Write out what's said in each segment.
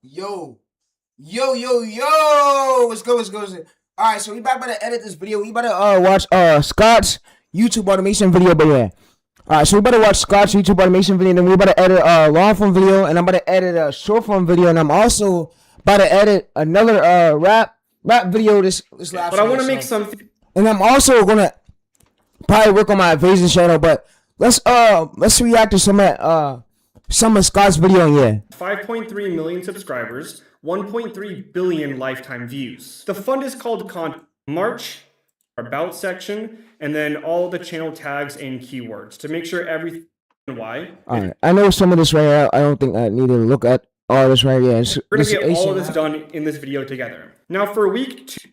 Yo, yo. What's good? What's good? All right, so we about to edit this video. We about to watch Scott's YouTube automation video, but yeah. All right, so we about to watch Scott's YouTube automation video, and then we about to edit a long form video, and I'm about to edit a short form video, and I'm also about to edit another rap video this last. But I want to make something, and I'm also gonna probably work on my Vasion channel, but let's react to some of Scott's video. Yeah, 5.3 million subscribers, 1.3 billion lifetime views. The fund is called March, about section, and then all the channel tags and keywords to make sure everything why. All right, I know some of this right here. I don't think I need to look at all this right here. We're gonna get all of this done in this video together. Now for week 2,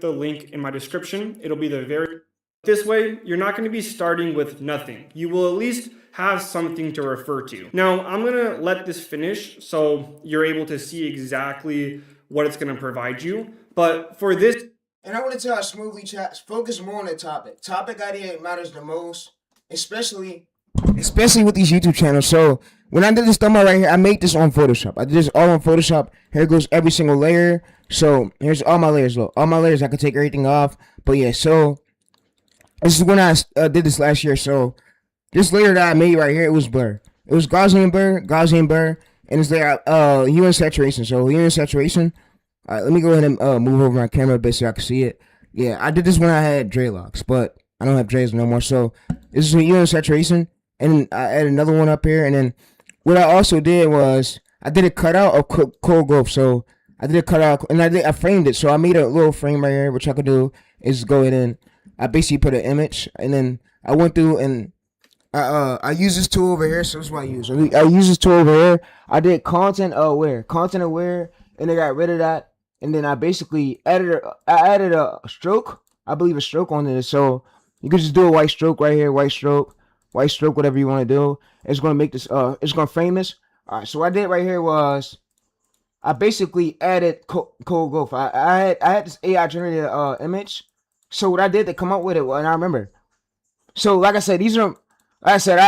the link in my description. It'll be the very. This way, you're not going to be starting with nothing. You will at least have something to refer to. Now, I'm going to let this finish so you're able to see exactly what it's going to provide you. But for this... And I want to tell you smoothly, chat, focus more on the topic. Topic idea matters the most, especially with these YouTube channels. So when I did this thumbnail right here, I made this on Photoshop. I did this all on Photoshop. Here goes every single layer. So here's all my layers. Look, all my layers, I can take everything off. But yeah, so... This is when I did this last year. So this layer that I made right here, it was blur. It was Gaussian blur, and it's there hue and saturation. So hue and saturation. All right, let me go ahead and move over my camera a bit so I can see it. Yeah, I did this when I had dreadlocks, but I don't have dreads no more. So this is hue and saturation, and I added another one up here. And then what I also did was I did a cutout of Coco Gauff. So I did a cutout, and I framed it. So I made a little frame right here, which I could do is go ahead and I basically put an image, and then I went through and I use this tool over here. So that's what I use. I use this tool over here. I did content aware, and I got rid of that. And then I basically added a stroke. I believe a stroke on it. So you can just do a white stroke right here, white stroke, whatever you want to do. It's gonna make this. It's gonna frame this. All right. So what I did right here was I basically added Coco Gauff. I had this AI generated image. So what I did to come up with it, and I remember. So like I said, y'all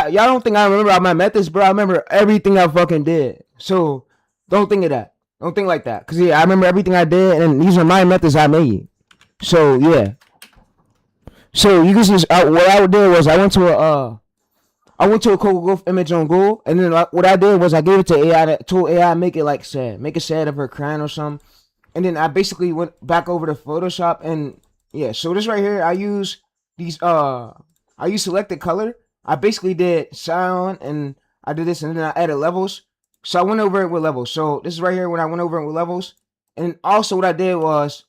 don't think I remember all my methods, bro. I remember everything I fucking did. So don't think of that. Don't think like that. Cause yeah, I remember everything I did, and these are my methods I made. So yeah. So you can see what I did was I went to a Coco Gauff image on Google, and then what I did was I gave it to AI to AI make it like sad, make it sad of her crying or something, and then I basically went back over to Photoshop and. Yeah, so this right here, I use selected color. I basically did sound, and I did this, and then I added levels. So I went over it with levels. So this is right here when I went over it with levels. And also what I did was,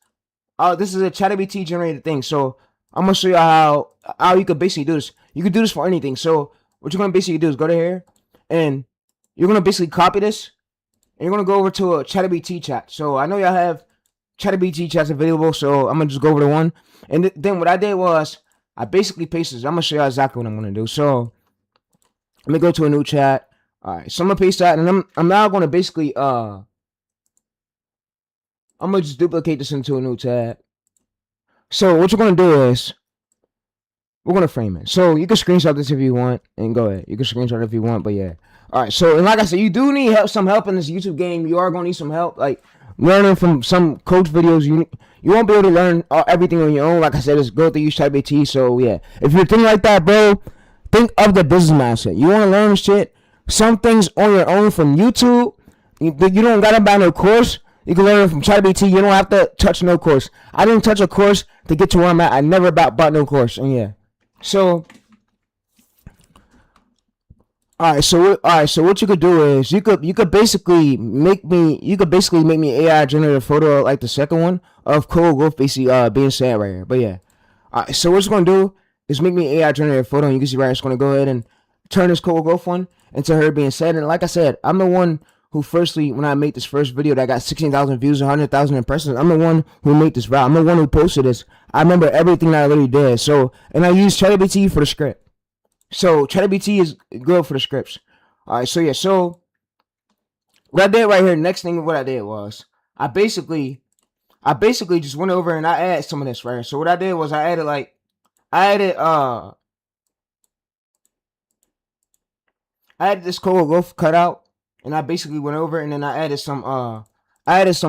this is a ChatGPT generated thing. So I'm gonna show you how you could basically do this. You could do this for anything. So what you're gonna basically do is go to here, and you're gonna basically copy this, and you're gonna go over to a ChatGPT chat. So I know y'all have ChatGPT chats available, so I'm gonna just go over to one. And then what I did was I basically pasted this. I'm gonna show you exactly what I'm gonna do. So let me go to a new chat. All right, so I'm gonna paste that, and I'm now gonna basically I'm gonna just duplicate this into a new tab. So what you're gonna do is we're gonna frame it. So you can screenshot this if you want, and go ahead. You can screenshot it if you want, but yeah. All right. So and like I said, you do need some help in this YouTube game. You are gonna need some help, like learning from some coach videos. You won't be able to learn everything on your own. Like I said, it's go to use ChatGPT. So yeah, if you're thinking like that, bro, think of the business mindset. You want to learn shit, some things on your own from YouTube. You don't gotta buy no course. You can learn it from ChatGPT. You don't have to touch no course. I didn't touch a course to get to where I'm at. I never bought no course. And yeah, so. All right, so what you could do is you could basically make me AI generate a photo like the second one of Coco Gauff basically being sad right here. But yeah, all right, so what it's gonna do is make me AI generate a photo, and you can see right, it's gonna go ahead and turn this Coco Gauff one into her being sad. And like I said, I'm the one who firstly, when I made this first video that got 16,000 views, 100,000 impressions, I'm the one who made this route. I'm the one who posted this. I remember everything that I literally did. So, and I used ChatGPT for the script. So ChatGPT is good for the scripts. All right, so yeah, so what I did right here, next thing what I did was I basically just went over and I added some of this right here. So what I did was I added this Coco Gauff cutout and I basically went over and then I added some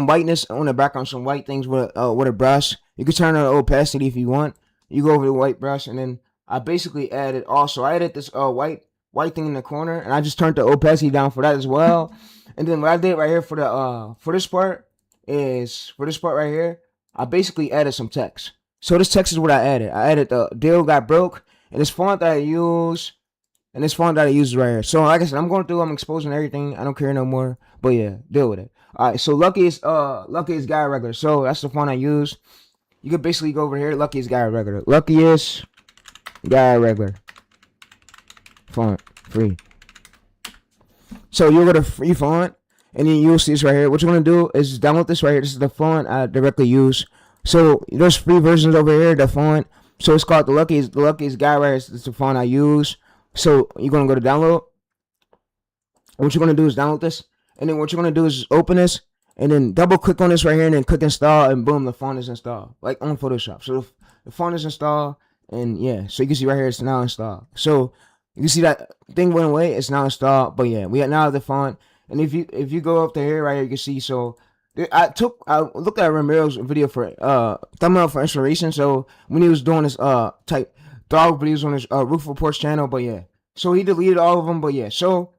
whiteness on the background, some white things with a brush. You can turn on the opacity if you want. You go over the white brush, and then I basically I added this white thing in the corner, and I just turned the opacity down for that as well. And then what I did right here for this part right here, I basically added some text. So this text is what I added. I added the deal got broke, and this font that I use, right here. So like I said, I'm exposing everything. I don't care no more. But yeah, deal with it. Alright, so Lucky is Guy Regular. So that's the font I use. You could basically go over here, Lucky is Guy Regular. Lucky is Guy Regular. Font free. So you'll go to free font, and then you'll see this right here. What you're gonna do is download this right here. This is the font I directly use. So there's free versions over here. The font. So it's called the luckiest guy right here. It's the font I use. So you're gonna go to download. What you're gonna do is download this, and then what you're gonna do is open this, and then double click on this right here, and then click install, and boom, the font is installed, like on Photoshop. So the font is installed, and yeah, so you can see right here it's now installed. So you can see that thing went away. It's now installed, but yeah, we now have the font. And if you go up to here right here, you can see. So I looked at Ramiro's video for thumbnail for inspiration. So when he was doing this type dog videos on his Roof Reports channel, but yeah, so he deleted all of them. But yeah, so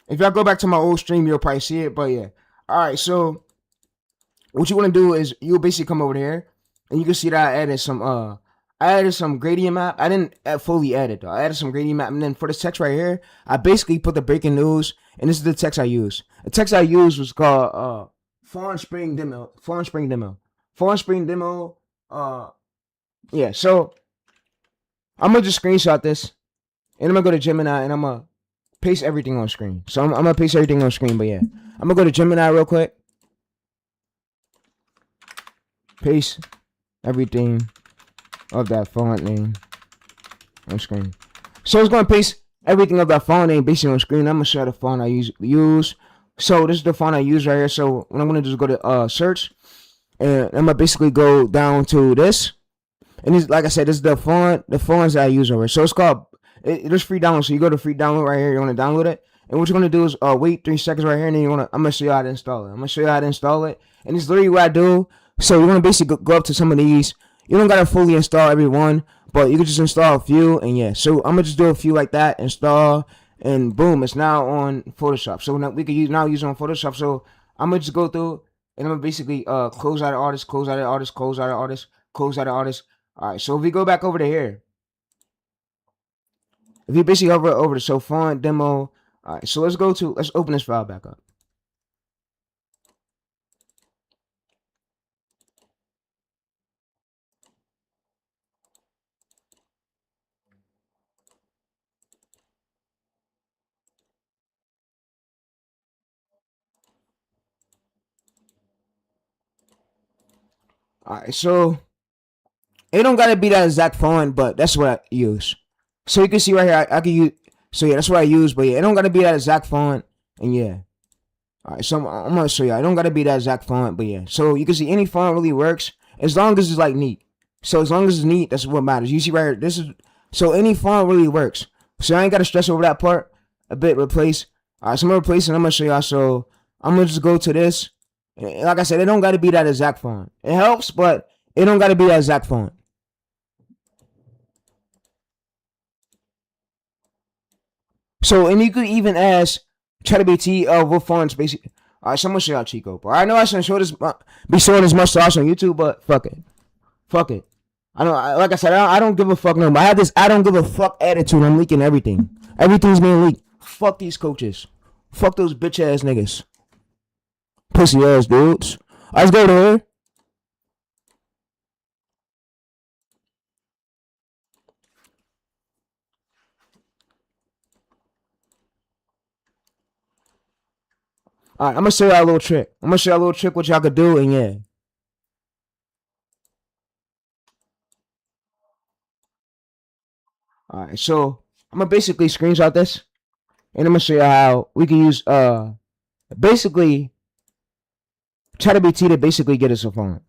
if y'all go back to my old stream, you'll probably see it. But yeah, all right. So what you want to do is you'll basically come over here, and you can see that I added some gradient map. I didn't fully add it though. I added some gradient map, and then for this text right here, I basically put the breaking news, and this is the text I used. The text I used was called Fawn Spring Demo. Yeah. So I'm gonna just screenshot this, and I'm gonna go to Gemini, and I'm gonna paste everything on screen. So I'm gonna paste everything on screen. But yeah, I'm gonna go to Gemini real quick. Paste everything of that font name on screen. So it's gonna paste everything of that font name basically on screen. I'm gonna show the font I use. So this is the font I use right here. So what I'm gonna do is go to search, and I'm gonna basically go down to this. And this, like I said, this is the fonts that I use over here. So it's called there's free download. So you go to free download right here. You're gonna download it, and what you're gonna do is wait 3 seconds right here, and then I'm gonna show you how to install it. And it's literally what I do. So you're gonna basically go up to some of these. You don't gotta fully install every one, but you can just install a few, and yeah. So I'm gonna just do a few like that, install, and boom, it's now on Photoshop. So now we can use it on Photoshop. So I'm gonna just go through, and I'm gonna basically close out of artist, close out of artist, close out of artist, close out of artist. All right. So if we go back over to here, if you basically over to so font demo. All right. So let's open this file back up. All right. So it don't gotta be that exact font, but that's what I use. So you can see right here, I can use. So yeah, that's what I use. But yeah, it don't gotta be that exact font, and yeah. All right, so I'm gonna show you. I don't gotta be that exact font, but yeah. So you can see any font really works as long as it's like neat. So as long as it's neat, that's what matters. You see right here, this is so any font really works. So I ain't gotta stress over that part. A bit replace. All right, so I'm gonna replace it. I'm gonna show y'all. So I'm gonna just go to this. And like I said, it don't gotta be that exact font. It helps, but it don't gotta be that exact font. So and you could even ask ChatGPT what fonts basically. All right, so I'm gonna show y'all Chico. But I know I shouldn't show this, be showing this much sauce on YouTube, but fuck it. I don't like I said. I don't give a fuck no more. I have this I don't give a fuck attitude. I'm leaking everything. Everything's being leaked. Fuck these coaches. Fuck those bitch ass niggas. Pussy ass dudes. Let's go there. All right, I'm gonna show y'all a little trick. What y'all could do, and yeah. All right, so I'm gonna basically screenshot this, and I'm gonna show you how we can use basically ChatGPT to basically get us a font.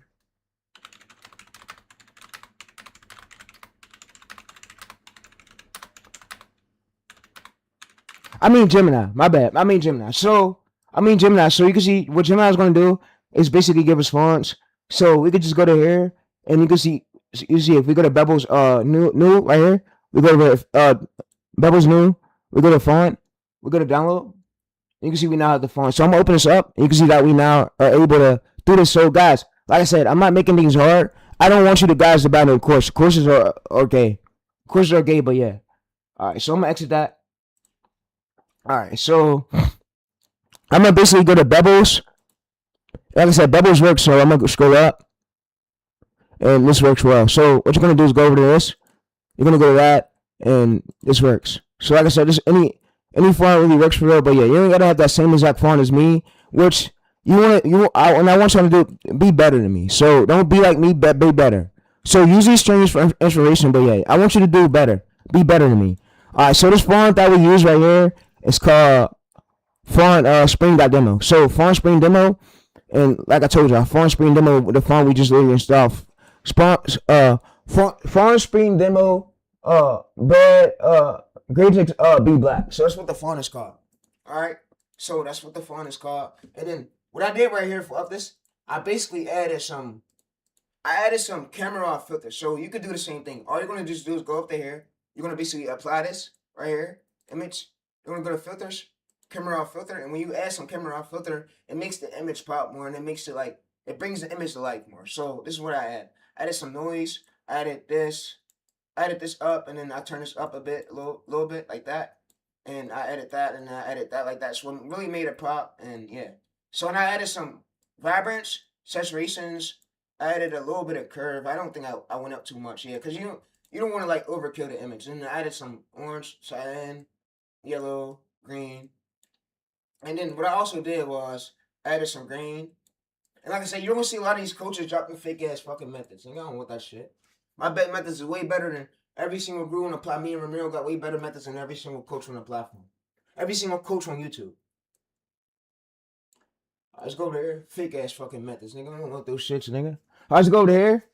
I mean Gemini. My bad. I mean Gemini. So you can see what Gemini is going to do is basically give us fonts. So we could just go to here and you can see. You see if we go to Bevel's new right here. We go to Bevel's new. We go to font. We go to download. You can see we now have the font. So I'm gonna open this up. You can see that we now are able to do this. So guys, like I said, I'm not making things hard. I don't want you to guys to buy no course. Courses are okay. Courses are gay, but yeah. All right, so I'm gonna exit that. All right, so I'm gonna basically go to Bubbles. Like I said, Bubbles works, so I'm gonna scroll up, and this works well. So what you're gonna do is go over to this. You're gonna go to that, and this works. So like I said, this any font really works for real. But yeah, you ain't gotta have that same exact font as me, which and I want you to be better than me. So don't be like me, but be better. So use these strings for inspiration, but yeah, I want you to do better. Be better than me. All right, so this font that we use right here is called font spring.demo. So font spring demo, and like I told you, font spring demo, the font we just literally installed. Font spring demo, bed, grade 6, be black. So that's what the font is called. All right. So that's what the font is called. And then what I did right here for up this, I basically added some. I added some camera raw filter. So you could do the same thing. All you're gonna just do is go up to here. You're gonna basically apply this right here, image. You're gonna go to filters, camera raw filter, and when you add some camera raw filter, it makes the image pop more, and it makes it like it brings the image to life more. So this is what I add. I added some noise. I added this up, and then I turn this up a bit, a little bit like that, and I added that, and I added that like that. So it really made it pop, and yeah. So and I added some vibrance, saturations. I added a little bit of curve. I don't think I went up too much, yeah, because you don't want to like overkill the image. And I added some orange, cyan, yellow, green, and then what I also did was I added some green. And like I said, you're gonna see a lot of these coaches dropping fake ass fucking methods. And I don't want that shit. My bet methods is way better than every single guru on the platform. Me and Ramiro got way better methods than every single coach on the platform. Every single coach on YouTube. Let's go there. Fake ass fucking methods, nigga. I don't want those shits, nigga. Let's go there.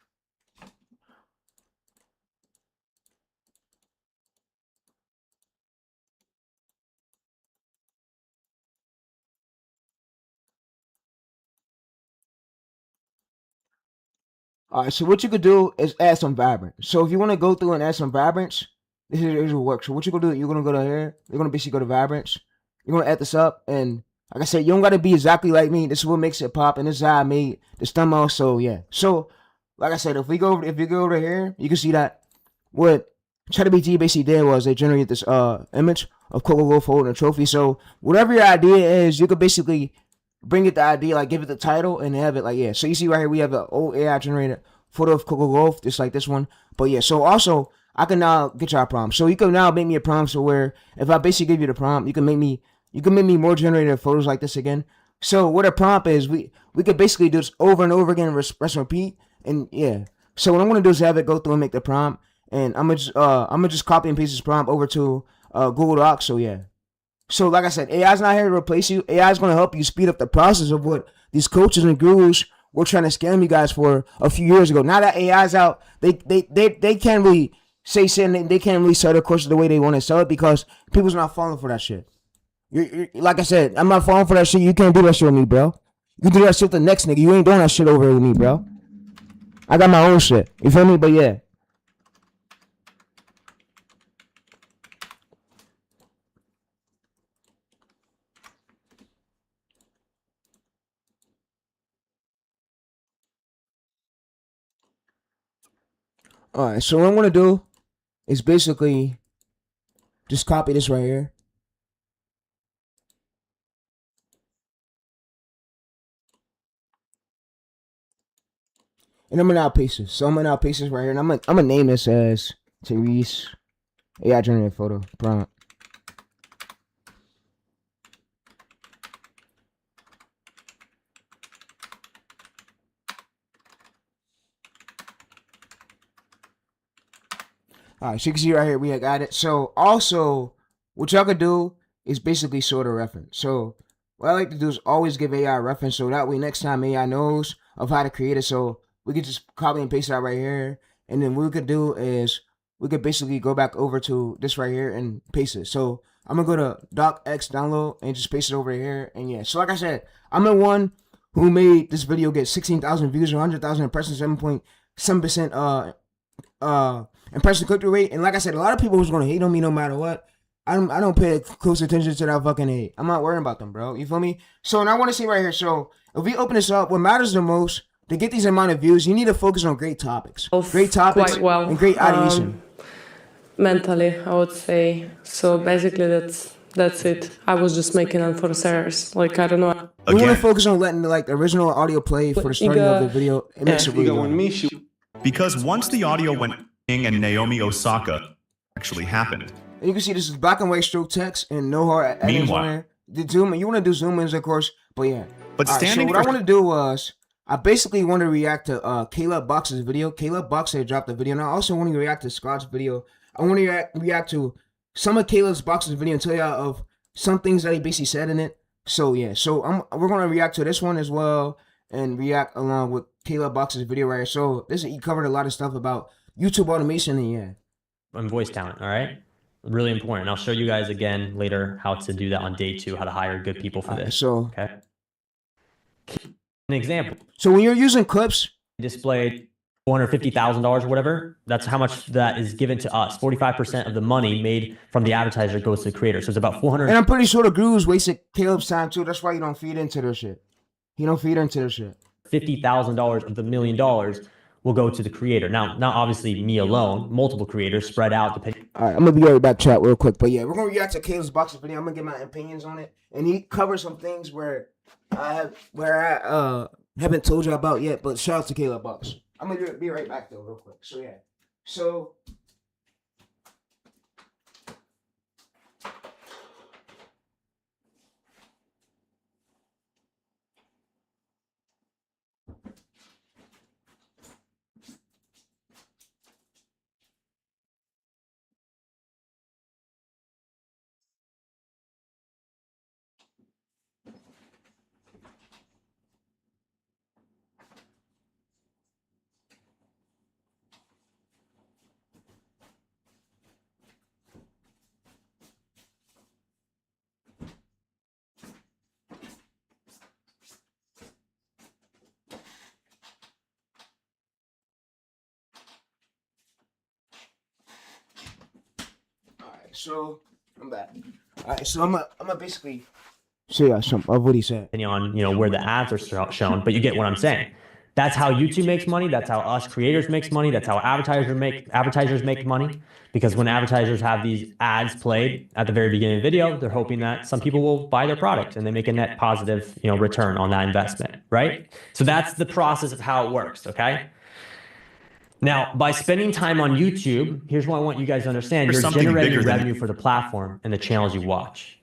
All right, so what you could do is add some vibrance. So if you want to go through and add some vibrance, this will work. So what you gonna do? You're gonna go to here. You're gonna basically go to vibrance. You're gonna add this up, and like I said, you don't gotta be exactly like me. This is what makes it pop, and this is how I made this thumbnail. So yeah. So like I said, if you go over here, you can see that what ChatGPT basically did was they generated this image of Coco Gauff holding a trophy. So whatever your idea is, you could basically bring it the idea, like give it the title and have it like, yeah. So you see right here, we have an old AI generated photo of Coco Gauff, just like this one. But yeah, so also I can now get y'all a prompt. So you can now make me a prompt so where if I basically give you the prompt, you can make me more generated photos like this again. So what a prompt is, we could basically do this over and over again, press and repeat, and yeah. So what I'm gonna do is have it go through and make the prompt, and I'm gonna just copy and paste this prompt over to Google Docs. So yeah. So like I said, AI's not here to replace you. AI is gonna help you speed up the process of what these coaches and gurus were trying to scam you guys for a few years ago. Now that AI's out, they can't really say shit. They can't really sell their courses the way they want to sell it because people's not falling for that shit. Like I said, I'm not falling for that shit. You can't do that shit with me, bro. You can do that shit with the next nigga. You ain't doing that shit over here with me, bro. I got my own shit. You feel me? But yeah. Alright, so what I'm gonna do is basically just copy this right here. And I'm gonna now paste this. So I'm gonna now paste this right here. And I'm gonna name this as Therese AI generated photo prompt. Alright, so you can see right here we got it. So also, what y'all could do is basically sort of reference. So what I like to do is always give AI a reference so that way next time AI knows of how to create it. So we could just copy and paste it out right here. And then what we could do is we could basically go back over to this right here and paste it. So I'm gonna go to docx download and just paste it over here. And yeah, so like I said, I'm the one who made this video get 16,000 views, 100,000 impressions, 7.7% impression click-through rate. And like I said, a lot of people was gonna hate on me no matter what. I don't pay close attention to that fucking hate. I'm not worrying about them, bro. You feel me? So, and I want to see right here. So, if we open this up, what matters the most to get these amount of views, you need to focus on great topics, Quite well, and great ideation. Mentally, I would say. So basically, that's it. I was just making it for serious. Like, I don't know. We want to focus on letting like the original audio play for the starting of the video. It makes it really good. Because once the audio went and Naomi Osaka actually happened. And you can see this is black and white stroke text and no hard edits on there. The zoom, you want to do zoom ins, of course, but yeah. But standing so what I want to do was, I basically want to react to Caleb Box's video. Caleb Box had dropped the video, and I also want to react to Scott's video. I want to react to some of Caleb's Box's video and tell y'all of some things that he basically said in it. So yeah, so we're gonna react to this one as well and react along with Caleb Box's video right here. So he covered a lot of stuff about YouTube automation and yeah. And voice talent, all right? Really important. I'll show you guys again later how to do that on day 2, how to hire good people for this. So okay. An example. So when you're using clips, displayed $450,000 or whatever, that's how much that is given to us. 45% of the money made from the advertiser goes to the creator. So it's about 400. And I'm pretty sure the Grooves wasted Caleb's time too. That's why you don't feed into their shit. You don't feed into their shit. $50,000 of the $1 million will go to the creator. Now, not obviously me alone, multiple creators spread out. Depending. All right, I'm gonna be right back, chat, real quick. But yeah, we're gonna react to Caleb's Box's video. I'm gonna get my opinions on it, and he covers some things where I haven't told you about yet. But shout out to Caleb Box. I'm gonna be right back though, real quick. So yeah, so. So I'm back. All right, so I'm gonna basically show you some of what he said. On where the ads are shown, but you get what I'm saying. That's how YouTube makes money. That's how us creators makes money. That's how advertisers make money. Because when advertisers have these ads played at the very beginning of the video, they're hoping that some people will buy their product and they make a net positive return on that investment, right? So that's the process of how it works. Okay. Now, by spending time on YouTube, here's what I want you guys to understand. You're generating revenue for the platform and the channels you watch.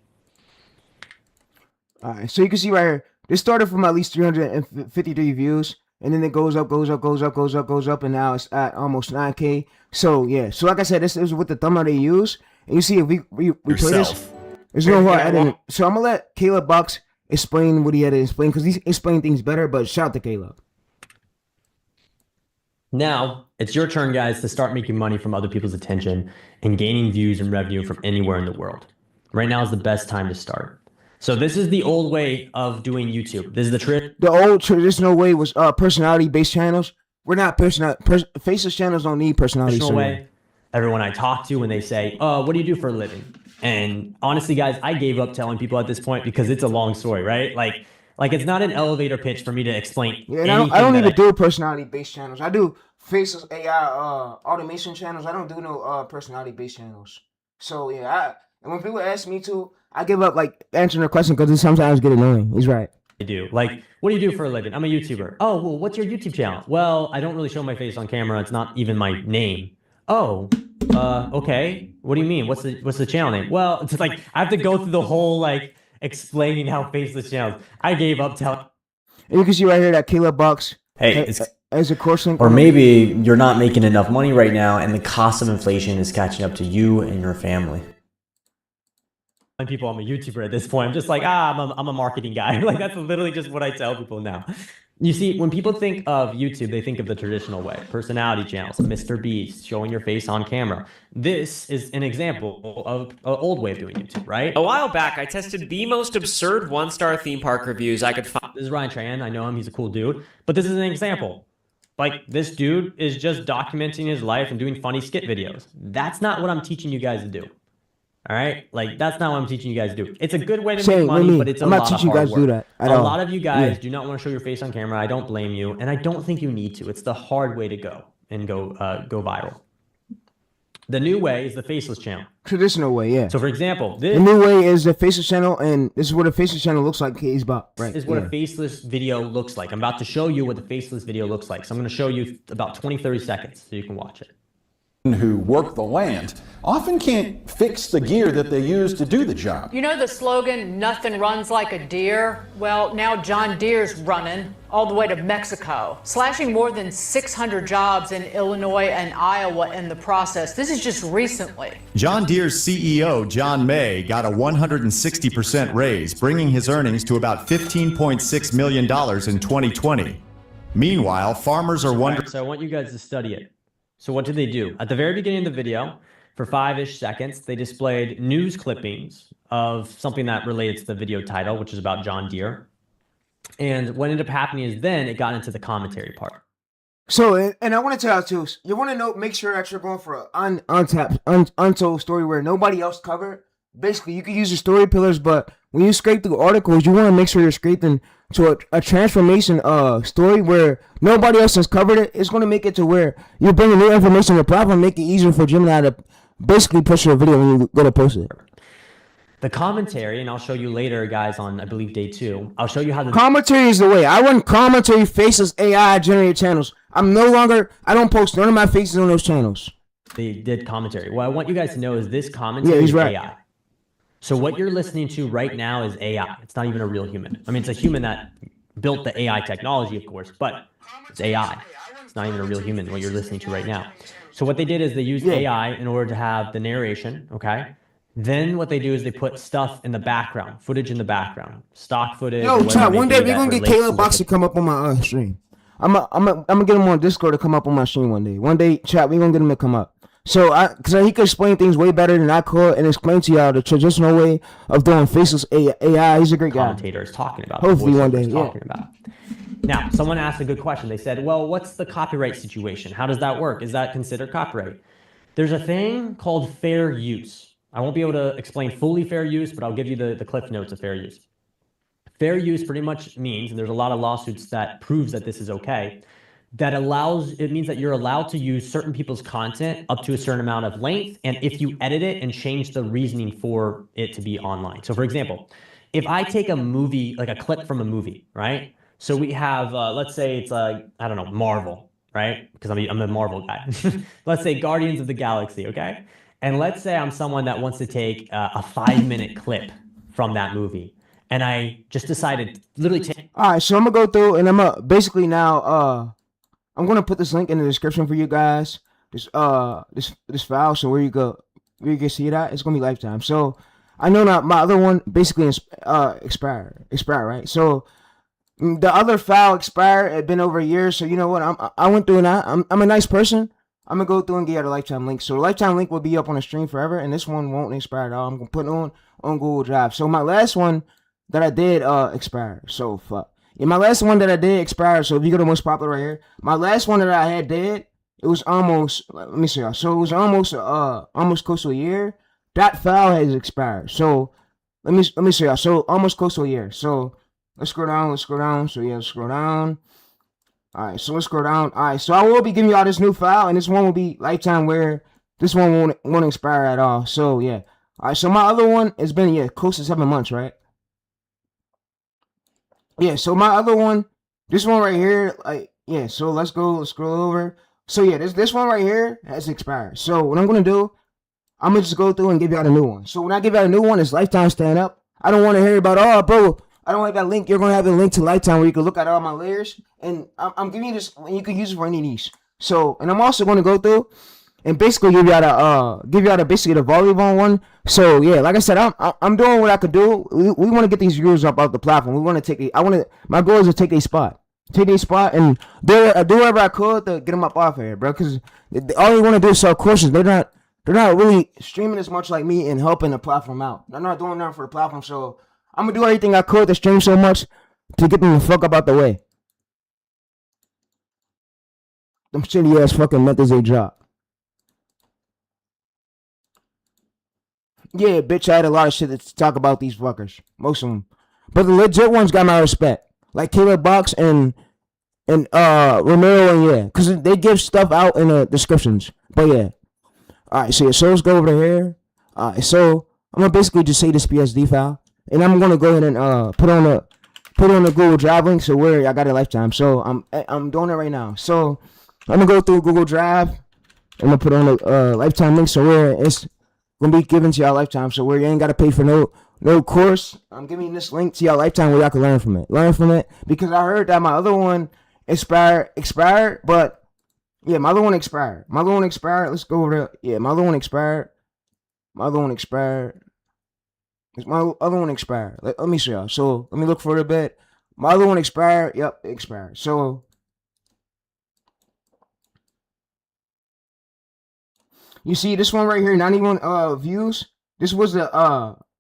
All right, so you can see right here, this started from at least 353 views, and then it goes up, and now it's at almost 9K. So yeah, so like I said, this is what the thumbnail they use. And you see, if we play this, there's no hard editing. So I'm gonna let Caleb Box explain what he had to explain, because he's explaining things better, but shout out to Caleb. Now, it's your turn, guys, to start making money from other people's attention and gaining views and revenue from anywhere in the world. Right now is the best time to start. So this is the old way of doing YouTube. This is the old traditional way was personality-based channels. We're not faceless channels don't need personality. Traditional way. Everyone I talk to when they say, what do you do for a living? And honestly, guys, I gave up telling people at this point because it's a long story, right? Like it's not an elevator pitch for me to explain. Yeah, and I don't even do personality-based channels. I do faceless AI automation channels. I don't do no personality-based channels. So yeah, and when people ask me to, I give up like answering their question because it sometimes get annoying. He's right. I do. Like, what do you do for a living? I'm a YouTuber. Oh, well, what's your YouTube channel? Well, I don't really show my face on camera. It's not even my name. Oh, okay. What do you mean? What's the channel name? Well, it's like I have to go through the whole explaining how faceless channels. I gave up telling. And you can see right here that Caleb Box. Hey, as a course link. Or maybe you're not making enough money right now, and the cost of inflation is catching up to you and your family. People, I'm a YouTuber at this point. I'm just like, I'm a marketing guy. Like that's literally just what I tell people now. You see, when people think of YouTube, they think of the traditional way, personality channels, Mr. Beast, showing your face on camera. This is an example of an old way of doing YouTube, right? A while back, I tested the most absurd one-star theme park reviews I could find. This is Ryan Tran. I know him. He's a cool dude. But this is an example. Like, this dude is just documenting his life and doing funny skit videos. That's not what I'm teaching you guys to do. All right? Like, that's not what I'm teaching you guys to do. It's a good way to make money, but it's a lot of hard work. I'm not teaching you guys to do that at all. A lot of you guys do not want to show your face on camera. I don't blame you. And I don't think you need to. It's the hard way to go and go viral. The new way is the faceless channel. Traditional way, yeah. So, for example, the new way is the faceless channel, and this is what a faceless channel looks like. He's about right. This is what a faceless video looks like. I'm about to show you what the faceless video looks like. So I'm going to show you about 20-30 seconds so you can watch it. Who work the land often can't fix the gear that they use to do the job. You know the slogan, nothing runs like a deer? Well, now John Deere's running all the way to Mexico, slashing more than 600 jobs in Illinois and Iowa in the process. This is just recently. John Deere's CEO, John May, got a 160% raise, bringing his earnings to about $15.6 million in 2020. Meanwhile, farmers are wondering... So I want you guys to study it. So what did they do? At the very beginning of the video, for 5-ish seconds, they displayed news clippings of something that related to the video title, which is about John Deere. And what ended up happening is then it got into the commentary part. So, and I want to tell you too, you want to know, make sure that you're going for an untold story where nobody else covered. Basically, you can use the story pillars, but when you scrape through articles, you want to make sure you're scraping to a transformation story where nobody else has covered it. It's going to make it to where you're bringing new information to the platform, make it easier for Gemini to basically push your video when you go to post it. The commentary, and I'll show you later, guys, on, I believe, day 2. I'll show you how the... Commentary is the way. I run commentary faceless AI-generated channels. I don't post none of my faces on those channels. They did commentary. What I want you guys to know is this commentary is AI. So what you're listening to right now is AI. It's not even a real human. I mean, it's a human that built the AI technology, of course, but it's AI. It's not even a real human, what you're listening to right now. So what they did is they used AI in order to have the narration, okay? Then what they do is they put stuff in the background, footage in the background, stock footage. Yo, chat, one day we're going to get Caleb Box to come up on my stream. I'm gonna get him on Discord to come up on my stream one day. One day, chat, we're going to get him to come up. So, because he could explain things way better than I could and explain to y'all the traditional way of doing faceless AI. He's a great guy. Commentator is talking about. Hopefully one day, talking about. Now, someone asked a good question. They said, well, what's the copyright situation? How does that work? Is that considered copyright? There's a thing called fair use. I won't be able to explain fully fair use, but I'll give you the cliff notes of fair use. Fair use pretty much means, and there's a lot of lawsuits that proves that this is okay, it means that you're allowed to use certain people's content up to a certain amount of length, and if you edit it and change the reasoning for it to be online. So for example, if I take a movie, like a clip from a movie, right? So we have, let's say it's, I don't know, Marvel, right? Because I'm a Marvel guy. Let's say Guardians of the Galaxy, okay? And let's say I'm someone that wants to take a 5-minute clip from that movie. And I just decided to literally take... All right, so I'm going to go through and I'm going to basically now... I'm gonna put this link in the description for you guys. This file, so where you can see that, it's gonna be lifetime. So I know that my other one basically expired, right? So the other file expired. It'd been over a year. So you know what? I went through that. I'm a nice person. I'm gonna go through and get you the lifetime link. So the lifetime link will be up on the stream forever, and this one won't expire at all. I'm gonna put it on Google Drive. So my last one that I did expire. So fuck. Yeah, my last one that I did expired. So if you go to most popular right here, my last one that I had did, it was almost, let me see y'all. So it was almost close to a year. That file has expired. So let me see y'all. So almost close to a year. So let's scroll down. So yeah, let's scroll down. All right, so let's scroll down. All right, so I will be giving y'all this new file, and this one will be lifetime where this one won't expire at all. So yeah. All right, so my other one has been close to 7 months, right? Yeah, so my other one, this one right here, so let's scroll over. So yeah, this one right here has expired. So what I'm gonna do, I'm gonna just go through and give y'all the new one. So when I give y'all a new one, it's lifetime stand up. I don't want to hear about, oh bro, I don't have that link. You're gonna have a link to lifetime where you can look at all my layers, and I'm giving you this, and you can use it for any of these. So, and I'm also gonna go through and basically give y'all basically the volleyball one. So yeah, like I said, I'm doing what I could do. We want to get these viewers up off the platform. We want to my goal is to take a spot. take their spot and do whatever I could to get them up off here, bro. Because all they want to do is sell courses. They're not really streaming as much like me and helping the platform out. They're not doing nothing for the platform, so I'm gonna do everything I could to stream so much to get them the fuck up out the way. Them shitty ass fucking methods they drop. Yeah, bitch, I had a lot of shit to talk about these fuckers. Most of them. But the legit ones got my respect. Like Caleb Box and Romero and yeah. Because they give stuff out in the descriptions. But yeah. Alright, so let's go over to here. Alright, so I'm gonna basically just say this PSD file. And I'm gonna go ahead and put on the Google Drive link so where I got it lifetime. So I'm doing it right now. So I'm gonna go through Google Drive. I'm gonna put on a lifetime link so where it's gonna be given to y'all lifetime, so where you ain't gotta pay for no course. I'm giving you this link to y'all lifetime where y'all can learn from it. Because I heard that my other one expired, but yeah, my other one expired. Let's go over there. Yeah, my other one expired. Let me show y'all. So let me look for it a bit. My other one expired. Yep, it expired. So you see this one right here, 91 views. This was the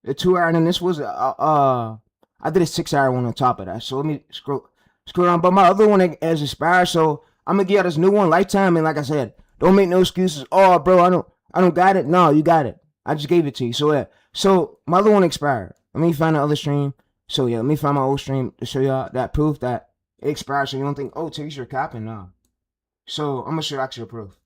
2-hour, and then this was I did a 6-hour one on top of that. So let me scroll down. But my other one has expired, so I'm gonna give y'all this new one lifetime. And like I said, don't make no excuses. Oh, bro, I don't got it. No, you got it. I just gave it to you. So yeah. So my other one expired. Let me find the other stream. So yeah, let me find my old stream to show y'all that proof that it expired. So you don't think, oh, Teresa, you're capping. No. So I'm gonna show you actual proof.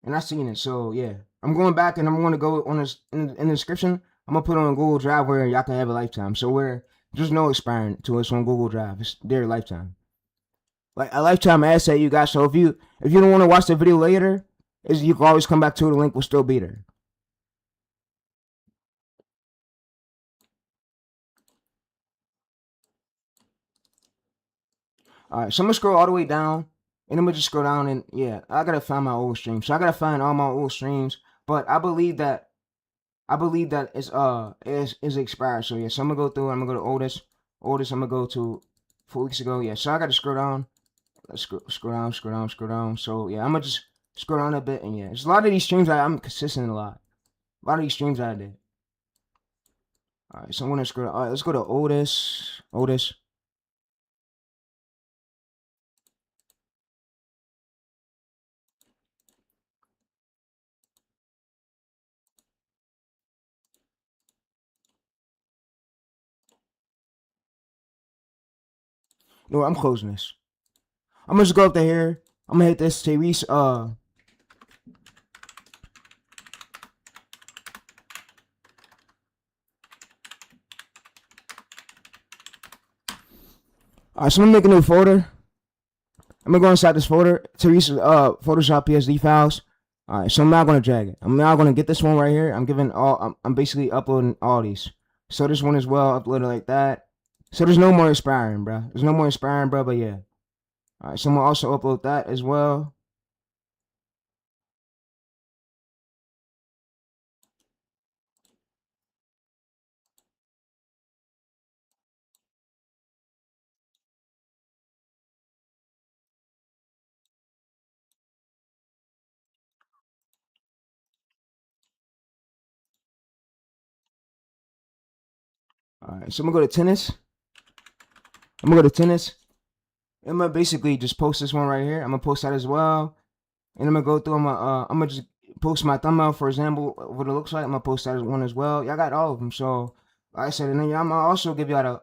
And I seen it, so yeah. I'm going back and I'm gonna go on this in the description. I'm gonna put on Google Drive where y'all can have a lifetime. So where there's no expiring to us on Google Drive. It's their lifetime. Like a lifetime asset you got. So if you don't want to watch the video later, you can always come back to it. The link will still be there. Alright, so I'm gonna scroll all the way down. And I'm gonna just scroll down and yeah, I gotta find my old streams. So I gotta find all my old streams. But I believe that it's expired. So yeah, so I'm gonna go through. I'm gonna go to oldest. I'm gonna go to 4 weeks ago. Yeah, so I gotta scroll down. Let's scroll down. So yeah, I'm gonna just scroll down a bit and yeah, there's a lot of these streams I'm consistent a lot. A lot of these streams I did. All right, so I'm gonna scroll. All right, let's go to oldest. No, I'm closing this. I'm gonna just go up to here. I'm gonna hit this Tyrese. Alright, so I'm gonna make a new folder. I'm gonna go inside this folder. Teresa's Photoshop PSD files. Alright, so I'm not gonna drag it. I'm now gonna get this one right here. I'm basically uploading all these. So this one as well, uploaded like that. So there's no more expiring, bro. But yeah. Alright, so I'm gonna also upload that as well. Alright, so I'm gonna go to tennis. I'm gonna basically just post this one right here. I'm gonna post that as well. And I'm gonna go through. I'm gonna just post my thumbnail, for example, what it looks like. I'm gonna post that one as well. Y'all got all of them. So like I said, and then I'm gonna also give y'all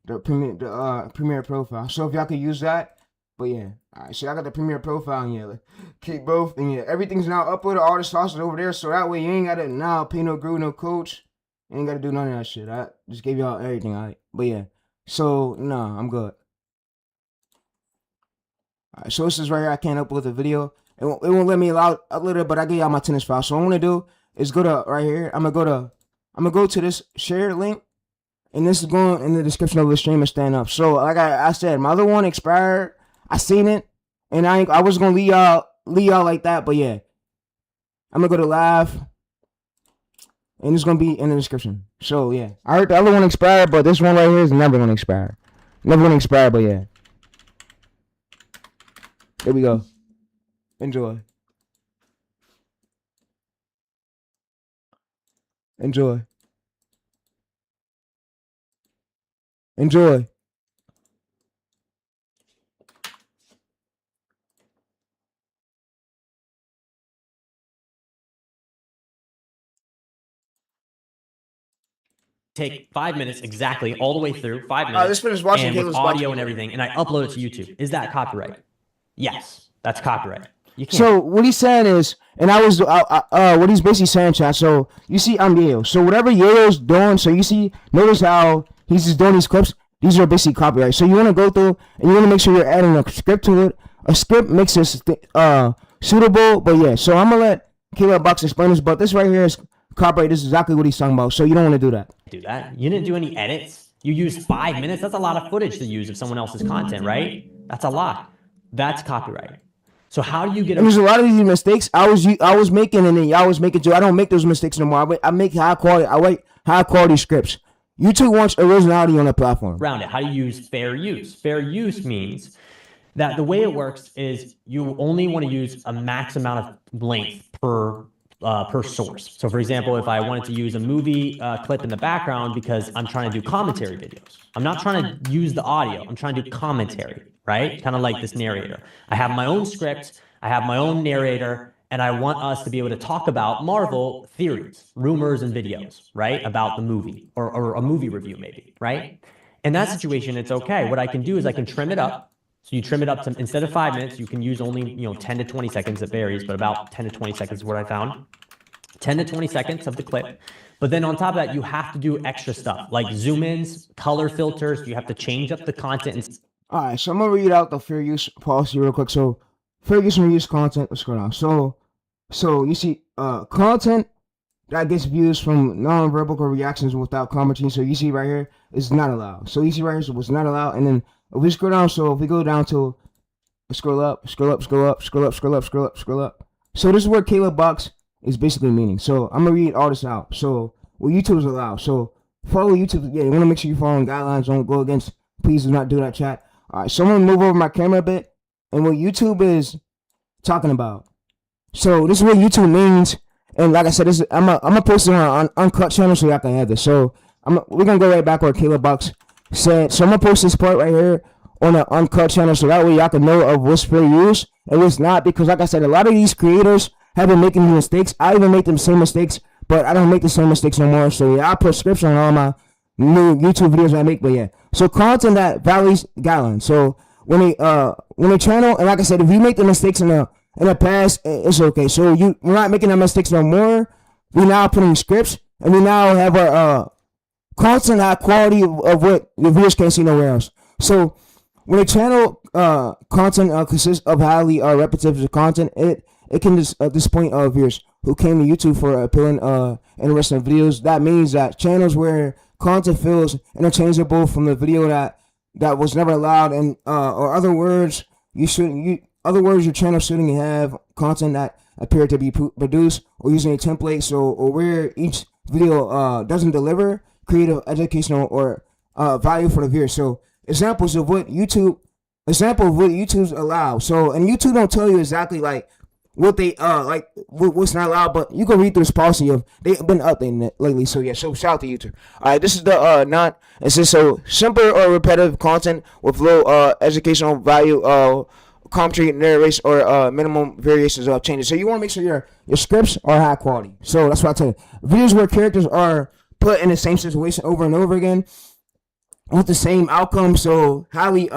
the Premiere profile. So if y'all could use that. But yeah, alright. So I got the Premiere profile and yeah, keep both. And yeah, everything's now uploaded. All the sauces over there. So that way you ain't gotta now pay no guru, no coach. You ain't gotta do none of that shit. I just gave y'all everything. Alright. But yeah. So no, I'm good. Alright, so this is right here. I can't upload the video. It won't let me upload it, but I gave y'all my tennis file. So what I'm gonna do is go to right here. I'm gonna go to this share link, and this is going in the description of the stream and stand up. So like I said, my other one expired. I seen it, and I was gonna leave y'all like that, but yeah, I'm gonna go to live. and it's gonna be in the description. So yeah, I heard the other one expired, but this one right here is never gonna expire. Never gonna expire, but yeah. Here we go. Enjoy. Enjoy. Enjoy. Take 5 minutes exactly, all the way through 5 minutes. Let's finish watching and with Caleb's audio watching. and everything, and I upload it to YouTube. Is that copyright? Yes, that's copyright. You can't. So what he's saying is, and what he's basically saying, chat. So you see, I'm Yayo. So whatever Yayo's doing, so you see, notice how he's just doing these clips. These are basically copyright. So you want to go through and you want to make sure you're adding a script to it. A script makes it suitable. But yeah, so I'm gonna let Caleb Box explain this. But this right here is copyright. This is exactly what he's talking about. So you don't want to do that. Do that. You didn't do any edits. You used 5 minutes. That's a lot of footage to use of someone else's content, right? That's a lot. That's copyright. So how do you get? And there's a lot of these mistakes I was making, and then y'all was making too. I don't make those mistakes no more. I make high quality. I write high quality scripts. YouTube wants originality on the platform. Around it. How do you use fair use? Fair use means that the way it works is you only want to use a max amount of length per source. So for example, if I wanted to use a movie clip in the background because I'm trying to do commentary videos, I'm not trying to use the audio, I'm trying to do commentary, right? Kind of like this narrator. I have my own script, I have my own narrator, and I want us to be able to talk about Marvel theories, rumors, and videos, right? About the movie, or a movie review maybe, right? In that situation, it's okay. What I can do is I can trim it up. So you trim it up to, instead of 5 minutes, you can use only, 10 to 20 seconds. It varies, but about 10 to 20 seconds is what I found. 10 to 20 seconds of the clip. But then on top of that, you have to do extra stuff like zoom ins, color filters. You have to change up the content. All right, so I'm gonna read out the fair use policy real quick. So fair use and reuse content. Let's go down. So you see, content that gets views from non-verbal reactions without commenting. So you see right here is not allowed. So you see right here, so what's not allowed, and then if we scroll down, so if we go down to scroll up. So this is where Caleb Box is basically meaning. So I'm gonna read all this out. So what YouTube is allowed. So follow YouTube. Yeah, you wanna make sure you're following guidelines. Don't go against. Please do not do that, chat. All right, so I'm gonna move over my camera a bit, and what YouTube is talking about. So this is what YouTube means, and like I said, I'm gonna post it on Uncut channel so y'all can have this. So we're gonna go right back where Caleb Box said. So I'm gonna post this part right here on the Uncut channel so that way y'all can know of what's fair use and what's not, because like I said, a lot of these creators have been making these mistakes. I even make the same mistakes, but I don't make the same mistakes no more. So yeah, I put scripts on all my new YouTube videos I make, but yeah. So content that values guidelines. So when a channel, and like I said, if you make the mistakes in the past, it's okay. So we're not making the mistakes no more. We now putting scripts, and we now have our content high quality of what the viewers can't see nowhere else. So when a channel content consists of highly repetitive content, it can disappoint viewers who came to YouTube for appealing interesting videos. That means that channels where content feels interchangeable from the video that was never allowed, and or other words, your channel shouldn't have content that appear to be produced or using a template. So or where each video doesn't deliver creative, educational, or value for the viewer. So examples of what YouTube's allow. So and YouTube don't tell you exactly like what they what's not allowed, but you can read through this policy of they've been updating it lately. So yeah, so shout out to YouTube. All right, this is the it says so simple or repetitive content with low educational value, commentary, narration, or minimum variations of changes. So you want to make sure your scripts are high quality. So that's what I tell you. Videos where characters are put in the same situation over and over again with the same outcome. So highly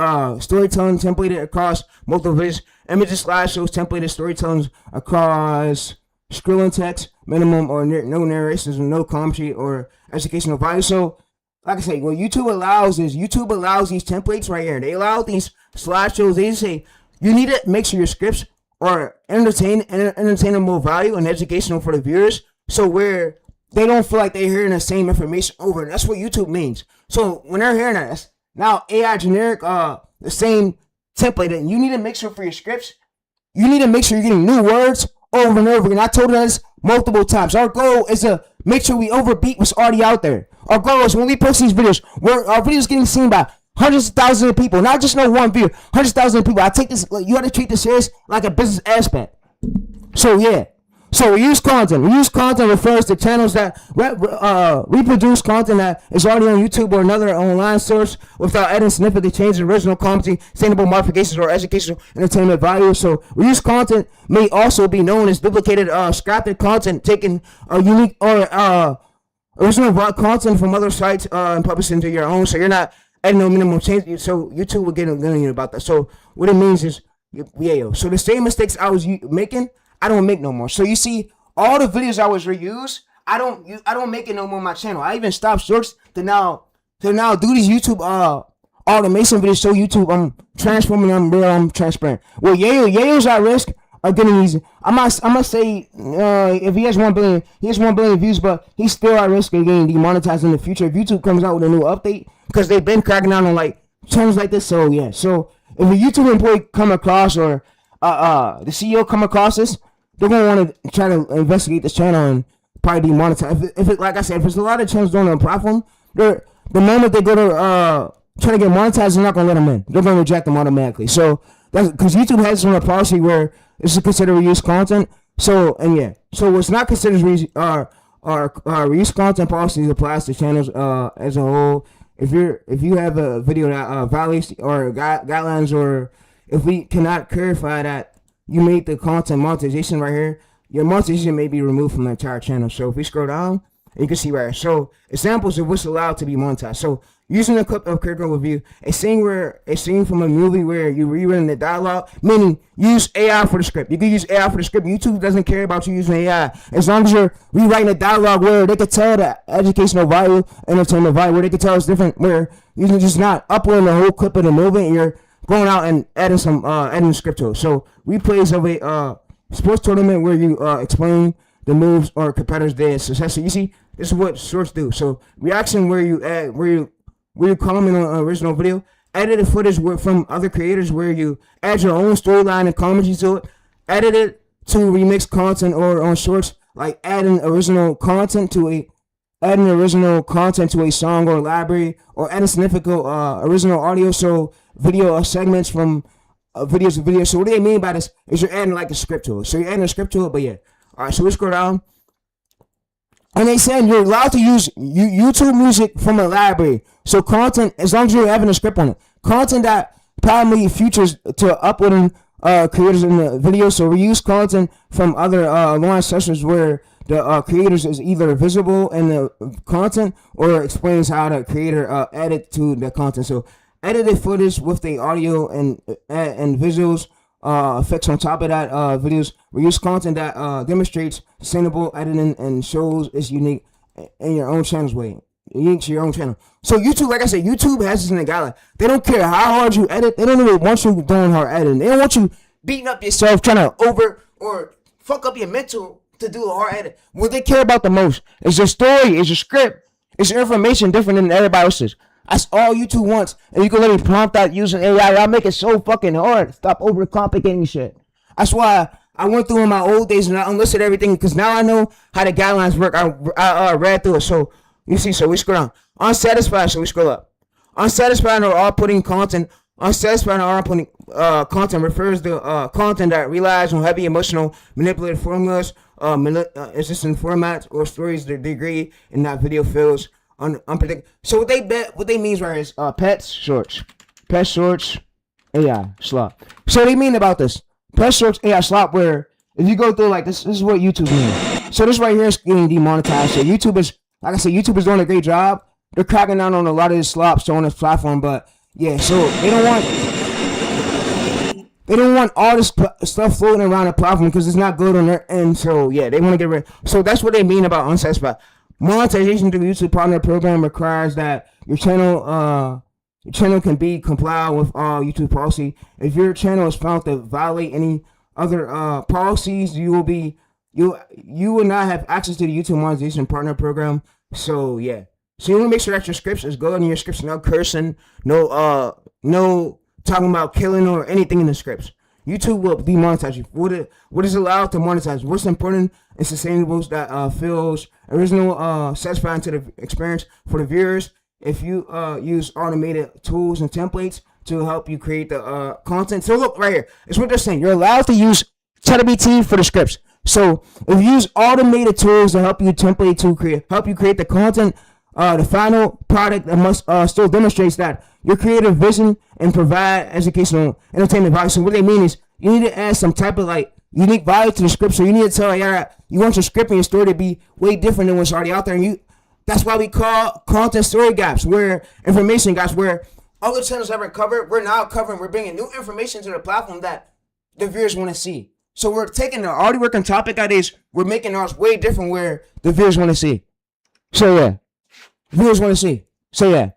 storytelling templated across multiple videos. Images, slideshows, templated storytelling across scrolling text, minimum or no narrations, no commentary or educational value. So, like I say, what YouTube allows is YouTube allows these templates right here. They allow these slideshows. They say you need to make sure your scripts are entertainable value and educational for the viewers. So where they don't feel like they're hearing the same information over. And that's what YouTube means. So when they're hearing that, now AI generic, the same template, and you need to make sure for your scripts, you need to make sure you're getting new words over and over again. I told you this multiple times. Our goal is to make sure we overbeat what's already out there. Our goal is when we post these videos, our videos getting seen by hundreds of thousands of people, not just no one view, hundreds of thousands of people. I take this, you got to treat this serious like a business aspect. So yeah. So reuse content. Reuse content refers to channels that reproduce content that is already on YouTube or another online source without adding significant changes in original content, sustainable modifications, or educational entertainment value. So reuse content may also be known as duplicated, scrapped content, taking unique or original content from other sites and publishing into your own. So you're not adding no minimum change. So YouTube will get on you about that. So what it means is, yeah. So the same mistakes I was making, I don't make no more. So you see, all the videos I was reused, I don't make it no more on my channel. I even stopped shorts to now do these YouTube automation videos. So YouTube, I'm transforming them real. I'm transparent. Well, Yayo's at risk of getting these. I must say, if he has 1 billion, he has 1 billion views, but he's still at risk of getting demonetized in the future if YouTube comes out with a new update, because they've been cracking down on like channels like this. So yeah. So if a YouTube employee come across or the CEO come across this, they're gonna want to try to investigate this channel and probably demonetize. If it, like I said, if there's a lot of channels doing on the platform, the moment they go to try to get monetized, they're not gonna let them in. They're gonna reject them automatically. So that's because YouTube has some policy where this is considered reuse content. So and yeah, so what's not considered reuse content policies applies to channels as a whole. If you have a video that violates or guidelines, or if we cannot clarify that you made the content monetization right here, your monetization may be removed from the entire channel. So if we scroll down, you can see right here. So examples of what's allowed to be monetized. So using a clip of critical review, a scene from a movie where you rewritten the dialogue, meaning use AI for the script. You can use AI for the script. YouTube doesn't care about you using AI. As long as you're rewriting a dialogue where they could tell the educational value, entertainment value, where they could tell it's different, where you can just not upload the whole clip of the movie and you're going out and adding some adding script to it. So replays of a sports tournament where you explain the moves or competitors' did success. So you see, this is what shorts do. So reaction where you comment on an original video, edited footage from other creators where you add your own storyline and commentary to it, edit it to remix content, or on shorts like adding original content to a song or library, or adding significant original audio. So video segments from videos. So what do they mean by this is you're adding like a script to it. So you're adding a script to it, but yeah. All right, so let's go down. And they said you're allowed to use YouTube music from a library. So content, as long as you're having a script on it. Content that probably features to uploading creators in the video. So reuse content from other launch sessions where the creators is either visible in the content or explains how the creator added to the content. So edited footage with the audio and visuals effects on top of that videos. Reuse content that demonstrates sustainable editing and shows is unique in your own channel's way. Unique to your own channel. So YouTube, like I said, YouTube has this in the guideline. They don't care how hard you edit. They don't even want you doing hard editing. They don't want you beating up yourself trying to over or fuck up your mental to do a hard edit. What they care about the most is your story, is your script, is your information different than everybody else's. That's all YouTube wants. And you can literally prompt out using AI. Y'all make it so fucking hard. Stop overcomplicating shit. That's why I went through in my old days and I unlisted everything, because now I know how the guidelines work. I read through it. So you see, so we scroll down. Unsatisfied, so we scroll up. Unsatisfied or outputting content. Unsatisfied or outputting content refers to content that relies on heavy emotional manipulative formulas, existing formats, or stories that degree in that video feels unpredictable. So what they means right is pet shorts, AI slop. So they mean about this pet shorts AI slop, where if you go through like this is what YouTube means. So this right here is getting demonetized. So YouTube is, like I said, YouTube is doing a great job. They're cracking down on a lot of this slop on this platform, but yeah, so they don't want all this stuff floating around the platform because it's not good on their end. So yeah, they want to get rid. So that's what they mean about unsatisfied. Monetization through YouTube Partner Program requires that your channel can be complied with all YouTube policy. If your channel is found to violate any other policies, you will not have access to the YouTube Monetization Partner Program. So yeah, so you want to make sure that your scripts is good and your scripts no cursing, no talking about killing or anything in the scripts. YouTube will demonetize you. What is allowed to monetize? What's important and sustainable that feels original, satisfying to the experience for the viewers. If you use automated tools and templates to help you create the content. So look right here. It's what they're saying. You're allowed to use ChatGPT for the scripts. So if you use automated tools to help you help you create the content, the final product that must still demonstrates that your creative vision and provide educational entertainment value. So what they mean is you need to add some type of like unique value to the script. So you need to tell AI you want your script and your story to be way different than what's already out there. And that's why we call content story gaps, where information gaps, where other channels haven't covered. We're now covering. We're bringing new information to the platform that the viewers want to see. So we're taking the already working topic ideas. We're making ours way different where the viewers want to see. So yeah, viewers want to see. So yeah.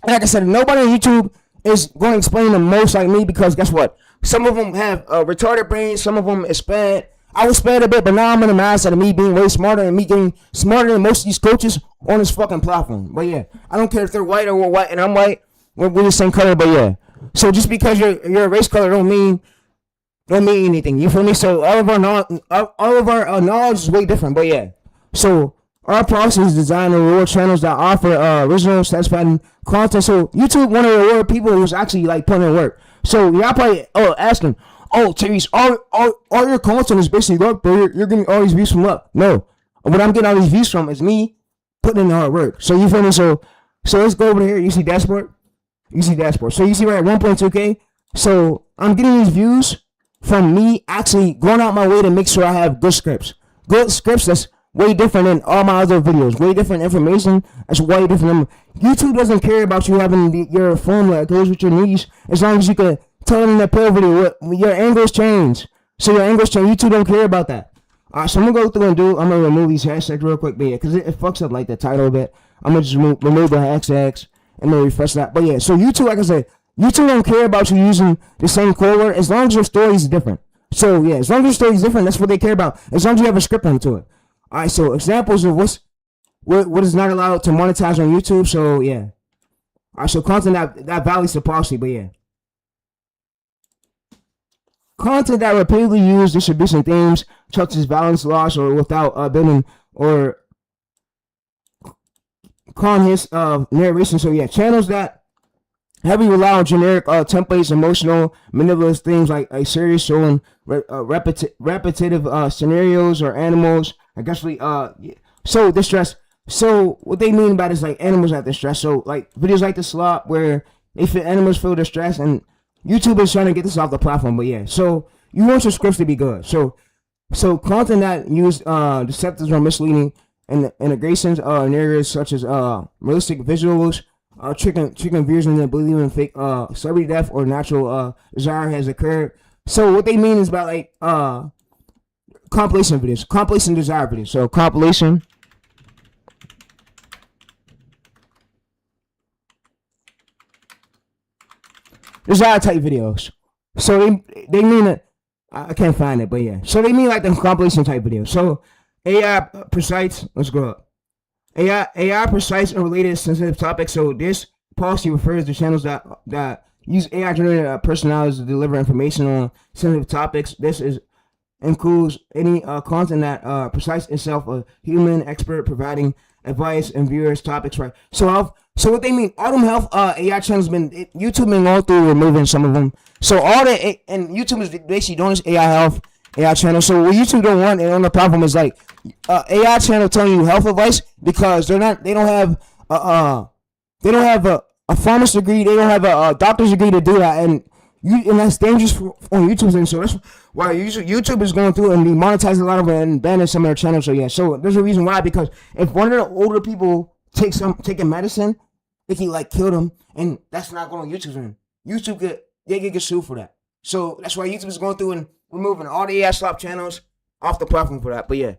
Like I said, nobody on YouTube is going to explain the most like me, because guess what? Some of them have retarded brains. Some of them is bad. I was spared a bit, but now I'm in the mindset of me being way smarter and me getting smarter than most of these coaches on this fucking platform. But yeah, I don't care if they're white or we're white and I'm white. We're the same color, but yeah. So just because you're a race color don't mean anything. You feel me? So all of our knowledge is way different, but yeah. So our process is designed to reward channels that offer original, satisfying content. So YouTube want to reward people who's actually like putting in work. So y'all probably asking, Therese, all your content is basically luck, but you're getting all these views from luck. No, what I'm getting all these views from is me putting in the hard work. So you feel me? So let's go over here. You see dashboard. So you see right at 1.2K. So I'm getting these views from me actually going out my way to make sure I have good scripts. Good scripts that's way different than all my other videos. Way different information. That's way different. YouTube doesn't care about you having your formula that goes with your niche, as long as you can tell them in the pill video what your angles change. So your angles change. YouTube don't care about that. Alright, so I'm gonna go through and I'm gonna remove these hashtags real quick, but yeah, because it fucks up like the title a bit. I'm gonna just remove the hashtags and then refresh that. But yeah, so YouTube, like I said, YouTube don't care about you using the same code word as long as your story is different. So yeah, as long as your story is different, that's what they care about. As long as you have a script onto it. Alright, so examples of what is not allowed to monetize on YouTube. So yeah. Alright, so content that values the policy, but yeah. Content that repeatedly use distribution themes, such as violence, loss, or without building or calm his narration. So yeah, channels that heavily rely on generic templates, emotional, manipulative things like a series showing repetitive scenarios or animals, especially so distress. So what they mean by this, like animals at distress. So like videos like the slop where animals feel distress, and YouTube is trying to get this off the platform. But yeah, so you want your scripts to be good. So content that use deceptive or misleading and integrations narratives such as realistic visuals, tricking viewers into believing fake celebrity death or natural desire has occurred. So what they mean is about like compilation videos, compilation desire videos. So compilation desire type videos. So they mean that I can't find it, but yeah. So they mean like the compilation type videos. So AI precise. Let's go up. AI precise and related sensitive topics. So this policy refers to channels that use AI generated personalities to deliver information on sensitive topics. This includes any content that precise itself a human expert providing advice and viewers topics, right? So what they mean, all them health AI channels YouTube been going through removing some of them. So and YouTube is basically doing this AI channel. So what YouTube don't want on the platform is like AI channel telling you health advice, because they don't have a pharmacist degree, they don't have a doctor's degree to do that, and that's dangerous on YouTube's end. So that's why YouTube is going through and demonetizing a lot of it and banning some of their channels. So yeah, so there's a reason why, because if one of the older people taking medicine, they can like kill them, and that's not going on YouTube's end. They get sued for that. So that's why YouTube is going through and removing all the AI slop channels off the platform for that. But yeah,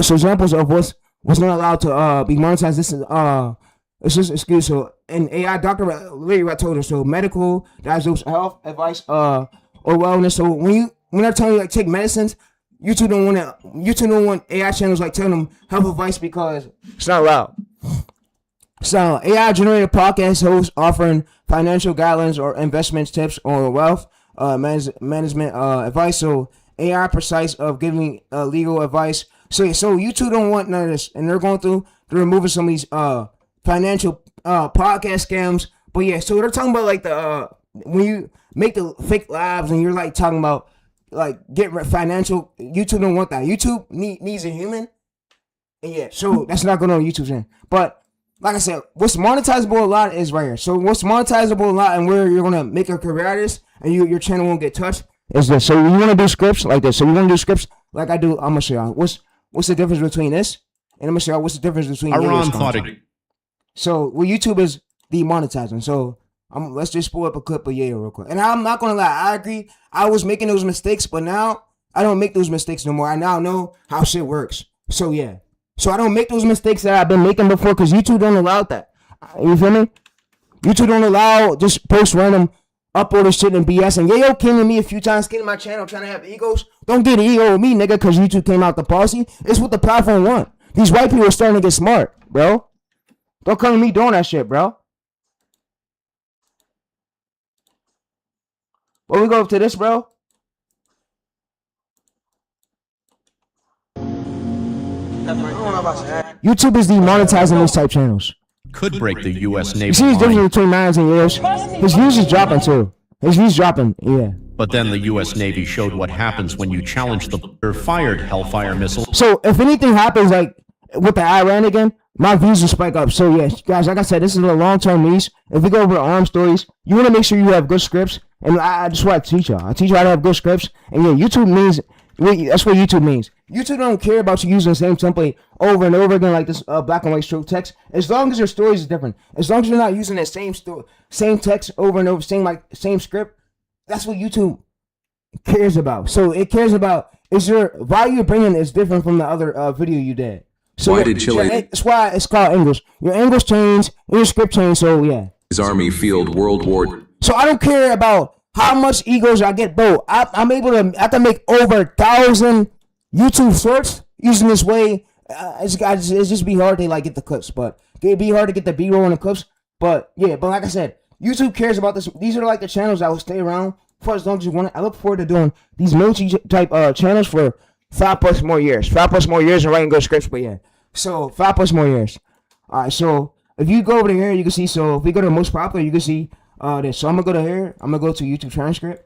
so examples of what's not allowed to be monetized. This is it's just excuse. So an AI doctor, literally I told her. So medical, diagnosis, health advice, or wellness. So when they're telling you like take medicines, YouTube don't want AI channels like telling them health advice, because it's not allowed. So AI generated podcast hosts offering financial guidelines or investment tips or wealth management advice. So AI precise of giving legal advice. So yeah, so YouTube don't want none of this, and they're removing some of these financial podcast scams. But yeah, so they're talking about like the when you make the fake lives and you're like talking about like get financial. YouTube don't want that. YouTube needs a human. And yeah, so that's not going on YouTube's end. But like I said, what's monetizable a lot is right here. So what's monetizable a lot and where you're gonna make a career out of this and your channel won't get touched is this. So you wanna do scripts like this. So you wanna do scripts like I do. I'm gonna show y'all what's the difference between this and I'm gonna show y'all what's the difference between Iran thought it. So well, YouTube is demonetizing. So let's just pull up a clip of Yayo real quick. And I'm not gonna lie, I agree. I was making those mistakes, but now I don't make those mistakes no more. I now know how shit works. So yeah. So I don't make those mistakes that I've been making before because YouTube don't allow that. You feel me? YouTube don't allow just post random uploaded shit and BS. And Yayo came to me a few times, came to my channel trying to have egos. Don't get an ego with me, nigga, because YouTube came out the policy. It's what the platform want. These white people are starting to get smart, bro. Don't come to me doing that shit, bro. But we go up to this, bro. YouTube is demonetizing these type channels. Could break the U.S. Navy You see the line. difference between mines and yours? His views is dropping too. His views dropping, yeah. But then the U.S. Navy showed what happens when you challenge the fired Hellfire missile. So if anything happens like with the Iran again, my views will spike up. So yeah, guys, like I said, this is a long-term lease. If we go over the arms stories, you want to make sure you have good scripts. And I just want to teach y'all. I teach you how to have good scripts. And yeah, YouTube means, that's what YouTube means. YouTube don't care about you using the same template over and over again like this black and white stroke text. As long as your stories is different. As long as you're not using that same text over and over, same script. That's what YouTube cares about. So it cares about is your value you're bringing is different from the other video you did. So Why did Chile? That's why it's called English. Your English change, your script change. So yeah. His army field World War. So I don't care about how much egos I get, bro. I'm able to. I can make over 1,000 YouTube shorts using this way. It's just be hard to like get the clips, but it'd be hard to get the B-roll and the clips. But yeah, but like I said, YouTube cares about this. These are like the channels that will stay around for as long as you want. I look forward to doing these military type channels for 5+ more years. 5+ more years and writing good scripts. But yeah, so 5+ more years. All right, so if you go over to here, you can see. So if we go to the most popular, you can see this. So I'm gonna go to here. I'm gonna go to YouTube transcript.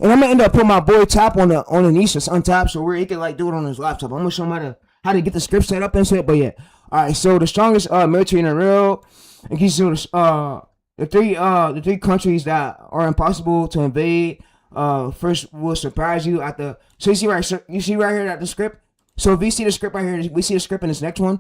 And I'm gonna end up putting my boy Top on the niche that's untapped, so where he can like do it on his laptop. I'm gonna show him how to get the script set up and shit. But yeah, all right. So the strongest military in the world, and you see the three countries that are impossible to invade. First will surprise you at the. So you see right here at the script. So if we see the script right here, we see the script in this next one.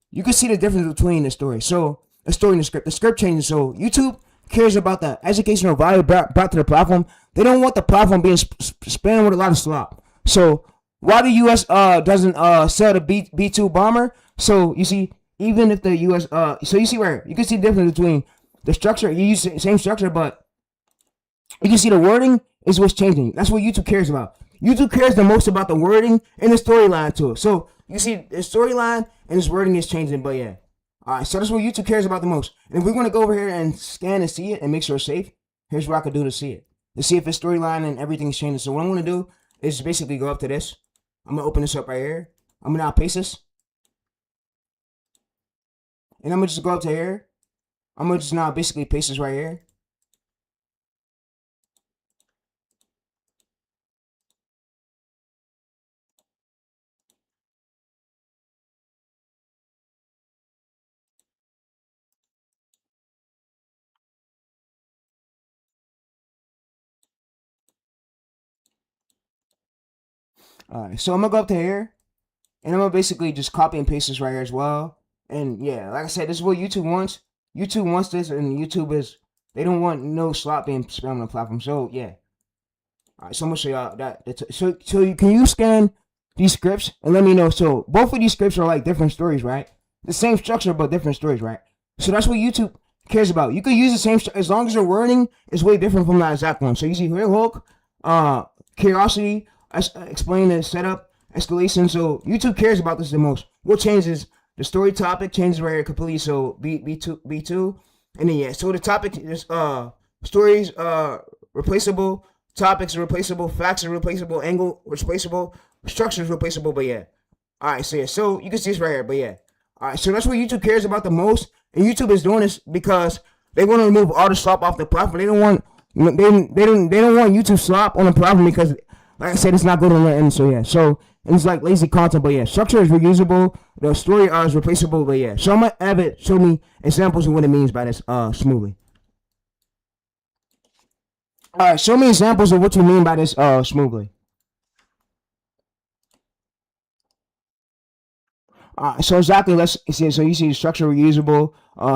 You can see the difference between the story. So the story and the script. The script changes. So YouTube cares about the educational value brought to the platform. They don't want the platform being spammed with a lot of slop. So why the U.S. Doesn't sell the B-2 bomber? So you see, even if the U.S. So you see where you can see the difference between the structure. You use the same structure, but you can see the wording is what's changing. That's what YouTube cares about. YouTube cares the most about the wording and the storyline to it. So you see the storyline and this wording is changing, but yeah. Alright, so that's what YouTube cares about the most. And if we want to go over here and scan and see it and make sure it's safe, here's what I could do to see it. To see if it's storyline and everything's changing. So what I'm going to do is basically go up to this. I'm going to open this up right here. I'm going to now paste this. And I'm going to just go up to here. I'm going to just now basically paste this right here. Alright, so I'm gonna go up to here, and I'm gonna basically just copy and paste this right here as well. And yeah, like I said, this is what YouTube wants. YouTube wants this, and YouTube is, they don't want no slop being spammed on the platform. So yeah. Alright, so I'm gonna show y'all that. So can you scan these scripts and let me know? So both of these scripts are like different stories, right? The same structure, but different stories, right? So that's what YouTube cares about. You can use the same, as long as your wording is way different from that exact one. So you see here, Hulk, curiosity, explain the setup, escalation. So YouTube cares about this the most. What changes the story topic changes right here completely. So B2, and then yeah. So the topic is stories replaceable, topics are replaceable, facts are replaceable, angle replaceable, structure is replaceable. But yeah, all right. So yeah, so you can see this right here. But yeah, all right. So that's what YouTube cares about the most, and YouTube is doing this because they want to remove all the slop off the platform. They don't want YouTube slop on the platform because, like I said, it's not good on the end. So yeah, so it's like lazy content. But yeah, structure is reusable. The story is replaceable. But yeah, so I'm gonna have it show me examples of what it means by this smoothly. All right, show me examples of what you mean by this smoothly. So exactly, let's see. So you see the structure reusable,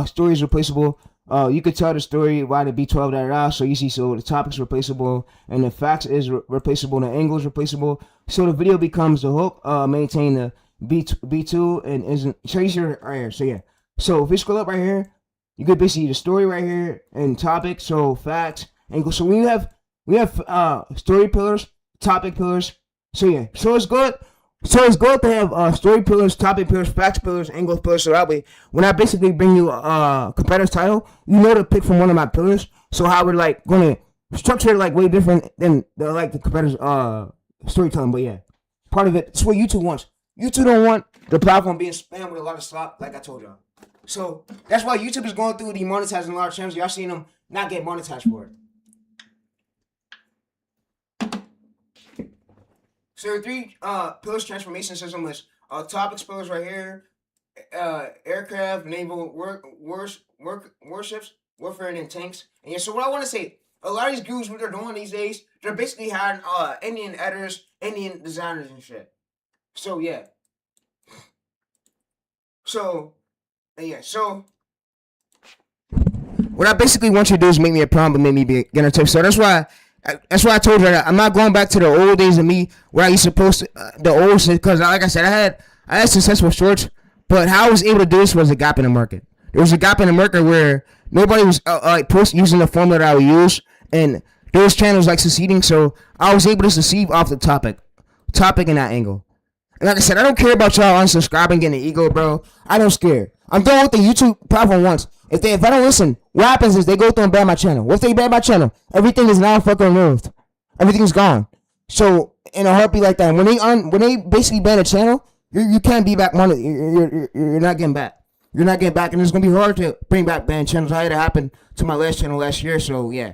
story is replaceable. You could tell the story why the B12 da. So you see, so the topic's replaceable, and the facts is replaceable, and the angle is replaceable. So the video becomes the hook. Maintain the B2 and isn't. So you see right here. So yeah. So if we scroll up right here, you could basically see the story right here and topic. So facts, angle. So we have story pillars, topic pillars. So yeah. So it's good. So it's good to have story pillars, topic pillars, facts pillars, angle pillars. So that way, when I basically bring you a competitor's title, you know to pick from one of my pillars. So how we're like going to structure it like way different than the competitor's storytelling. But yeah, part of it. It's what YouTube wants. YouTube don't want the platform being spammed with a lot of slop, like I told y'all. So that's why YouTube is going through demonetizing a lot of channels. Y'all seen them not get monetized for it. So the three pillars transformation system is topics pillars right here, aircraft, naval warships, warfare, and then tanks. And yeah, so what I want to say, a lot of these gurus, what they're doing these days, they're basically hiring Indian editors, Indian designers and shit. So yeah. So yeah, so what I basically want you to do is make me a prompt and make me be get a tip. So that's why I told you I'm not going back to the old days of me where I used to post the old shit, because like I said, I had successful shorts, but how I was able to do this was a gap in the market. There was a gap in the market where nobody was like using the formula that I would use, and those channels like succeeding, so I was able to succeed off the topic and that angle. And like I said, I don't care about y'all unsubscribing, getting an ego, bro. I don't care. I'm doing what the YouTube platform wants. If I don't listen, what happens is they go through and ban my channel. What if they ban my channel? Everything is now fucking removed. Everything's gone. So in a heartbeat like that, when they basically ban a channel, you can't be back money. You're not getting back. You're not getting back, and it's gonna be hard to bring back banned channels. I had it happen to my last channel last year. So yeah.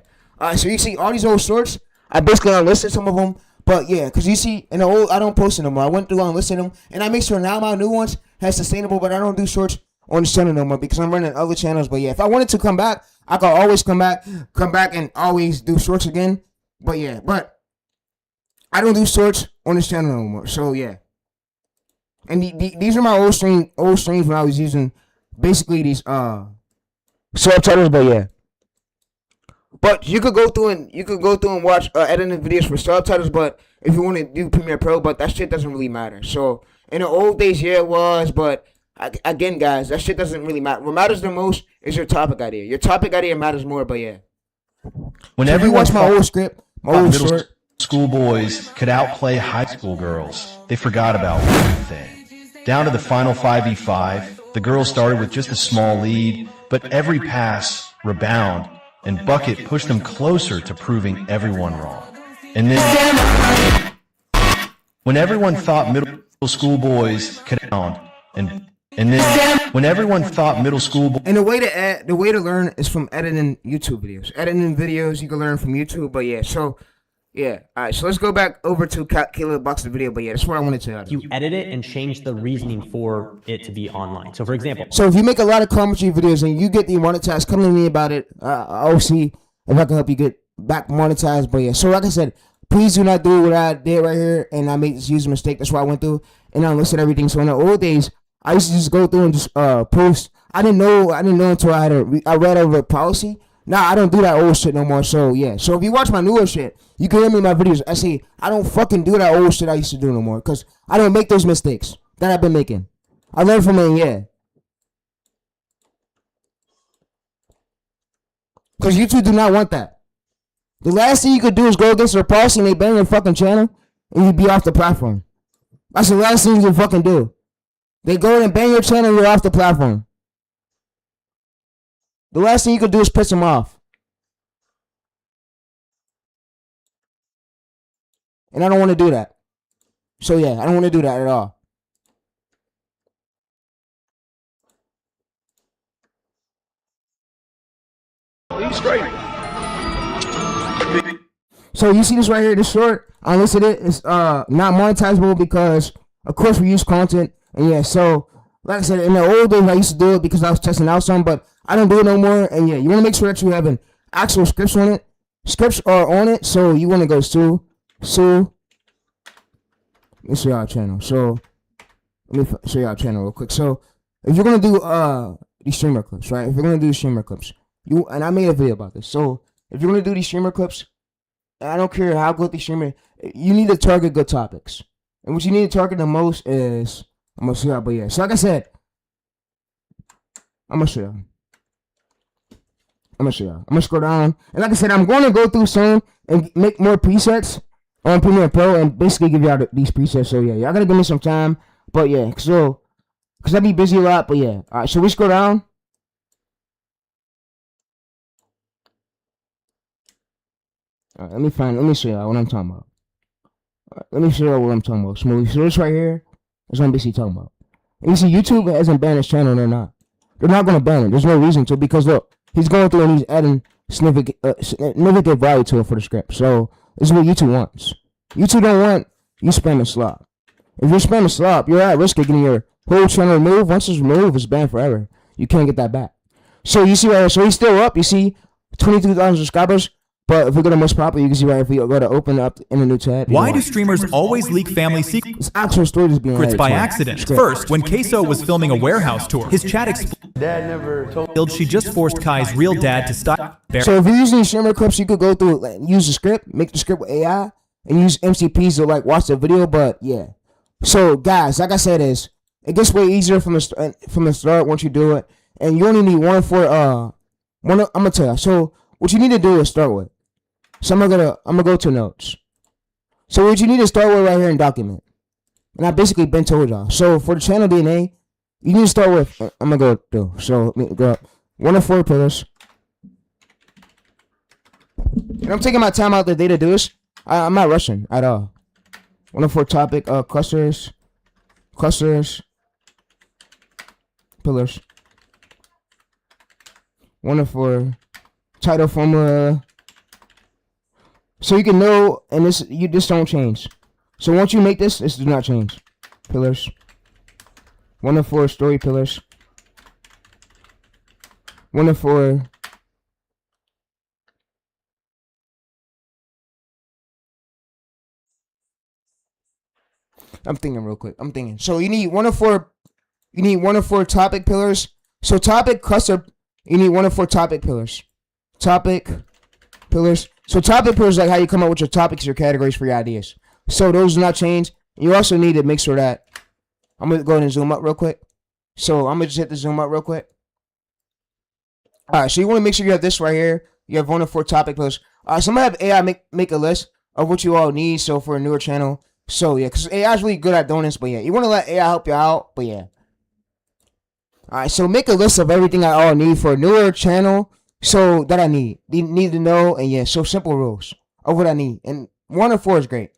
So you see all these old shorts. I basically unlisted some of them. But yeah, because you see, in the old, I don't post them no more. I went through and listed them, and I make sure now my new ones has sustainable, but I don't do shorts on this channel no more because I'm running other channels. But yeah, if I wanted to come back, I could always come back and always do shorts again. But yeah, but I don't do shorts on this channel no more. So yeah, and these are my old streams when I was using basically these subtitles. But yeah. But you could go through and watch editing videos for subtitles. But if you want to do Premiere Pro, but that shit doesn't really matter. So in the old days, yeah, it was. But again, guys, that shit doesn't really matter. What matters the most is your topic idea. Your topic idea matters more. But yeah, Whenever you watch my old script, my old middle short. school boys could outplay high school girls, they forgot about one thing. Down to the final 5v5, the girls started with just a small lead, but every pass, rebound, and bucket pushed them closer to proving everyone wrong. And then, when everyone thought middle school boys could and then when everyone thought middle school boys. And the way to learn is from editing YouTube videos. Editing videos you can learn from YouTube. But yeah, so yeah, all right. So let's go back over to Caleb Box's video. But yeah, that's what I wanted to. You edit it and change the reasoning for it to be online. So for example, so if you make a lot of commentary videos and you get demonetized, come to me about it. I'll see if I can help you get back monetized. But yeah, so like I said, please do not do what I did right here, and I made this user mistake. That's why I went through and I listed everything. So in the old days, I used to just go through and just post. I didn't know until I read over policy. Now I don't do that old shit no more. So yeah, so if you watch my newer shit, you can hear me in my videos. I say I don't fucking do that old shit I used to do no more, because I don't make those mistakes that I've been making. I learned from it, yeah. Because YouTube do not want that. The last thing you could do is go against their policy and they ban your fucking channel and you be off the platform. That's the last thing you can fucking do. They go and ban your channel, you're off the platform. The last thing you could do is piss them off. And I don't want to do that. So yeah, I don't want to do that at all. He's great. So you see this right here, this short, I listed it. It's not monetizable because of course we use content. And yeah, so like I said, in the old days I used to do it because I was testing out some, but I don't do it no more. And yeah, you want to make sure that you have an actual scripts on it. Scripts are on it, so you want to go sue. Let me show y'all channel. So let me show y'all channel real quick. So if you're gonna do these streamer clips, right? If you're gonna do streamer clips, and I made a video about this. So if you're gonna do these streamer clips, I don't care how good the streamer, you need to target good topics. And what you need to target the most is, I'm gonna show y'all, but yeah. So like I said, I'm gonna show y'all. I'm gonna scroll down. And like I said, I'm gonna go through soon and make more presets on Premiere Pro and basically give y'all these presets. So yeah, y'all gotta give me some time. But yeah, so, cause I be busy a lot, but yeah. Alright, so we scroll down. Alright, let me show y'all what I'm talking about. Let me show y'all what I'm talking about. Smoothly. So this right here is what I'm basically talking about. And you see, YouTube hasn't banned his channel, they're not. They're not gonna ban it. There's no reason to, because look, he's going through and he's adding significant value to it for the script. So this is what YouTube wants. YouTube don't want you spamming slop. If you're spamming slop, you're at risk of getting your whole channel removed. Once it's removed, it's banned forever. You can't get that back. So you see right here, so he's still up. You see 22,000 subscribers. But if we go to most popular, you can see right, if we go to open up in a new tab. Why do streamers always leak family secrets? It's actual stories being by accident. First, when Queso was filming a warehouse tour, his chat explained she just forced Kai's real dad to stop. So if you're using streamer clips, you could go through, like, use the script, make the script with AI, and use MCPs to like watch the video. But yeah, so guys, like I said, it gets way easier from the start once you do it, and you only need one for I'm gonna tell you. So what you need to do is start with. So I'm gonna go to notes. So what you need to start with right here in document. And I basically been told y'all. So for the channel DNA, you need to start with, I'm gonna go through. So let me go up 1 of 4 pillars. And I'm taking my time out the day to do this. I'm not rushing at all. 1 of 4 topic, clusters, pillars. 1 of 4 title formula. So you can know, and this don't change. So once you make this does not change. Pillars. 1 of 4 story pillars. 1 of 4. I'm thinking real quick. So you need 1 of 4. You need 1 of 4 topic pillars. So topic cluster. You need 1 of 4 topic pillars. Topic pillars. So topic pillars is like how you come up with your topics, your categories for your ideas. So those do not change. You also need to make sure that, I'm going to go ahead and zoom up real quick. So I'm going to just hit the zoom up real quick. Alright, so you want to make sure you have this right here. You have 1 of 4 topic pillars. Alright, so I'm going to have AI make a list of what you all need. So for a newer channel. So yeah, because AI is really good at doing this. But yeah, you want to let AI help you out. But yeah. Alright, so make a list of everything I all need for a newer channel. So that I need to know, and yeah, so simple rules of what I need, and 1 of 4 is great.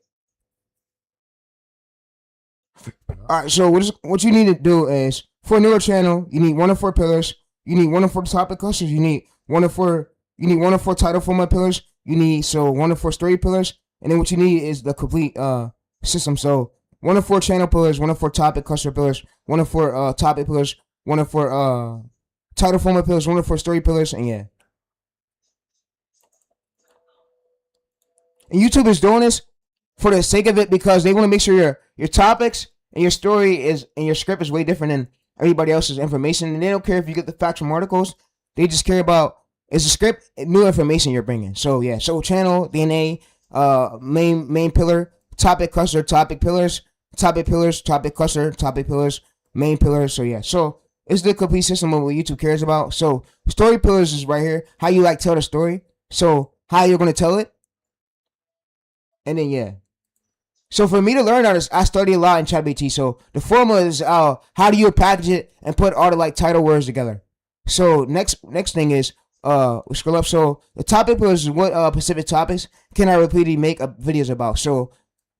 All right, so what you need to do is for a newer channel, you need 1 of 4 pillars. You need 1 of 4 topic clusters. You need 1 of 4. You need 1 of 4 title format pillars. You need 1 of 4 story pillars, and then what you need is the complete system. So 1 of 4 channel pillars, 1 of 4 topic cluster pillars, 1 of 4 topic pillars, 1 of 4 title format pillars, 1 of 4 story pillars, and yeah. And YouTube is doing this for the sake of it because they want to make sure your topics and your story and your script is way different than everybody else's information. And they don't care if you get the facts from articles. They just care about, is the script new information you're bringing. So yeah, so channel, DNA, main pillar, topic cluster, topic pillars, topic cluster, topic pillars, main pillars. So yeah, so it's the complete system of what YouTube cares about. So story pillars is right here, how you like tell the story. So how you're going to tell it. And then yeah, So for me to learn all this, I study a lot in ChatGPT. So the formula is how do you package it and put all the like title words together. So next thing is we scroll up. So the topic was what specific topics can I repeatedly make videos about. So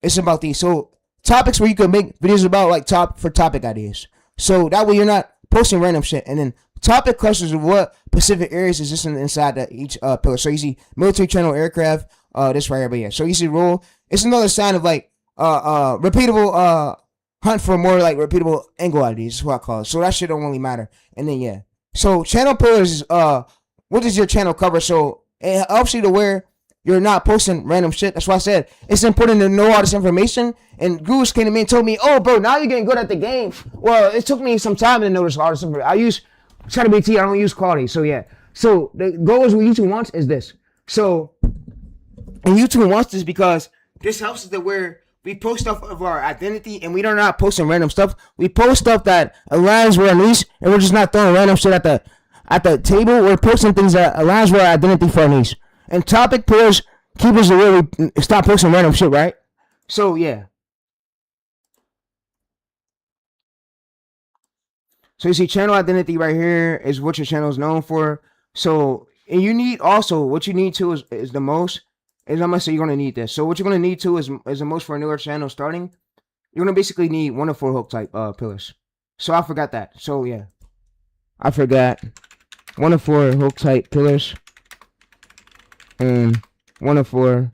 it's about these. So topics where you can make videos about like topic ideas. So that way you're not posting random shit. And then topic clusters of what specific areas is this inside each pillar. So you see military channel aircraft, this right here. But yeah, so you see role. It's another sign of like repeatable hunt for more like repeatable angle ideas is what I call it. So that shit don't really matter. And then yeah. So channel pillars is what does your channel cover? So it helps you to where you're not posting random shit. That's why I said it's important to know all this information. And Goose came to me and told me, "Oh, bro, now you're getting good at the game." Well, it took me some time to notice all this information. I use ChatGPT. I don't use quality. So yeah. So the goal is what YouTube wants is this. So and YouTube wants this because this helps us to where we post stuff of our identity and we are not posting random stuff. We post stuff that aligns with our niche, and we're just not throwing random shit at the table. We're posting things that aligns with our identity for our niche. And topic pillars keep us away. We stop posting random shit, right? So yeah. So you see channel identity right here is what your channel is known for. So and you need also what you need to is the most is I'm gonna say you're gonna need this. So what you're gonna need to is the most for a newer channel starting. You're gonna basically need 1 to 4 hook type pillars. So I forgot that. So yeah. I forgot 1 to 4 hook type pillars. And 1 to 4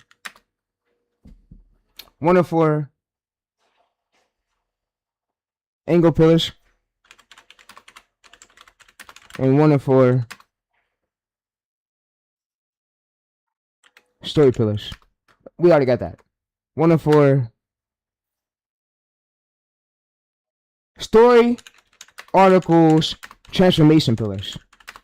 angle pillars. And 1 to 4 story pillars. We already got that. 1 to 4 story, articles, transformation pillars.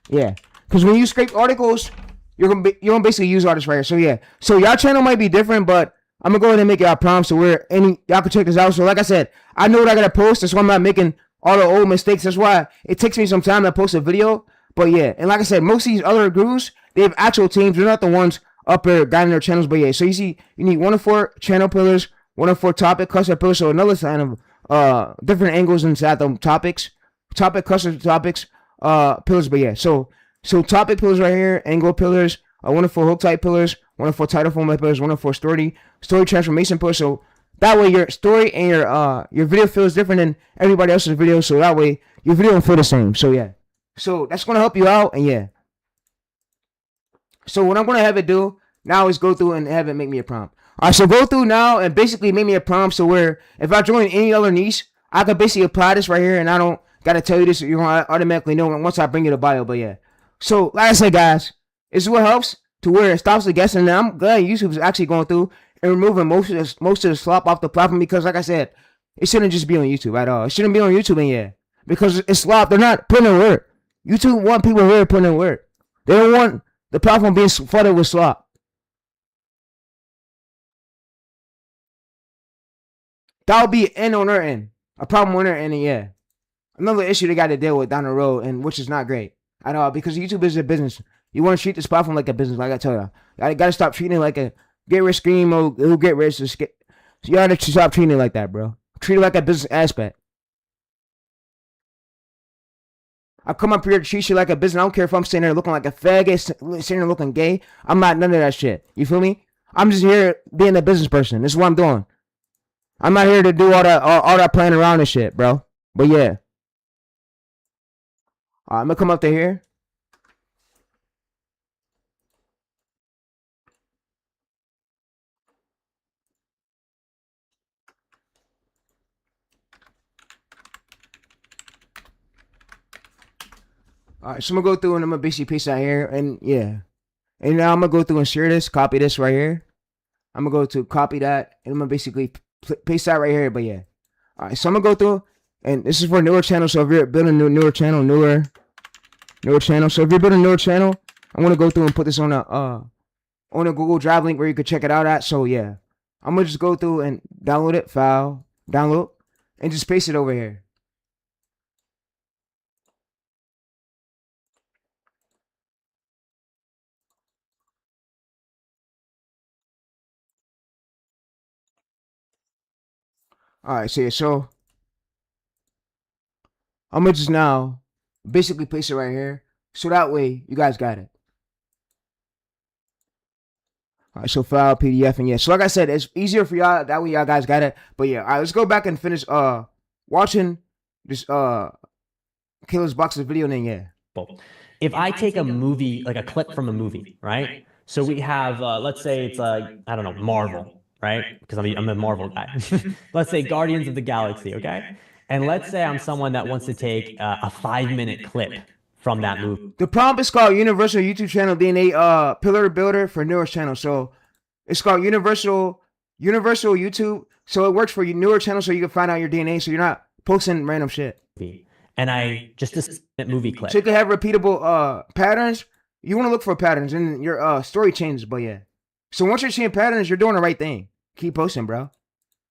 Yeah, because when you scrape articles, you're gonna basically use all this right here. So yeah, so y'all channel might be different, but I'm gonna go ahead and make y'all prompts so where y'all can check this out. So like I said, I know what I gotta post. That's why I'm not making all the old mistakes. That's why it takes me some time to post a video. But yeah, and like I said, most of these other gurus, they have actual teams. They're not the ones up there guiding their channels. But yeah, so you see, you need 1 to 4 channel pillars, 1 to 4 topic cluster pillars. So another sign of different angles inside the topics, topic cluster topics, pillars. But yeah, so topic pillars right here, angle pillars, 1 to 4 hook type pillars, 1 to 4 title format pillars, 1 to 4 story transformation pillars. So that way your story and your video feels different than everybody else's video. So that way your video will feel the same. So yeah, so that's gonna help you out. And yeah, so what I'm gonna have it do now is go through and have it make me a prompt. All right, so go through now and basically make me a prompt so where if I join any other niche, I can basically apply this right here, and I don't gotta tell you this. You're gonna automatically know once I bring you the bio. But yeah, so like I said, guys, this is what helps to where it stops the guessing. And I'm glad YouTube is actually going through and removing most of the slop off the platform because, like I said, it shouldn't just be on YouTube at all. It shouldn't be on YouTube, and yeah, because it's slop. They're not putting in work. YouTube want people here putting in work. They don't want the platform being flooded with slop. That would be an end on their end, a problem on their end, and yeah, another issue they got to deal with down the road, and which is not great at all because YouTube is a business. You want to treat this platform like a business, like I tell you. You got to stop treating it like a get rich scheme or who get rich. So you got to stop treating it like that, bro. Treat it like a business aspect. I come up here to treat you like a business. I don't care if I'm sitting there looking like a faggot, sitting there looking gay. I'm not none of that shit. You feel me? I'm just here being a business person. This is what I'm doing. I'm not here to do all that playing around and shit, bro. But yeah. I'm gonna come up to here. Alright, so I'm gonna go through and I'm gonna basically paste that here, and yeah. And now I'm gonna go through and share this, copy this right here. I'm gonna go to copy that, and I'm gonna basically paste that right here. But yeah, all right. So I'm gonna go through, and this is for newer channel. So if you're building a newer channel, newer channel. So if you're building a newer channel, I'm gonna go through and put this on a Google Drive link where you can check it out at. So yeah, I'm gonna just go through and download it, file, download, and just paste it over here. All right, so yeah, so I'm gonna just now basically place it right here, so that way you guys got it. All right, so file PDF, and yeah, so like I said, it's easier for y'all. That way y'all guys got it. But yeah, all right, let's go back and finish watching this Caleb's Boxes video. And then yeah, if I take a movie, like a clip from a movie, right? So we have, let's say it's I don't know, Marvel, right? Because I'm a Marvel guy. Let's say Guardians of the Galaxy, okay? And let's say I'm someone that wants to take a 5-minute clip from that movie. the prompt is called Universal YouTube Channel DNA Pillar Builder for newer channels. So it's called Universal YouTube. So it works for your newer channels, so you can find out your DNA, so you're not posting random shit. And I just a movie clip. So you can have repeatable patterns. You want to look for patterns, and your story changes. But yeah, so once you're seeing patterns, you're doing the right thing. Keep posting, bro.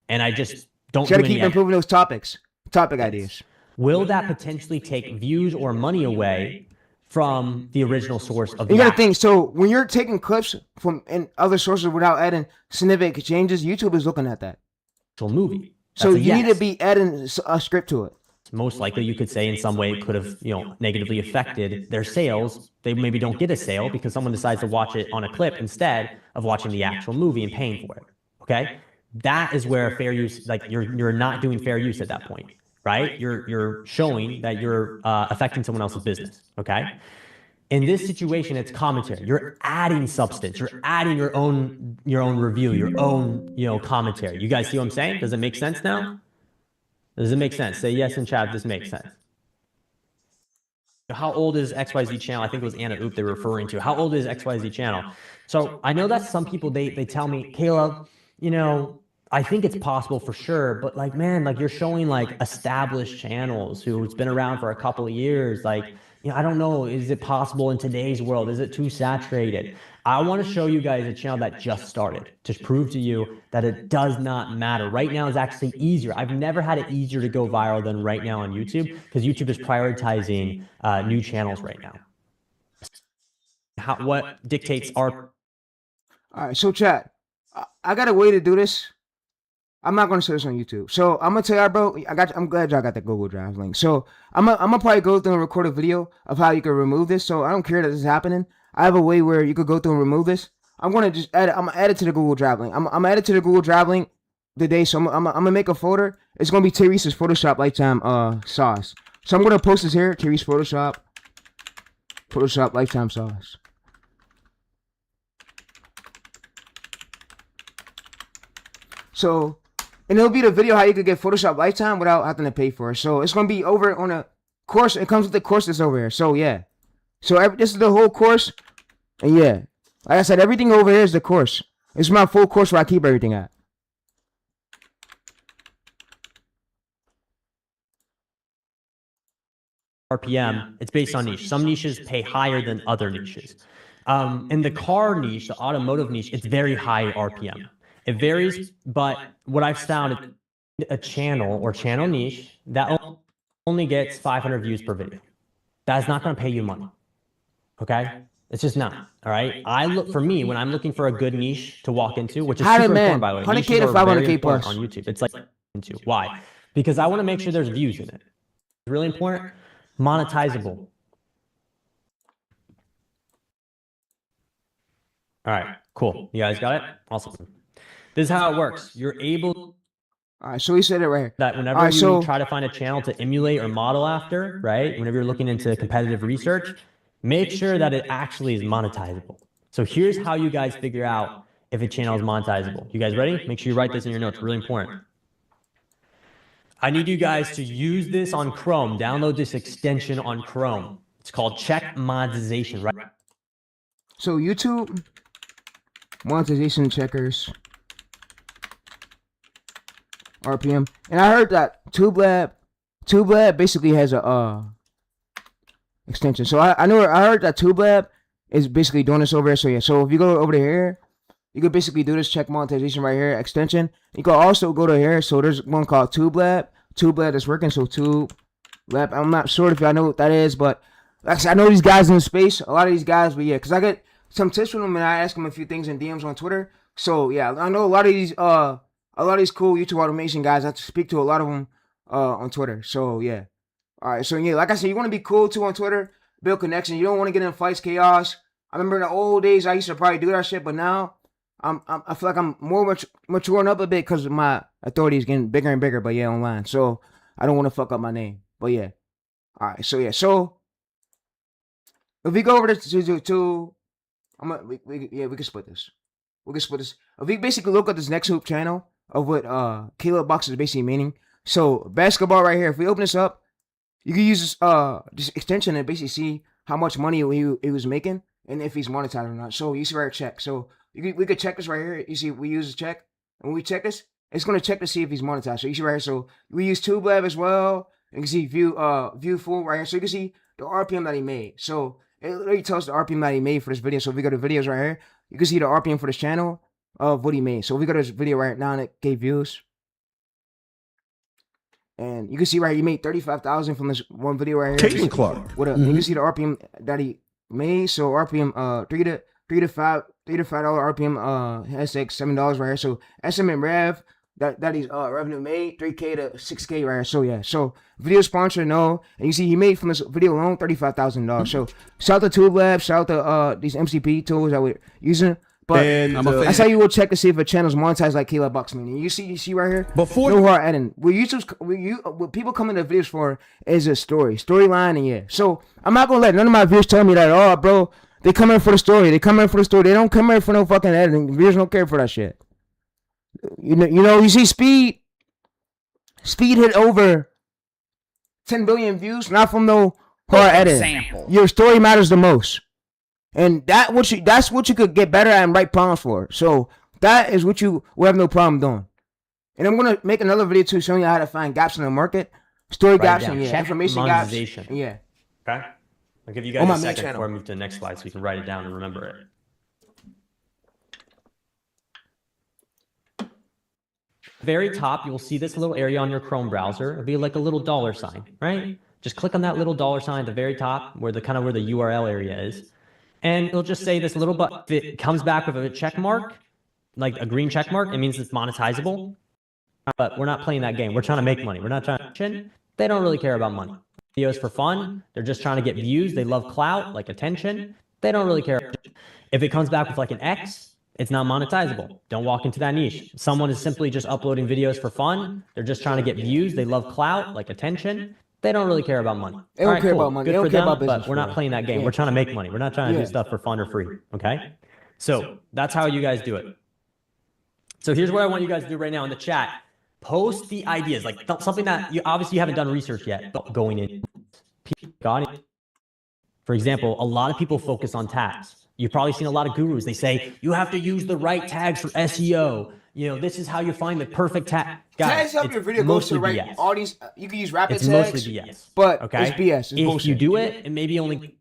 And I just don't. You gotta keep improving those topic ideas. Will that potentially take views or money away from the original source of the You gotta think, so when you're taking clips from other sources without adding significant changes, YouTube is looking at that movie. So you need to be adding a script to it. Most likely, you could say in some way it could have, negatively affected their sales. They maybe don't get a sale because someone decides to watch it on a clip instead of watching the actual movie and paying for it. Okay, that is where fair use, like you're not doing fair use at that point, right? You're showing that you're affecting someone else's business. Okay. In this situation, it's commentary. You're adding substance. You're adding your own review, your own commentary. You guys see what I'm saying? Does it make sense now? Does it make sense? Say yes in chat if this makes sense. How old is XYZ channel? I think it was Anna Oop they were referring to. How old is XYZ channel? So I know that some people, they tell me, Caleb, I think it's possible for sure, but like, man, like you're showing like established channels who's been around for a couple of years. Like, I don't know, is it possible in today's world? Is it too saturated? I want to show you guys a channel that just started to prove to you that it does not matter. Right now is actually easier. I've never had it easier to go viral than right now on YouTube because YouTube is prioritizing new channels right now. What dictates our... All right, so chat, I got a way to do this. I'm not going to say this on YouTube. So I'm going to tell y'all, bro, I'm glad y'all got the Google Drive link. So I'm gonna probably go through and record a video of how you can remove this. So I don't care that this is happening. I have a way where you could go through and remove this. I'm going to just add it. I'm going to add it to the Google Drive link. I'm going to add it to the Google Drive link today. So I'm going to make a folder. It's going to be Tyrese's Photoshop Lifetime sauce. So I'm going to post this here. Tyrese Photoshop Lifetime sauce. So, and it'll be the video how you could get Photoshop Lifetime without having to pay for it. So it's going to be over on a course. It comes with the course that's over here. So yeah. So this is the whole course. And yeah, like I said, everything over here is the course. It's my full course where I keep everything at. RPM, it's based on niche. Some niches pay higher than other niches. In the car niche, the automotive niche, it's very high RPM. It varies, but what I've found, a channel or channel niche that only gets 500 views per video. That's not going to pay you money. Okay? It's just not. All right? For me, when I'm looking for a good niche to walk into, which is super important, by the way. 100K to 500K plus. On YouTube. It's like, why? Because I want to make sure there's views in it. It's really important. Monetizable. All right, cool. You guys got it? Awesome. This is how it works. You're able... All right, so we said it right here. That whenever you try to find a channel to emulate or model after, right? Whenever you're looking into competitive research, make sure that it actually is monetizable. So here's how you guys figure out if a channel is monetizable. You guys ready? Make sure you write this in your notes. Really important. I need you guys to use this on Chrome. Download this extension on Chrome. It's called Check Monetization, right? So YouTube, monetization checkers. RPM. And I heard that TubeLab basically has a extension. So I heard that TubeLab is basically doing this over here. So yeah, so if you go over to here, you could basically do this check monetization right here, extension. You can also go to here. So there's one called TubeLab. TubeLab is working. So TubeLab. I'm not sure if y'all know what that is, but like I said, I know these guys in the space. A lot of these guys, but yeah, because I get some tips from them and I ask them a few things in DMs on Twitter. So yeah, I know a lot of these a lot of these cool YouTube automation guys. I speak to a lot of them on Twitter. So yeah. All right. So yeah, like I said, you want to be cool too on Twitter, build connection. You don't want to get in fights, chaos. I remember in the old days I used to probably do that shit, but now I feel like I'm more maturing up a bit because my authority is getting bigger and bigger. But yeah, online. So I don't want to fuck up my name. But yeah. All right. So yeah. So if we go over to we can split this. We can split this. If we basically look at this next hoop channel of what Caleb Box is basically meaning. So basketball right here. If we open this up, you can use this extension and basically see how much money he was making and if he's monetized or not. So you see right here, check. So we could check this right here. You see we use a check. And when we check this, it's going to check to see if he's monetized. So you see right here. So we use TubeLab as well. You can see view full right here. So you can see the RPM that he made. So it literally tells the RPM that he made for this video. So if we go to videos right here, you can see the RPM for this channel of what he made. So if we go to this video right now and it gave views. And you can see right here, he made 35,000 from this one video right here. Caitlin Clark. What up? You can see the RPM that he made. So RPM $3 to $5 RPM hashtag $7 right here. So estimate rev that he's revenue made $3K to $6K right here. So yeah. So video sponsor no. And you see he made from this video alone $35,000. So shout out to TubeLab, shout out to these MCP tools that we're using. But that's how you will check to see if a channel's monetized like Caleb Box meaning. You see right here. Before no hard adding. What people come into videos for is a storyline, and yeah. So I'm not gonna let none of my viewers tell me that. Oh, bro, they come in for the story. They come in for the story. They don't come in for no fucking editing. Viewers don't care for that shit. You know. You see Speed hit over 10 billion views, not from no hard editing. Your story matters the most. And that's what you could get better at and write prompts for. So that is what you will have no problem doing. And I'm gonna make another video too showing you how to find gaps in the market, story gaps, and yeah, information gaps. Yeah. Okay. I'll give you guys a second before I move to the next slide so you can write it down and remember it. Very top, you will see this little area on your Chrome browser. It'll be like a little dollar sign, right? Just click on that little dollar sign at the very top where the URL area is. And it'll just say this little button. If it comes back with a check mark, like a green check mark, it means it's monetizable. But we're not playing that game. We're trying to make money. We're not trying to. They don't really care about money. Videos for fun. They're just trying to get views. They love clout, like attention. They don't really care. If it comes back with like an X, it's not monetizable. Don't walk into that niche. Someone is simply just uploading videos for fun. They're just trying to get views. They love clout, like attention. They don't really care about money. They don't care about money. Good they don't for care them, about business. But we're not playing that game. We're trying to make money. We're not trying to do stuff for fun or free. Okay? So that's how you guys do it. So here's what I want you guys to do right now in the chat. Post the ideas, like something that you obviously haven't done research yet, but going in. For example, a lot of people focus on tags. You've probably seen a lot of gurus. They say you have to use the right tags for SEO. You know, this is how you find the perfect tag. Tags help your video go to the right audience. You can use rapid tags. It's mostly BS. But okay? It's BS. It's if bullshit. you do it, and maybe only...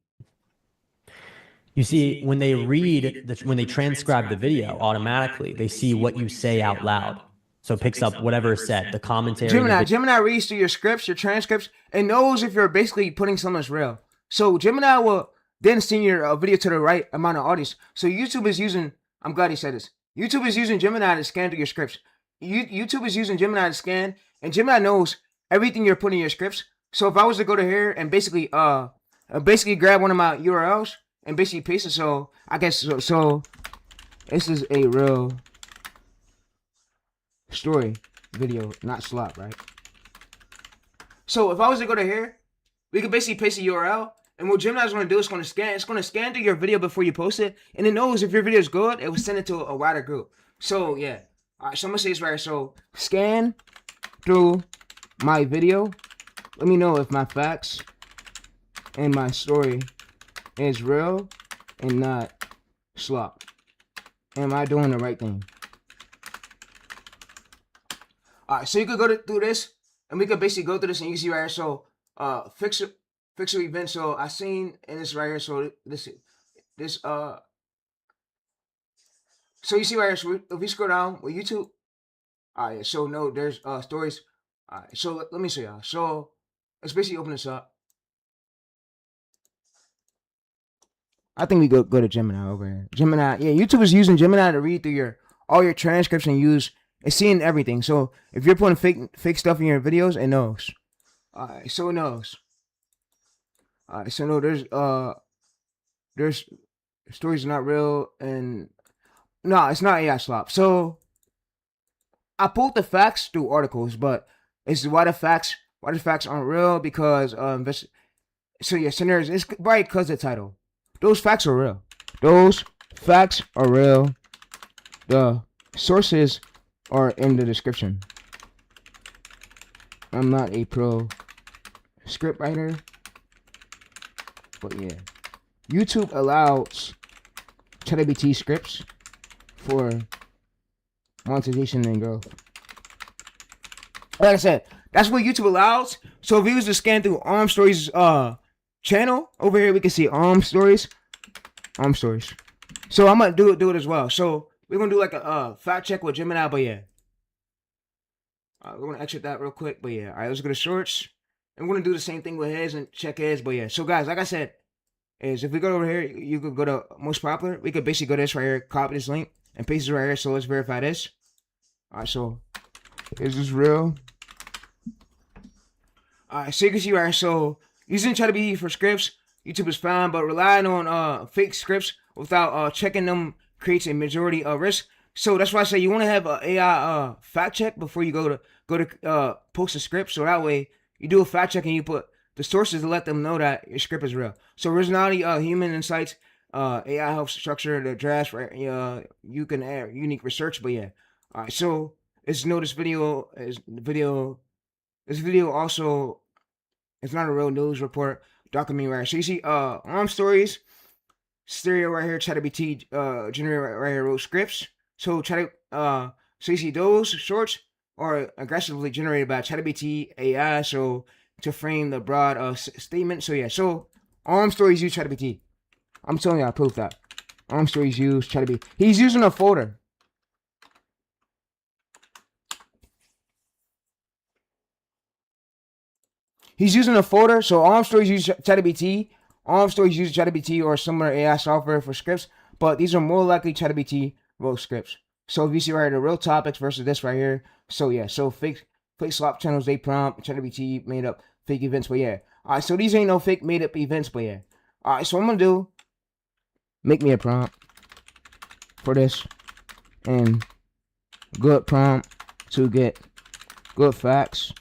You see, when they when they transcribe the video, automatically, they see what you say out loud. So it picks up whatever is said, the commentary. Gemini reads through your scripts, your transcripts, and knows if you're basically putting something that's real. So Gemini will then send your video to the right amount of audience. So YouTube is using... I'm glad he said this. YouTube is using Gemini to scan through your scripts. YouTube is using Gemini to scan, and Gemini knows everything you're putting in your scripts. So if I was to go to here and basically grab one of my URLs and basically paste it, so I guess so this is a real story video, not slop, right? So if I was to go to here, we could basically paste the URL. And what Gemini is going to do is going to scan. It's going to scan through your video before you post it. And it knows if your video is good, it will send it to a wider group. So, yeah. All right, so I'm going to say this right here. So, scan through my video. Let me know if my facts and my story is real and not slop. Am I doing the right thing? All right, so you could go through this. And we could basically go through this and you can see right here. So, fixer event. So I seen in this right here. So so you see right here. So if we scroll down with YouTube, all right. So no, there's stories. All right. So let me show y'all. So let's basically open this up. I think we go to Gemini over here. Gemini, yeah. YouTube is using Gemini to read through all your transcripts and use It's seeing everything. So if you're putting fake stuff in your videos, it knows. Alright, so it knows. Alright, so no, there's stories not real, and no, it's not AI slop. So I pulled the facts through articles, but it's why the facts aren't real because so yeah, scenarios. It's right because the title. Those facts are real. Those facts are real. The sources are in the description. I'm not a pro script writer, but yeah, YouTube allows ChatGPT scripts for monetization and growth. Like I said, that's what YouTube allows. So if we was to scan through Arm Stories channel over here, we can see Arm Stories. So I'm gonna do it as well. So we're gonna do like a fact check with Gemini, but yeah. We're gonna exit that real quick, but yeah. Alright, let's go to shorts. And we're gonna do the same thing with heads and check heads, but yeah. So guys, like I said, is if we go over here, you could go to most popular. We could basically go to this right here, copy this link, and paste it right here. So let's verify this. Alright, so is this real? Alright, so you can see right here, so using ChatGPT for scripts, YouTube is fine, but relying on fake scripts without checking them creates a majority risk. So that's why I say you want to have an AI fact check before you go to post a script. So that way you do a fact check and you put the sources to let them know that your script is real. So originality, human insights, AI helps structure the drafts. Right, you can add unique research. But yeah, all right. So let's know this video also. It's not a real news report documentary, right? So you see, Arm Stories, stereo right here, ChatGPT generator right here wrote scripts. So so you see those shorts are aggressively generated by ChatGPT AI. So to frame the broad statement. So yeah, so Arm Stories use ChatGPT. I'm telling you, I proved that. Arm Stories use ChatGPT. He's using a folder. He's using a folder, so Arm Stories use ChatGPT. Arm Stories use ChatGPT or similar AI software for scripts, but these are more likely ChatGPT wrote scripts. So if you see right here, the real topics versus this right here. So yeah, so fake slop channels, they prompt, ChatGPT made up fake events, but yeah. Alright, so these ain't no fake made up events, but yeah. Alright, so I'm gonna do, make me a prompt for this, and good prompt to get good facts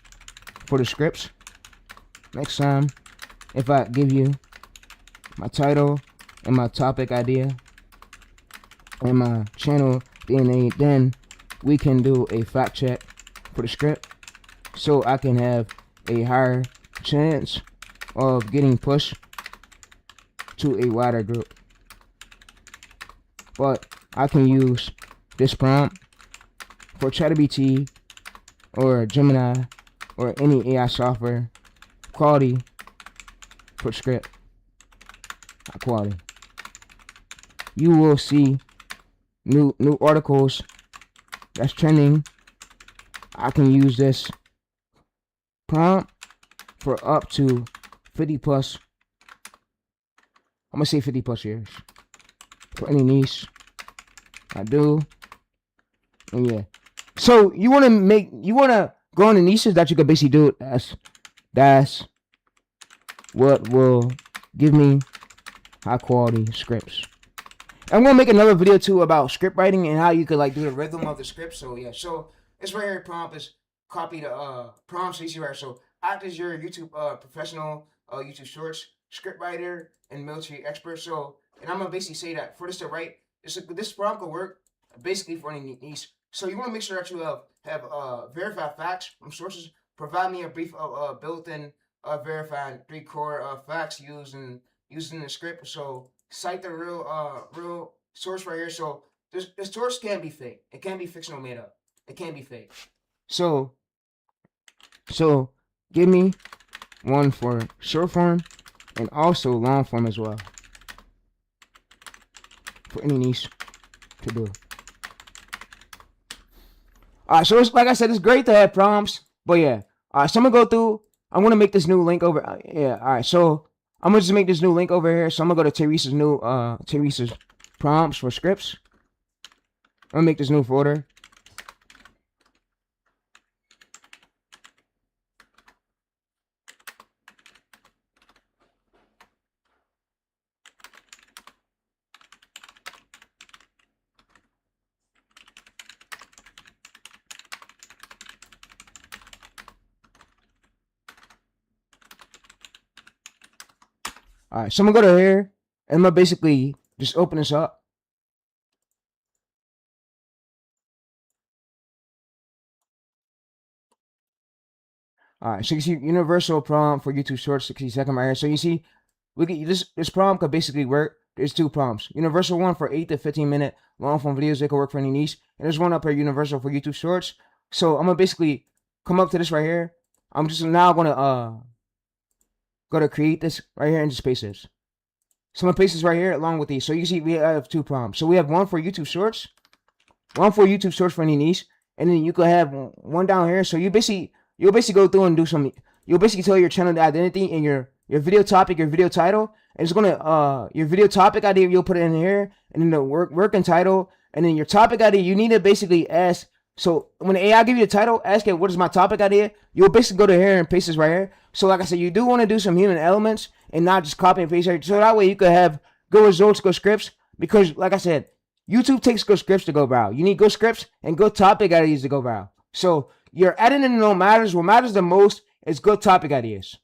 for the scripts. Next time, if I give you my title and my topic idea and my channel DNA, then we can do a fact check for the script so I can have a higher chance of getting pushed to a wider group. But I can use this prompt for ChatGPT or Gemini or any AI software. Quality for script. High quality. You will see new articles that's trending. I can use this prompt for up to 50 plus. I'm gonna say 50 plus years for any niche I do. And yeah, so you want to go into niches that you can basically do. That's what will give me high quality scripts. I'm gonna make another video too about script writing and how you could like do the rhythm of the script. So yeah, so this right here prompt is copy the prompt. So you see right here. So act as your YouTube professional YouTube shorts script writer and military expert. So and I'm gonna basically say that for this to write this prompt could work basically for any niche. So you want to make sure that you have verified facts from sources. Provide me a brief of built-in verifying 3 core facts using the script. So cite the real source right here. So the source can't be fake. It can't be fictional made up. It can't be fake. So give me one for short form and also long form as well for any niche to do. Alright, so it's, like I said, it's great to have prompts, but yeah. Alright, so I'm gonna go through. I'm gonna make this new link over. Alright, so I'm gonna just make this new link over here. So I'm gonna go to Teresa's prompts for scripts. I'm gonna make this new folder. All right, so I'm gonna go to here, and I'm gonna basically just open this up. All right, so you see universal prompt for YouTube Shorts 60-second right here. So you see, look at this prompt could basically work. There's two prompts. Universal one for 8 to 15 minute long form videos that could work for any niche. And there's one up here, universal for YouTube Shorts. So I'm gonna basically come up to this right here. I'm just now gonna create this right here and just paste this. So I'm gonna paste this right here along with these. So you see we have two prompts. So we have one for YouTube Shorts, one for YouTube Shorts for any niche, and then you could have one down here. So you'll basically go through and do some. You'll basically tell your channel the identity and your video topic, your video title, and it's gonna your video topic ID you'll put it in here, and then the working title, and then your topic ID you need to basically ask. So when the AI give you the title, ask it what is my topic ID. You'll basically go to here and paste this right here. So like I said, you do want to do some human elements and not just copy and paste. So that way you could have good results, good scripts. Because like I said, YouTube takes good scripts to go viral. You need good scripts and good topic ideas to go viral. So your editing no matters. What matters the most is good topic ideas.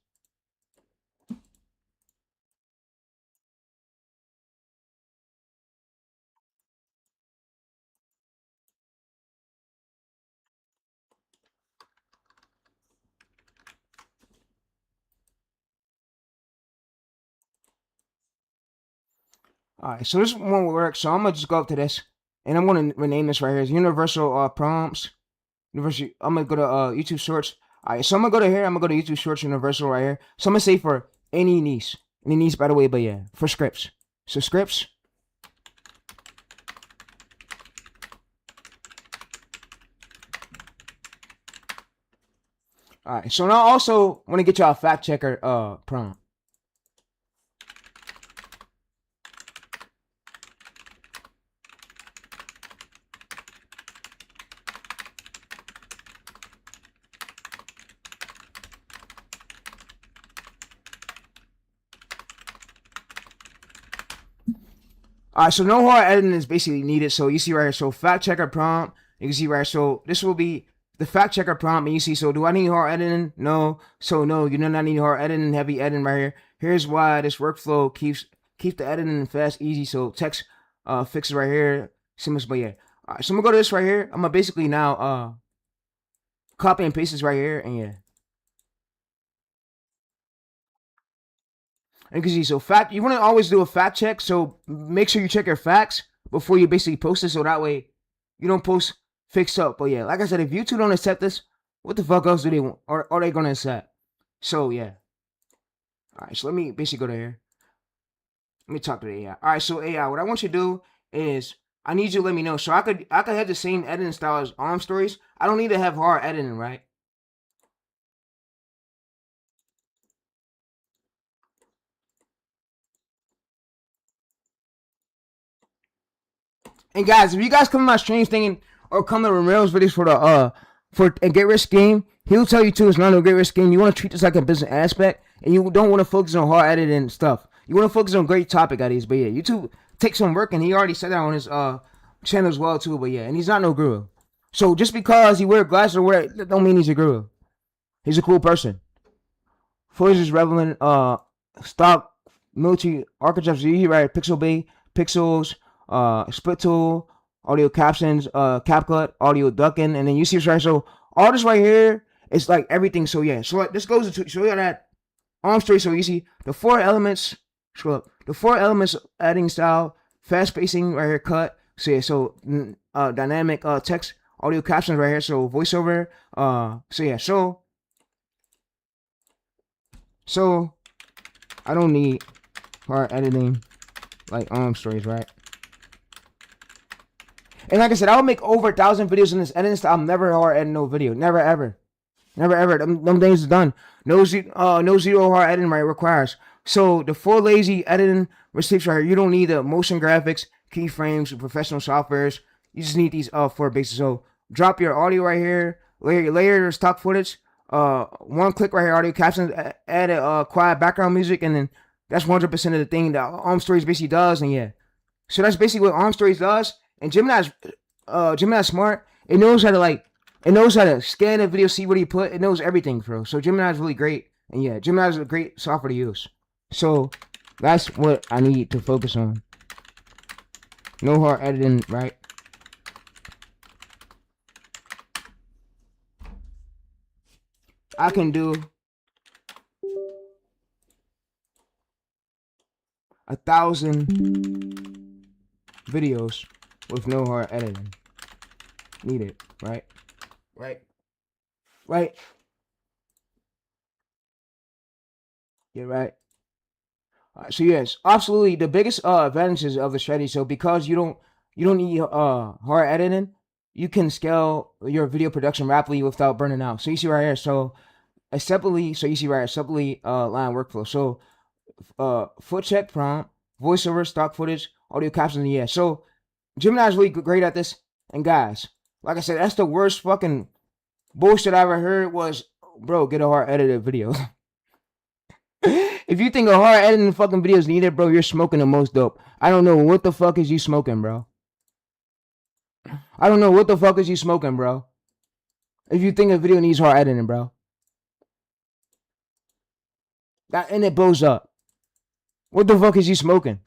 Alright, so this one will work. So I'm gonna just go up to this, and I'm gonna rename this right here as universal prompts. Universal. I'm gonna go to YouTube Shorts. Alright, so I'm gonna go to here. I'm gonna go to YouTube Shorts universal right here. So I'm gonna say for any niche, by the way, but yeah, for scripts. So scripts. Alright, so now I also want to get y'all a fact checker prompt. Alright, so no hard editing is basically needed. So you see right here, so fact checker prompt. You can see right here, so this will be the fact checker prompt. And you see, so do I need hard editing? No. So no, you do not need hard editing, heavy editing right here. Here's why this workflow keeps the editing fast, easy. So text fixes right here. Simple, but yeah. Alright, so I'm gonna go to this right here. I'm gonna basically now copy and paste this right here, and yeah. And you can see, so you want to always do a fact check. So make sure you check your facts before you basically post it. So that way you don't post fixed up. But yeah, like I said, if YouTube don't accept this, what the fuck else do they want? Or are they going to accept? So yeah. All right, so let me basically go to here. Let me talk to the AI. All right, so AI, what I want you to do is I need you to let me know. So I could have the same editing style as Arm Stories. I don't need to have hard editing, right? And guys, if you guys come to my streams thinking or come to Ramirez videos for the for a get rich scheme, he'll tell you too it's not a get rich scheme. You want to treat this like a business aspect, and you don't want to focus on hard editing stuff. You want to focus on great topic ideas. But yeah, YouTube takes some work, and he already said that on his channel as well too. But yeah, and he's not no guru. So just because he wear glasses or wear, don't mean he's a guru. He's a cool person. Forge is relevant stock multi architecture. You right, Pixel Bay, Pixels. Split tool, audio captions, CapCut, audio ducking, and then you see this right. So all this right here is like everything. So yeah, so this goes into show you that Arm Story. So you see the 4 elements. Scroll up. The 4 elements: editing style, fast pacing right here, cut. So yeah, so dynamic text, audio captions right here. So voiceover. So yeah, so I don't need hard editing like Arm Stories, right? And like I said, I will make over 1,000 videos in this editing style. I'm never hard editing no video. Never ever. Never ever. Them things are done. No zero hard editing right requires. So the 4 lazy editing receipts right here, you don't need the motion graphics, keyframes, professional softwares. You just need these 4 basics. So drop your audio right here, layer your stock footage, 1 click right here, audio captions, add a quiet background music, and then that's 100% of the thing that Arm Stories basically does. And yeah. So that's basically what Arm Stories does. And Gemini's smart. It knows how to scan a video, see what he put. It knows everything, bro. So Gemini's really great. And yeah, Gemini's a great software to use. So That's what I need to focus on. No hard editing, right? I can do 1,000 videos with no hard editing. Need it, right? Right? You're right. So yes, absolutely the biggest advantages of the strategy. So because you don't need hard editing, you can scale your video production rapidly without burning out. So you see right here. So you see right here, separately line workflow. So foot check prompt, voiceover, stock footage, audio captions, yeah. So Gemini is really great at this. And guys, like I said, that's the worst fucking bullshit I ever heard was, bro, get a hard edited video. If you think a hard editing fucking video is needed, bro, you're smoking the most dope. I don't know what the fuck is you smoking, bro. I don't know what the fuck is you smoking, bro. If you think a video needs hard editing, bro. And it blows up. What the fuck is you smoking?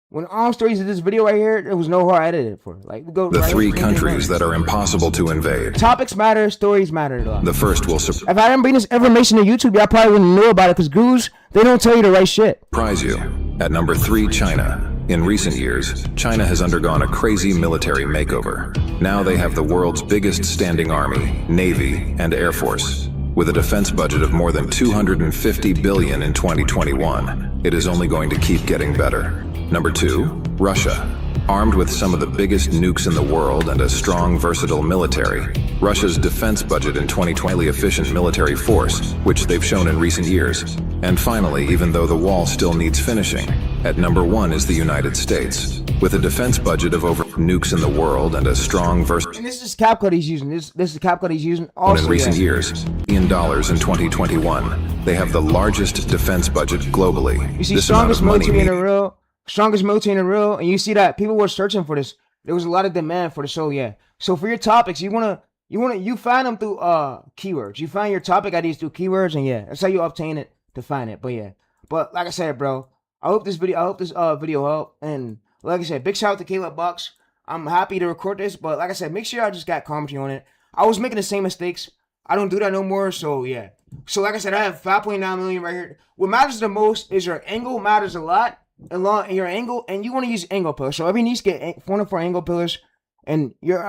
When all stories of this video right here, there was no hard edited for it. Like, go The right 3 countries that are impossible to invade. Topics matter, stories matter. The first will if I didn't bring this information to YouTube, y'all probably wouldn't know about it because gurus, they don't tell you the right shit. surprise you. At number 3, China. In recent years, China has undergone a crazy military makeover. Now they have the world's biggest standing army, navy, and air force. With a defense budget of more than $250 billion in 2021, it is only going to keep getting better. Number 2, Russia. Armed with some of the biggest nukes in the world and a strong, versatile military, Russia's defense budget in 2020 efficient military force, which they've shown in recent years. And finally, even though the wall still needs finishing, at number 1 is the United States. With a defense budget of over nukes in the world and a strong And this is CapCut he's using. This is CapCut he's using also in recent years, in dollars in 2021, they have the largest defense budget globally. You see, This strongest amount of money military in the real, and you see that people were searching for this. There was a lot of demand for the show, yeah. So for your topics, you find them through keywords. You find your topic ideas through keywords, and yeah, that's how you obtain it to find it. But yeah, but like I said, bro, I hope this video helped. And like I said, big shout out to Caleb Bucks. I'm happy to record this, but like I said, make sure I just got commentary on it. I was making the same mistakes. I don't do that no more. So yeah. So like I said, I have 5.9 million right here. What matters the most is your angle matters a lot. And your angle, and you want to use angle pillars. So every needs to get 1 or 4 angle pillars, and your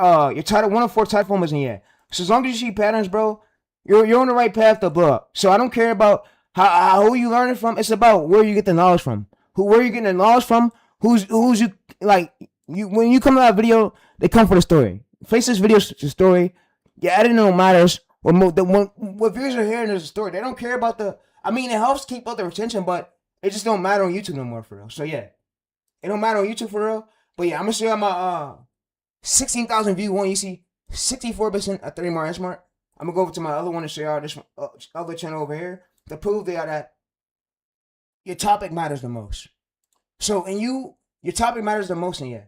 title 1 or 4 title formers in here. So as long as you see patterns, bro, you're on the right path to blow up. So I don't care about who you learn it from. It's about where you get the knowledge from. Where you getting the knowledge from? Who's you like? When you come to that video, they come for the story. Face this video to story. Your editing don't matters. What viewers are hearing is a story. They don't care about the. I mean, it helps keep up the retention, but it just don't matter on YouTube no more, for real. So yeah, it don't matter on YouTube for real. But yeah, I'm gonna show you my 16,000 view one. You see 64% at 30 more hash mark. I'm gonna go over to my other one and show y'all this other channel over here to prove that your topic matters the most. So and your topic matters the most, and yeah.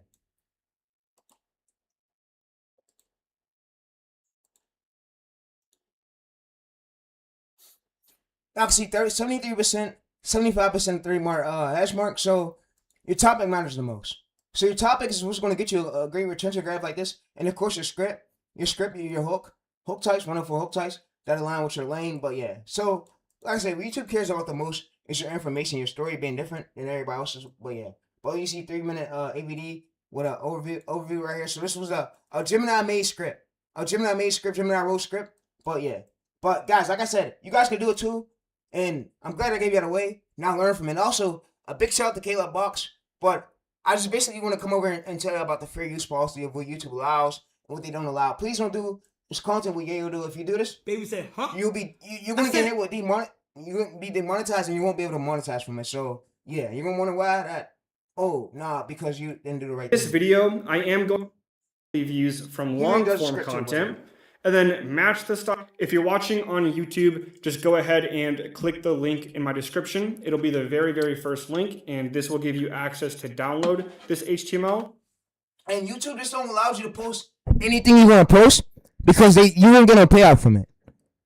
I can see 73%. 75% 3 mark hash mark. So your topic matters the most. So your topic is what's going to get you a great retention graph like this. And of course your script, your hook types, 1 or 4 hook types that align with your lane. But yeah, so like I said, what YouTube cares about the most is your information, your story being different than everybody else's. But yeah, but you see 3-minute AVD with an overview right here. So this was a Gemini made script, Gemini wrote script. But yeah, but guys, like I said, you guys can do it too. And I'm glad I gave you that away. Now learn from it. And also, a big shout out to Caleb Bucks. But I just basically want to come over and tell you about the fair use policy of what YouTube allows and what they don't allow. Please don't do this content what Yayo do. If you do this, Baby said, huh? you're gonna get hit with you're gonna be demonetized and you won't be able to monetize from it. So yeah, you're gonna wonder why that. Oh nah, because you didn't do the right thing. This video, I am going to views from long form content. And then match the style. If you're watching on YouTube, just go ahead and click the link in my description. It'll be the very, very first link, and this will give you access to download this HTML. And YouTube just don't allow you to post anything you want to post because you won't get no payout from it.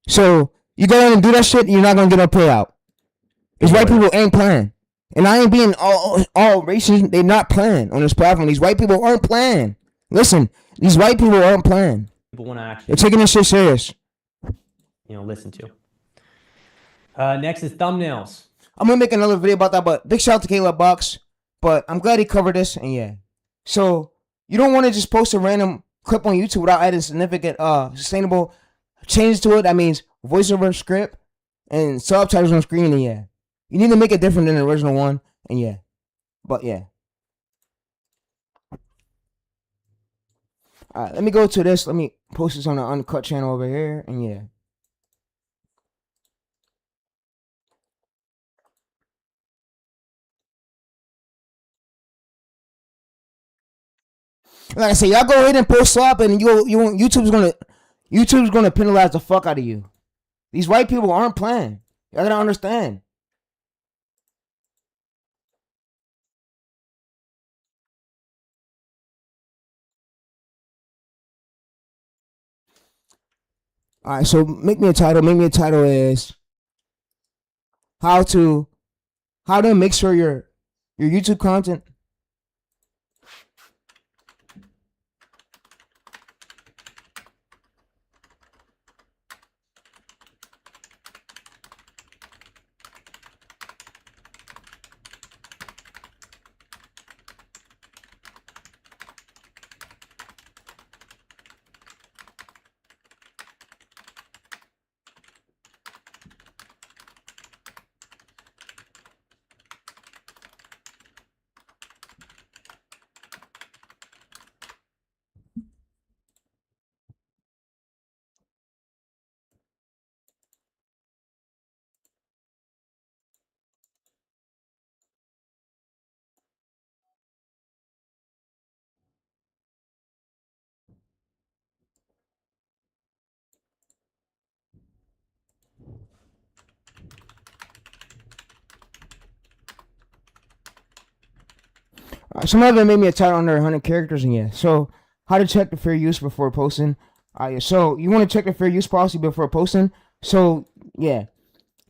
So you go in and do that shit, and you're not gonna get no payout. These white people ain't playing. And I ain't being all racist. They not playing on this platform. These white people aren't playing. Listen, these white people aren't playing. People want to actually, they're taking this shit serious. Listen to. Next is thumbnails. I'm gonna make another video about that, but big shout out to Caleb Box. But I'm glad he covered this, and yeah. So you don't want to just post a random clip on YouTube without adding significant, sustainable changes to it. That means voiceover, script, and subtitles on screen, and yeah. You need to make it different than the original one, and yeah. But yeah. Alright, let me go to this. Let me post this on the Uncut channel over here, and yeah. Like I said, y'all go ahead and post up, and YouTube's gonna penalize the fuck out of you. These white people aren't playing. Y'all gotta understand. Alright, so make me a title. Make me a title is how to make sure your YouTube content some of them made me a title under 100 characters, and yeah. So, how to check the fair use before posting. Yeah, so you want to check the fair use policy before posting. So, yeah.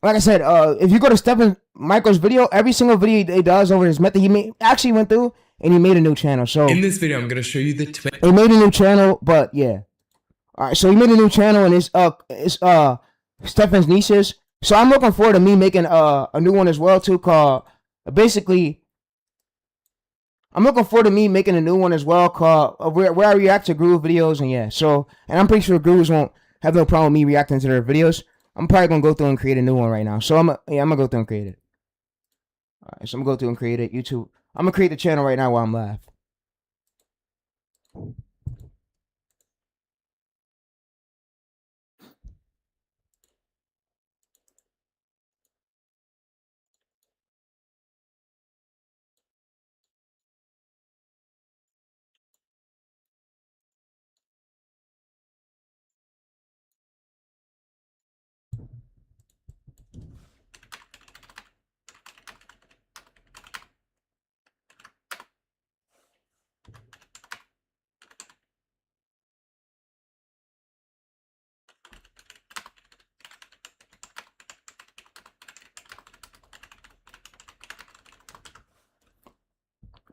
Like I said, if you go to Stephen Michael's video, every single video he does over his method, actually went through and he made a new channel. So in this video, I'm gonna show you the he made a new channel, but yeah. All right, so he made a new channel, and it's Stephen's Niches. So I'm looking forward to me making a new one as well too, called basically. I'm looking forward to me making a new one as well called where I react to Groove videos, and yeah. So, and I'm pretty sure Grooves won't have no problem with me reacting to their videos. I'm probably gonna go through and create a new one right now. So I'm gonna go through and create it. All right, so I'm gonna go through and create it. YouTube. I'm gonna create the channel right now while I'm live.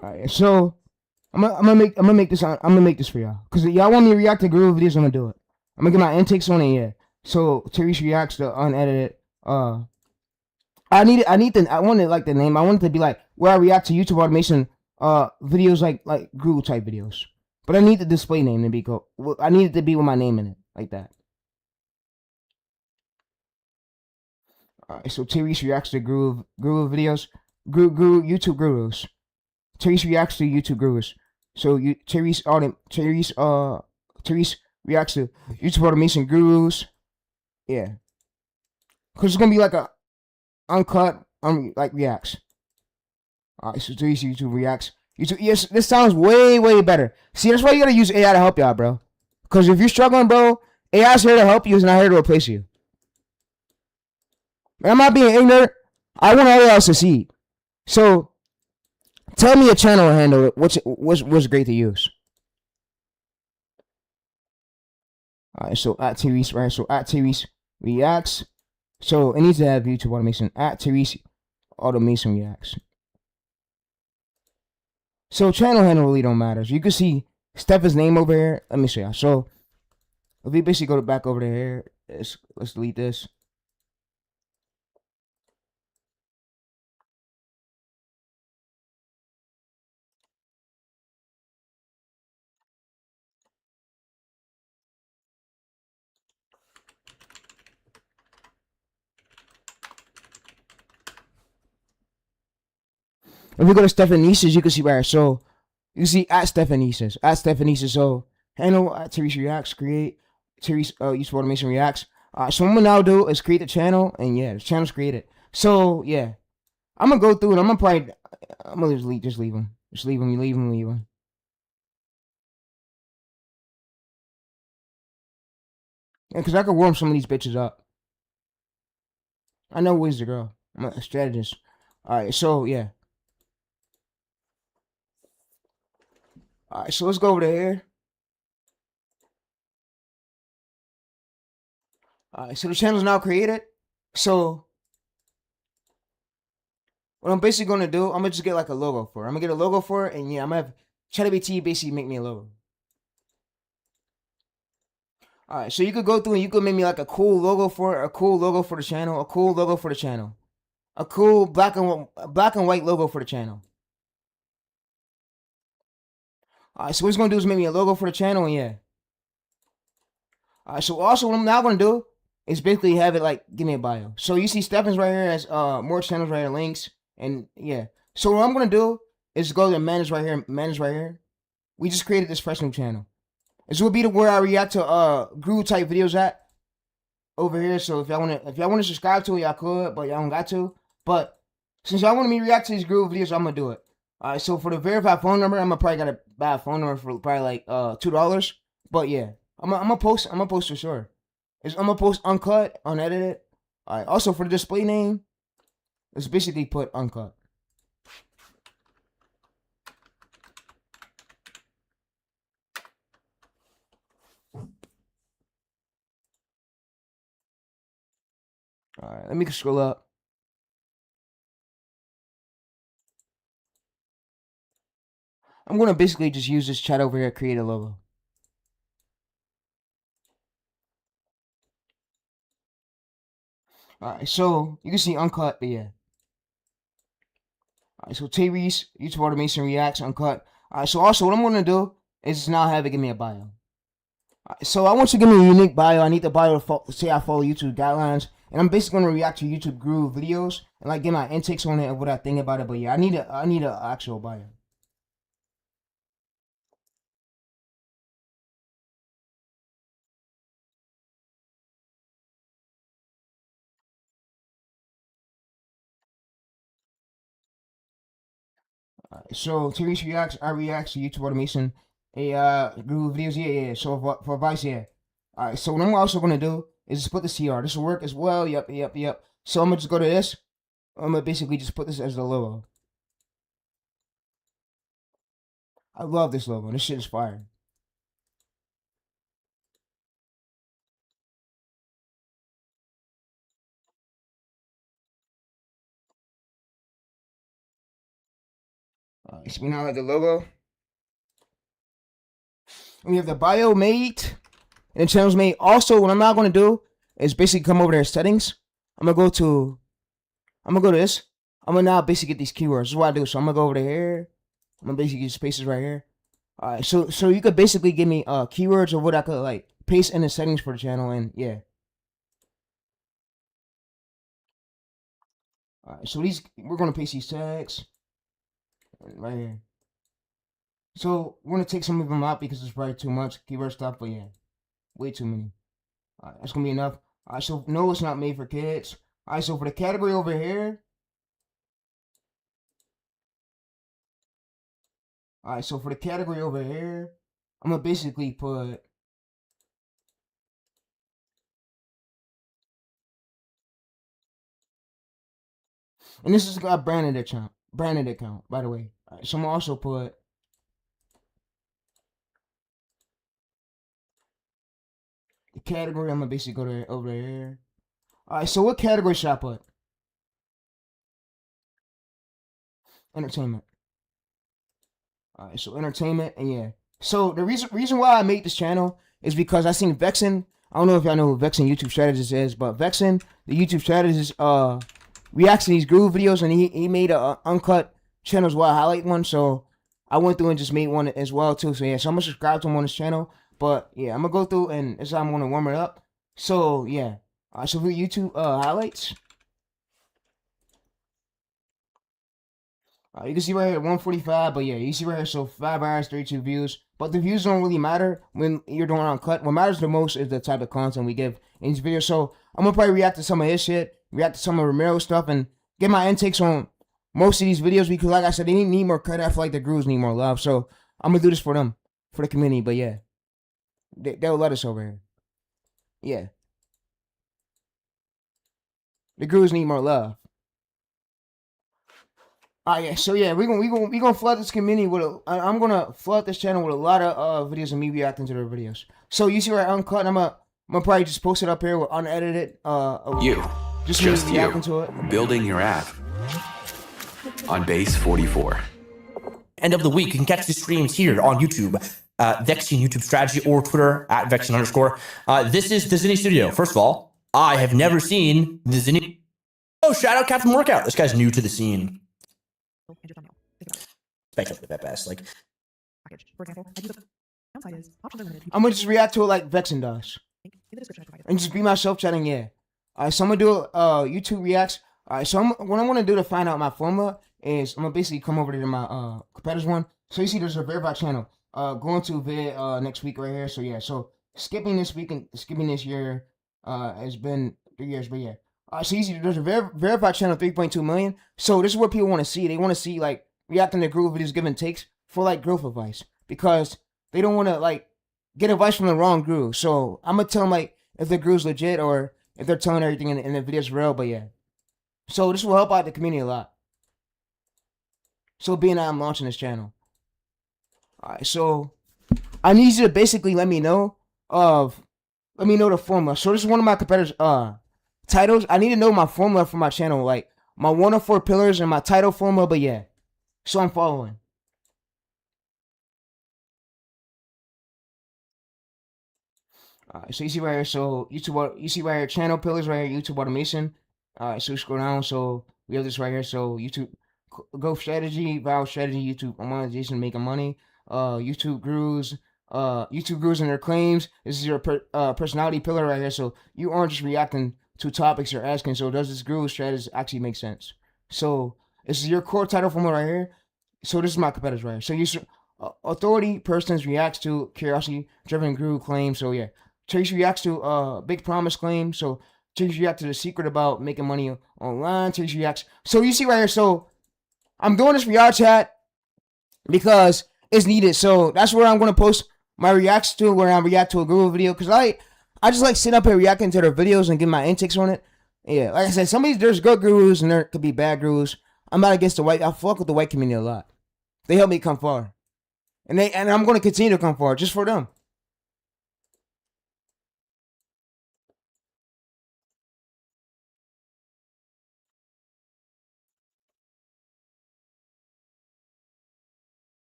All right, so I'm gonna make this for y'all, cause y'all want me to react to Groove videos. I'm gonna do it. I'm gonna get my intakes on it, yeah. So Therese reacts to unedited. I wanted like the name. I wanted to be like where I react to YouTube automation videos like Groove type videos. But I need the display name to be I need it to be with my name in it, like that. Alright, so Therese reacts to Groove videos. YouTube Gurus. Therese reacts to YouTube Gurus. So Therese reacts to YouTube automation gurus. Yeah. Cause it's gonna be like a uncut like reacts. Alright, so Therese YouTube reacts. Yes, this sounds way better. See, that's why you gotta use AI to help y'all, bro. Cause if you're struggling, bro, AI's here to help you. It's not here to replace you. Man, I'm not being ignorant. I want all y'all to succeed. So tell me a channel handle. What's great to use? Alright, so at Therese, right? So at Therese reacts. So it needs to have YouTube automation. At Therese automation reacts. So channel handle really don't matter. So you can see Stefan's name over here. Let me show you. So if we basically go back over to here, let's delete this. If we go to Stephaniesis, you can see right here. So you see at Stephaniesis. So handle at Teresa Reacts, create Teresa use automation reacts. So what I'm gonna now do is create the channel, and yeah, the channel's created. So yeah, I'm gonna go through and I'm gonna just leave them. Just leave them. Yeah, cause I could warm some of these bitches up. I know Wiz's the girl. I'm a strategist. Alright, so yeah. Alright, so let's go over to here. Alright, so the channel's now created. So what I'm basically gonna do, I'm gonna just get like a logo for it. I'm gonna get a logo for it, and yeah, I'm gonna have ChatGPT basically make me a logo. Alright, so you could go through and you could make me like a cool logo for it, a cool logo for the channel, a cool logo for the channel, a cool black and white logo for the channel. Alright, so what it's gonna do is make me a logo for the channel, and yeah. Alright, so also what I'm now gonna do is basically have it like give me a bio. So you see Stefan's right here has more channels right here, links, and yeah. So what I'm gonna do is go to manage right here. We just created this fresh new channel. This will be the where I react to groove type videos at over here. So if y'all wanna subscribe to it, y'all could, but y'all don't got to. But since y'all want me to react to these groove videos, I'm gonna do it. Alright, so for the verified phone number, I'm gonna probably gotta buy a phone number for probably like $2. But yeah, I'm gonna post for sure. I'm gonna post uncut, unedited. Alright, also for the display name, let's basically put uncut. Alright, let me scroll up. I'm gonna basically just use this chat over here, create a logo. Alright, so you can see uncut, but yeah. Alright, so Tyrese, YouTube automation reacts, uncut. Alright, so also what I'm gonna do is now have it give me a bio. Alright, so I want you to give me a unique bio. I need the bio to say I follow YouTube guidelines, and I'm basically gonna react to YouTube Groove videos and like get my intakes on it and what I think about it. But yeah, I need a actual bio. So Tyrese reacts, I react to YouTube automation, Google videos, yeah. So for advice, yeah. Alright, so what I'm also gonna do is just put this here. This will work as well. Yep. So I'm gonna just go to this. I'm gonna basically just put this as the logo. I love this logo. This shit is fire. So we now have the logo. We have the bio made and the channel's made. Also, what I'm not gonna do is basically come over there settings. I'm gonna go to this. I'm gonna now basically get these keywords. This is what I do. So I'm gonna go over to here. I'm gonna basically use spaces right here. Alright, so you could basically give me keywords of what I could like paste in the settings for the channel, and yeah. Alright, so we're gonna paste these tags right here. So we're gonna take some of them out because it's probably too much keyword stuff, but yeah, way too many. Alright, that's gonna be enough. Alright, so no, it's not made for kids. Alright, so for the category over here. Alright, so for the category over here, I'm gonna basically put and this is a branded account, by the way. Alright, so I'm gonna also put the category. I'm gonna basically go to over here. Alright, so what category should I put? entertainment. All right, so entertainment, and yeah. So the reason why I made this channel is because I seen Vexen. I don't know if y'all know who Vexen YouTube strategist is, but Vexen, the YouTube strategist, reacts to these groove videos, and he made a uncut channels while highlight one. So I went through and just made one as well too. So yeah, so I'm gonna subscribe to him on this channel. But yeah, I'm gonna go through and this is how I'm gonna warm it up. So yeah, so for YouTube highlights. You can see right here 145, but yeah, you see right here, so 5 hours, 32 views. But the views don't really matter when you're doing uncut. What matters the most is the type of content we give in these videos. So I'm gonna probably react to some of his shit, react to some of Romero's stuff, and get my intakes on most of these videos because, like I said, they need more credit. I feel like the grooves need more love. So I'm gonna do this for them, for the community. But yeah, they'll let us over here. Yeah, the grooves need more love. Yeah, so yeah, we gonna flood this community with I'm gonna flood this channel with a lot of videos of me reacting to their videos. So you see where I uncut, I'm gonna probably just post it up here with unedited just me reacting to it. Building your app on base 44. End of the week, you can catch the streams here on YouTube, Vexen YouTube Strategy, or Twitter at Vexen_. This is the Zinni Studio. First of all, I have never seen the Zinni. Oh, shout out Captain Workout. This guy's new to the scene. Speculative at best. Like, I'm gonna just react to it like Vexen does, and just be myself chatting. Yeah. Alright, so I'm gonna do YouTube reacts. Alright, so what I'm gonna do to find out my formula is I'm gonna basically come over to my competitors one. So you see, there's a verified channel. Going to vid next week right here. So yeah, so skipping this week and skipping this year has been 3 years, but yeah. So you see, there's a verified channel, 3.2 million. So this is what people want to see. They want to see like reacting to groove videos, giving takes for like growth advice because they don't want to like get advice from the wrong groove. So I'm gonna tell them like if the groove's legit or if they're telling everything in the video's real. But yeah, so this will help out the community a lot. So being that I'm launching this channel, alright. So I need you to basically let me know the formula. So this is one of my competitors' titles. I need to know my formula for my channel, like my 104 pillars and my title formula. But yeah, so I'm following. Alright, so you see right here, so YouTube, you see right here, channel pillars right here, YouTube automation. Alright, so scroll down, so we have this right here, so YouTube growth strategy, viral strategy, YouTube monetization, making money, YouTube grooves and their claims. This is your personality pillar right here, so you aren't just reacting to topics you're asking, so does this groove strategy actually make sense? So this is your core title formula right here. So this is my competitors right here. So you authority persons reacts to curiosity driven groove claim. So yeah, Trace reacts to big promise claim. So Trace reacts to the secret about making money online. Trace reacts. So you see right here. So I'm doing this for y'all chat because it's needed. So that's where I'm gonna post my reacts to, where I react to a groove video, because I just like sitting up here reacting to their videos and getting my intakes on it. Yeah, like I said, there's good gurus and there could be bad gurus. I'm not against the white. I fuck with the white community a lot. They help me come far, and I'm going to continue to come far just for them.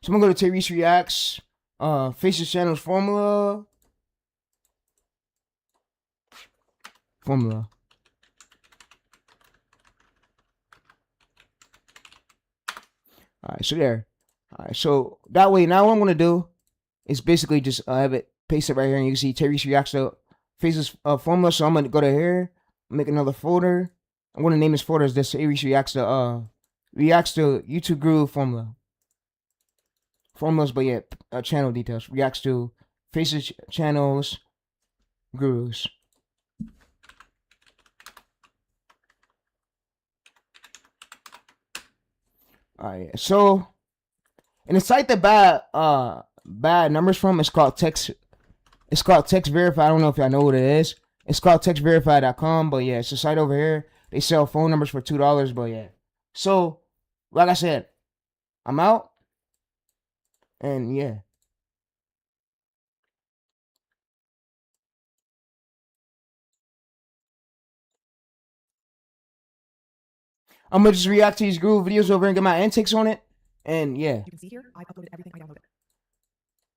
So I'm gonna go to Tyrese Reacts, Faces Channels formula. Alright, so there. Alright, so that way, now what I'm gonna do is basically just have it paste it right here, and you can see Tyrese Reacts to Faces formula. So I'm gonna go to here, make another folder. I'm gonna name this folder as this Tyrese Reacts to YouTube Groove formula. Formulas, but yeah, channel details. Reacts to Faces Channels Grooves. Alright, so in the site that bad numbers from, it's called Text Verify. I don't know if y'all know what it is. It's called textverify.com, but yeah, it's a site over here. They sell phone numbers for $2, but yeah. So, like I said, I'm out. And yeah. I'm gonna just react to these groove videos over and get my intakes on it. And yeah. You can see here, I've uploaded everything I downloaded.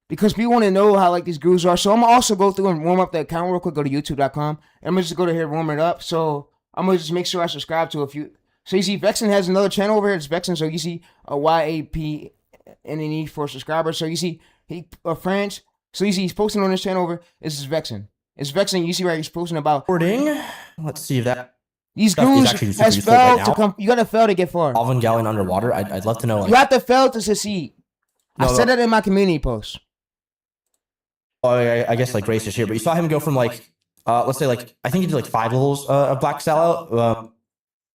Because people want to know how like these grooves are. So I'm gonna also go through and warm up the account real quick. Go to youtube.com. And I'm gonna just go to here, warm it up. So I'm gonna just make sure I subscribe to a few. So you see Vexen has another channel over here. It's Vexen. So you see a YAPNNE for subscribers. So you see he French. So you see he's posting on this channel over. This is Vexen. It's Vexen. You see right he's posting about Recording. Let's see if that these stuff is grooves actually super has useful right failed now. to come. You gotta fail to get far. Alvin Gallon underwater. I'd love to know. Like, You have to fail to succeed. I No, said no. that in my community post. oh, I guess like Grace is here, but you saw him go from like, let's say like I think he did like 5 levels of black sellout.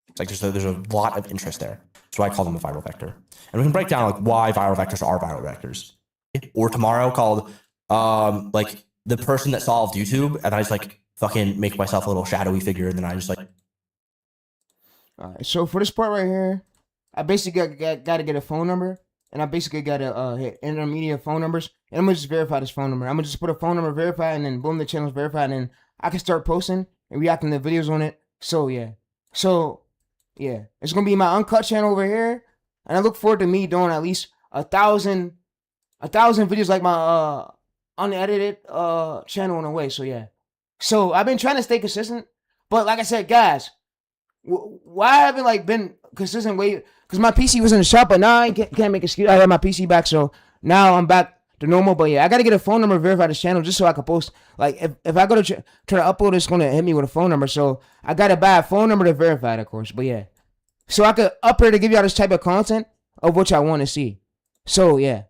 It's like there's a lot of interest there. That's why I call them a viral vector. And we can break down like why viral vectors are viral vectors. Or tomorrow called like the person that solved YouTube, and I just like fucking make myself a little shadowy figure, and then I just like. Alright, so for this part right here, I basically got to get a phone number, and I basically got to hit intermediate phone numbers, and I'm gonna just verify this phone number. I'm gonna just put a phone number, verify, and then boom, the channel's verified, and then I can start posting and reacting to videos on it. So yeah, it's gonna be my uncut channel over here, and I look forward to me doing at least 1,000 videos like my unedited channel in a way. So yeah, so I've been trying to stay consistent, but like I said, guys. Why I haven't like been consistent way? Because my PC was in the shop, but now I can't make excuse. I have my PC back, so now I'm back to normal. But yeah, I gotta get a phone number to verify this channel just so I can post. Like if I go to try to upload, it's gonna hit me with a phone number. So I gotta buy a phone number to verify it, of course. But yeah, so I could up here to give y'all this type of content of which I want to see. So yeah.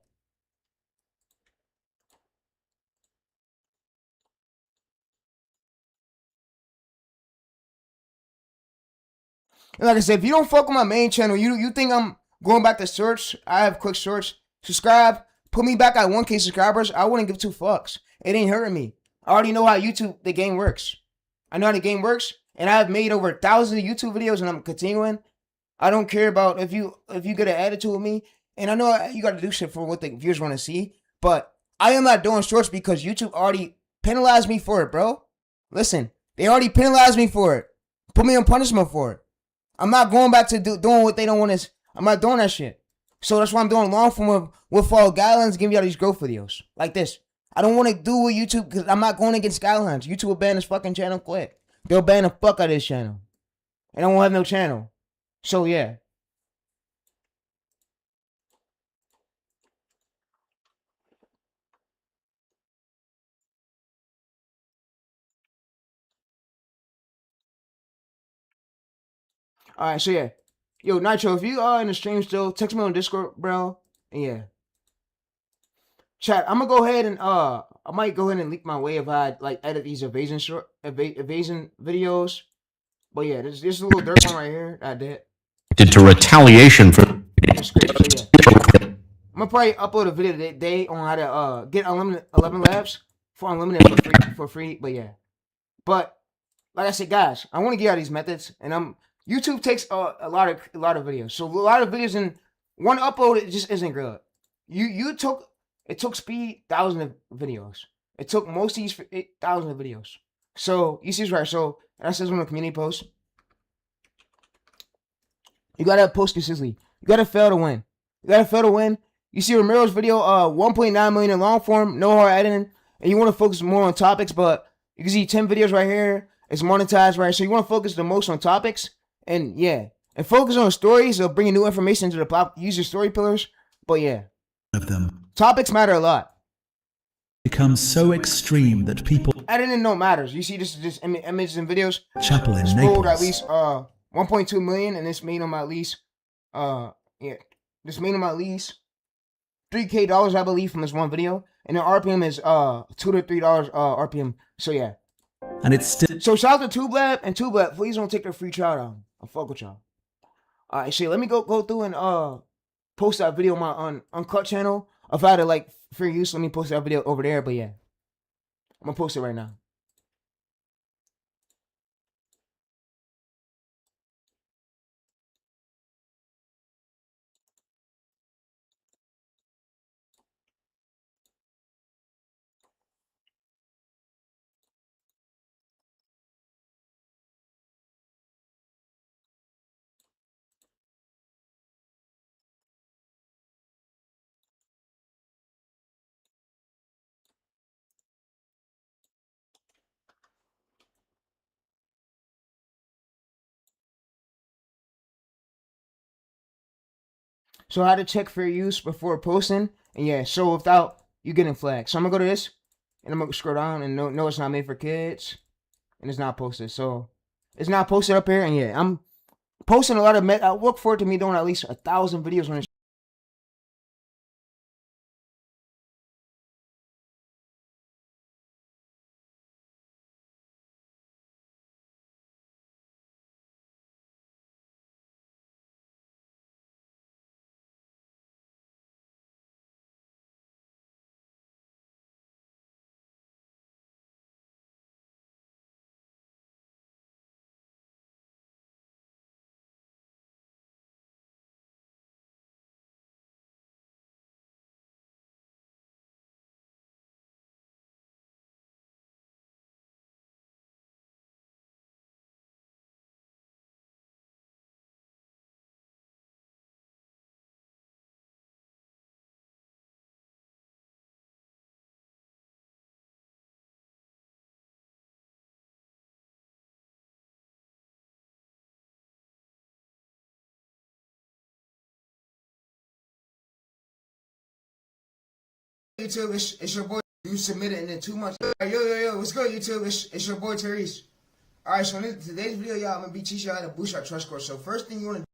And like I said, if you don't fuck with my main channel, you think I'm going back to search, I have quick search, subscribe, put me back at 1K subscribers, I wouldn't give 2 fucks. It ain't hurting me. I already know how YouTube, the game works. I know how the game works, and I've made over 1,000 YouTube videos, and I'm continuing. I don't care about if you get an attitude with me, and I know you got to do shit for what the viewers want to see, but I am not doing shorts because YouTube already penalized me for it, bro. Listen, they already penalized me for it. Put me on punishment for it. I'm not going back to doing what they don't want to. I'm not doing that shit. So that's why I'm doing long form with follow guidelines, giving y'all these growth videos like this. I don't want to do with YouTube because I'm not going against guidelines. YouTube will ban this fucking channel quick. They'll ban the fuck out of this channel, and I won't have no channel. So yeah. All right, so yeah, yo Nitro, if you are in the stream still, text me on Discord, bro. And yeah, chat. I'm gonna go ahead and I might go ahead and leak my way if I like edit these evasion videos. But yeah, this is a little Durk one right here. I did. To retaliation for. I'm gonna probably upload a video today on how to get unlimited 11 labs for unlimited for free. But yeah, but like I said, guys, I want to get out these methods, and YouTube takes a lot of videos. So a lot of videos in one upload, it just isn't good. It took speed thousands of videos. It took most of these thousands of videos. So you see this right. So that says on the community post. You gotta post consistently. You gotta fail to win. You gotta fail to win. You see Ramiro's video, 1.9 million in long form, no hard editing, and you want to focus more on topics. But you can see 10 videos right here. It's monetized, right? So you want to focus the most on topics, and yeah, and focus on stories of bringing new information to the user story pillars. But yeah, of them topics matter a lot. becomes so extreme that people Editing no matters. You see, this is just images and videos. Chapel in It's Naples. rolled at least 1.2 million, and this made them at least this made them at least $3K, I believe, from this one video, and the RPM is $2 to $3 RPM. So yeah, and it's still so shout out to TubeLab and TubeLab. Please don't take their free trial down. I'll fuck with y'all. All right, so let me go through and post that video on my uncut channel. If I had to like free use, let me post that video over there. But yeah, I'm gonna post it right now. So I had to check fair use before posting. And yeah, so without you getting flagged. So I'm gonna go to this and I'm gonna scroll down and no, it's not made for kids. And it's not posted. So it's not posted up here. And yeah, I'm posting a lot of I look forward to me doing at least 1,000 videos when it's YouTube, it's your boy. You submitted and then 2 months. Yo, what's good, YouTube? It's your boy Therese. Alright, so in today's video, y'all, I'm gonna be teaching y'all how to boost our trust score. So first thing you wanna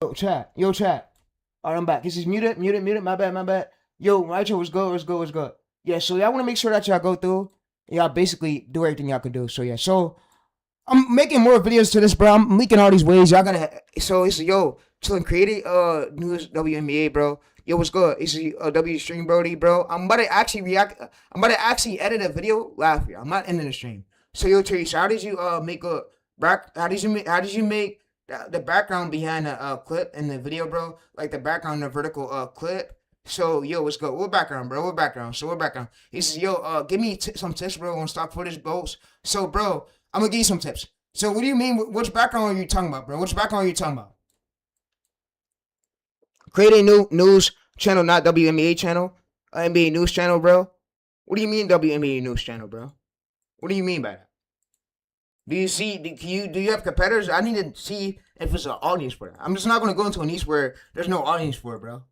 Yo, chat. Alright, I'm back. This is muted. My bad. Yo, Rachel, what's good? Yeah, so y'all want to make sure that y'all go through. Y'all basically do everything y'all can do. So yeah, so I'm making more videos to this, bro. I'm leaking all these ways. Y'all gotta. So it's chilling, creating news WNBA, bro. Yo, what's good? It's W stream, Brody, bro. I'm about to actually edit a video live here. I'm not ending the stream. So yo, Teresa, how did you make a back? How did you make the background behind the clip in the video, bro? Like the background, the vertical clip. So yo, what's good? What background, bro? What background? He says, yo, give me some tips, bro, on stock footage goals. So, bro, I'm gonna give you some tips. So, what do you mean? Which background are you talking about, bro? Which background are you talking about? Create a new news channel, not WNBA channel. NBA news channel, bro. What do you mean WNBA news channel, bro? What do you mean by that? Do you have competitors? I need to see if it's an audience for that. I'm just not gonna go into a niche where there's no audience for it, bro.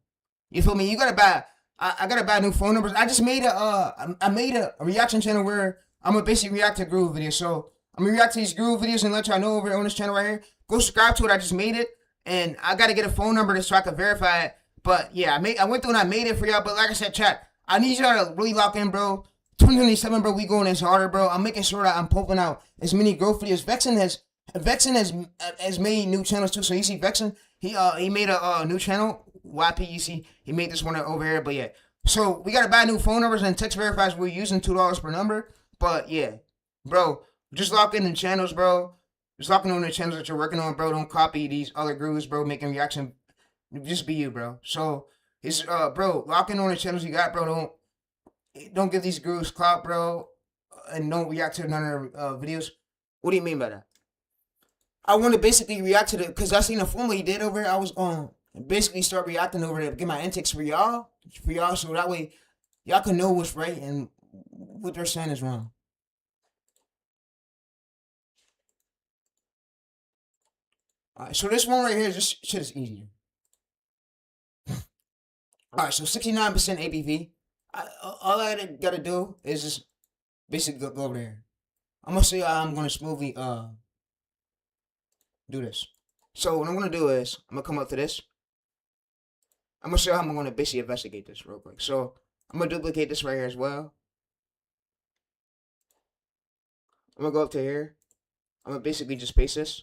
You feel me? You gotta buy. I gotta buy new phone numbers. I just made a reaction channel where I'm gonna basically react to Groove video. So I'm gonna react to these guru videos and let y'all know over on this channel right here. Go subscribe to it. I just made it, and I gotta get a phone number so I can verify it. But yeah, I went through and I made it for y'all. But like I said, chat, I need y'all to really lock in, bro. 2027, bro. We going as harder, bro. I'm making sure that I'm pumping out as many growth videos. Vexen has made new channels too. So you see Vexen, he made a new channel. YP, you see, he made this one over here. But yeah, so we gotta buy new phone numbers and text verifies. We're using $2 per number. But yeah, bro, just lock in the channels, bro. Just lock in on the channels that you're working on, bro. Don't copy these other gurus, bro, making reaction. Just be you, bro. So it's bro, lock in on the channels you got, bro. Don't give these gurus clout, bro, and don't react to none of their videos. What do you mean by that? I want to basically react to because I seen the formula he did over here. I was on basically start reacting over there, get my intakes for y'all, so that way y'all can know what's right and what they're saying is wrong. Alright, so this one right here, this shit is easier. Alright, so 69% ABV. All I gotta do is just basically go over there. I'm gonna show you how I'm gonna smoothly do this. So what I'm gonna do is I'm gonna come up to this. I'm gonna show you how I'm gonna basically investigate this real quick. So I'm gonna duplicate this right here as well. I'm gonna go up to here. I'm gonna basically just paste this.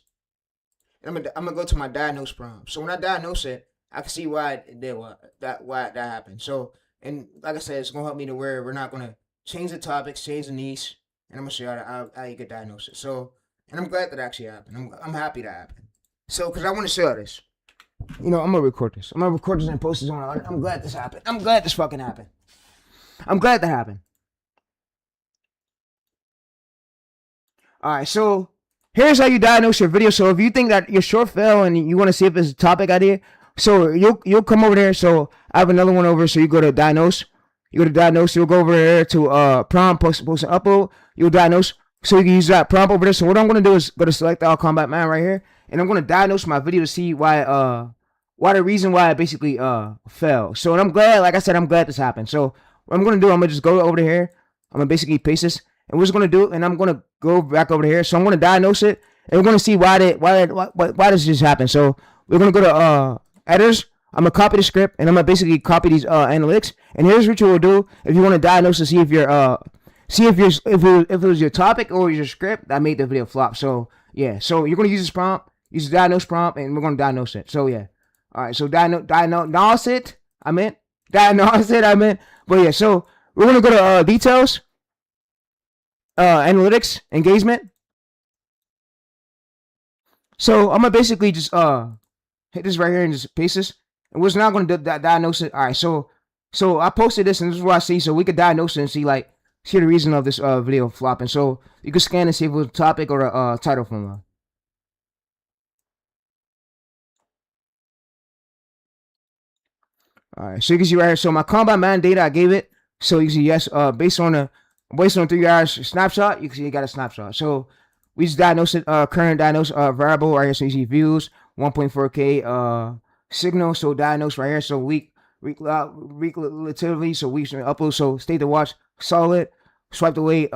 And I'm gonna go to my diagnose prompt. So when I diagnose it, I can see why it did why that happened. So, and like I said, it's gonna help me to where we're not gonna change the topics, change the niche, and I'm gonna show you how you can diagnose it. So, and I'm glad that actually happened. I'm happy that happened. So, cause I want to show you this. You know, I'm gonna record this. I'm gonna record this and post this on. I'm glad this happened. I'm glad this fucking happened. I'm glad that happened. All right, so here's how you diagnose your video. So if you think that your short fell and you want to see if it's a topic idea, so you'll come over there. So I have another one over. So you go to diagnose. You go to diagnose. You'll go over there to prompt, post and upload. You'll diagnose. So you can use that prompt over there. So what I'm gonna do is go to select all combat man right here, and I'm gonna diagnose my video to see why the reason why it basically fell. So and I'm glad, like I said, I'm glad this happened. So what I'm gonna do, I'm gonna just go over to here. I'm gonna basically paste this, and we're just gonna do it, and I'm gonna go back over to here. So I'm gonna diagnose it, and we're gonna see why does this happen. So we're gonna go to editors. I'm gonna copy the script, and I'm gonna basically copy these analytics. And here's what you will do if you want to diagnose to see if you're if it was your topic or your script that made the video flop. So yeah, so you're gonna use this prompt, use the diagnose prompt, and we're gonna diagnose it. So yeah, all right. So diagnose it. But yeah, so we're gonna go to details, analytics, engagement. So I'm gonna basically just hit this right here and just paste this, and we're just not gonna diagnose it. All right, so I posted this, and this is what I see. So we could diagnose it and see the reason of this video flopping. So you can scan and see if it was a topic or a title formula. All right, so you can see right here. So my combat man data I gave it. So you can see yes, based on 3 hours snapshot, you can see it got a snapshot. So we just diagnosed it, current diagnosed variable right here. So you see views 1.4K signal. So diagnosed right here. So week relatively. So weeks upload. So state to watch solid. Swiped away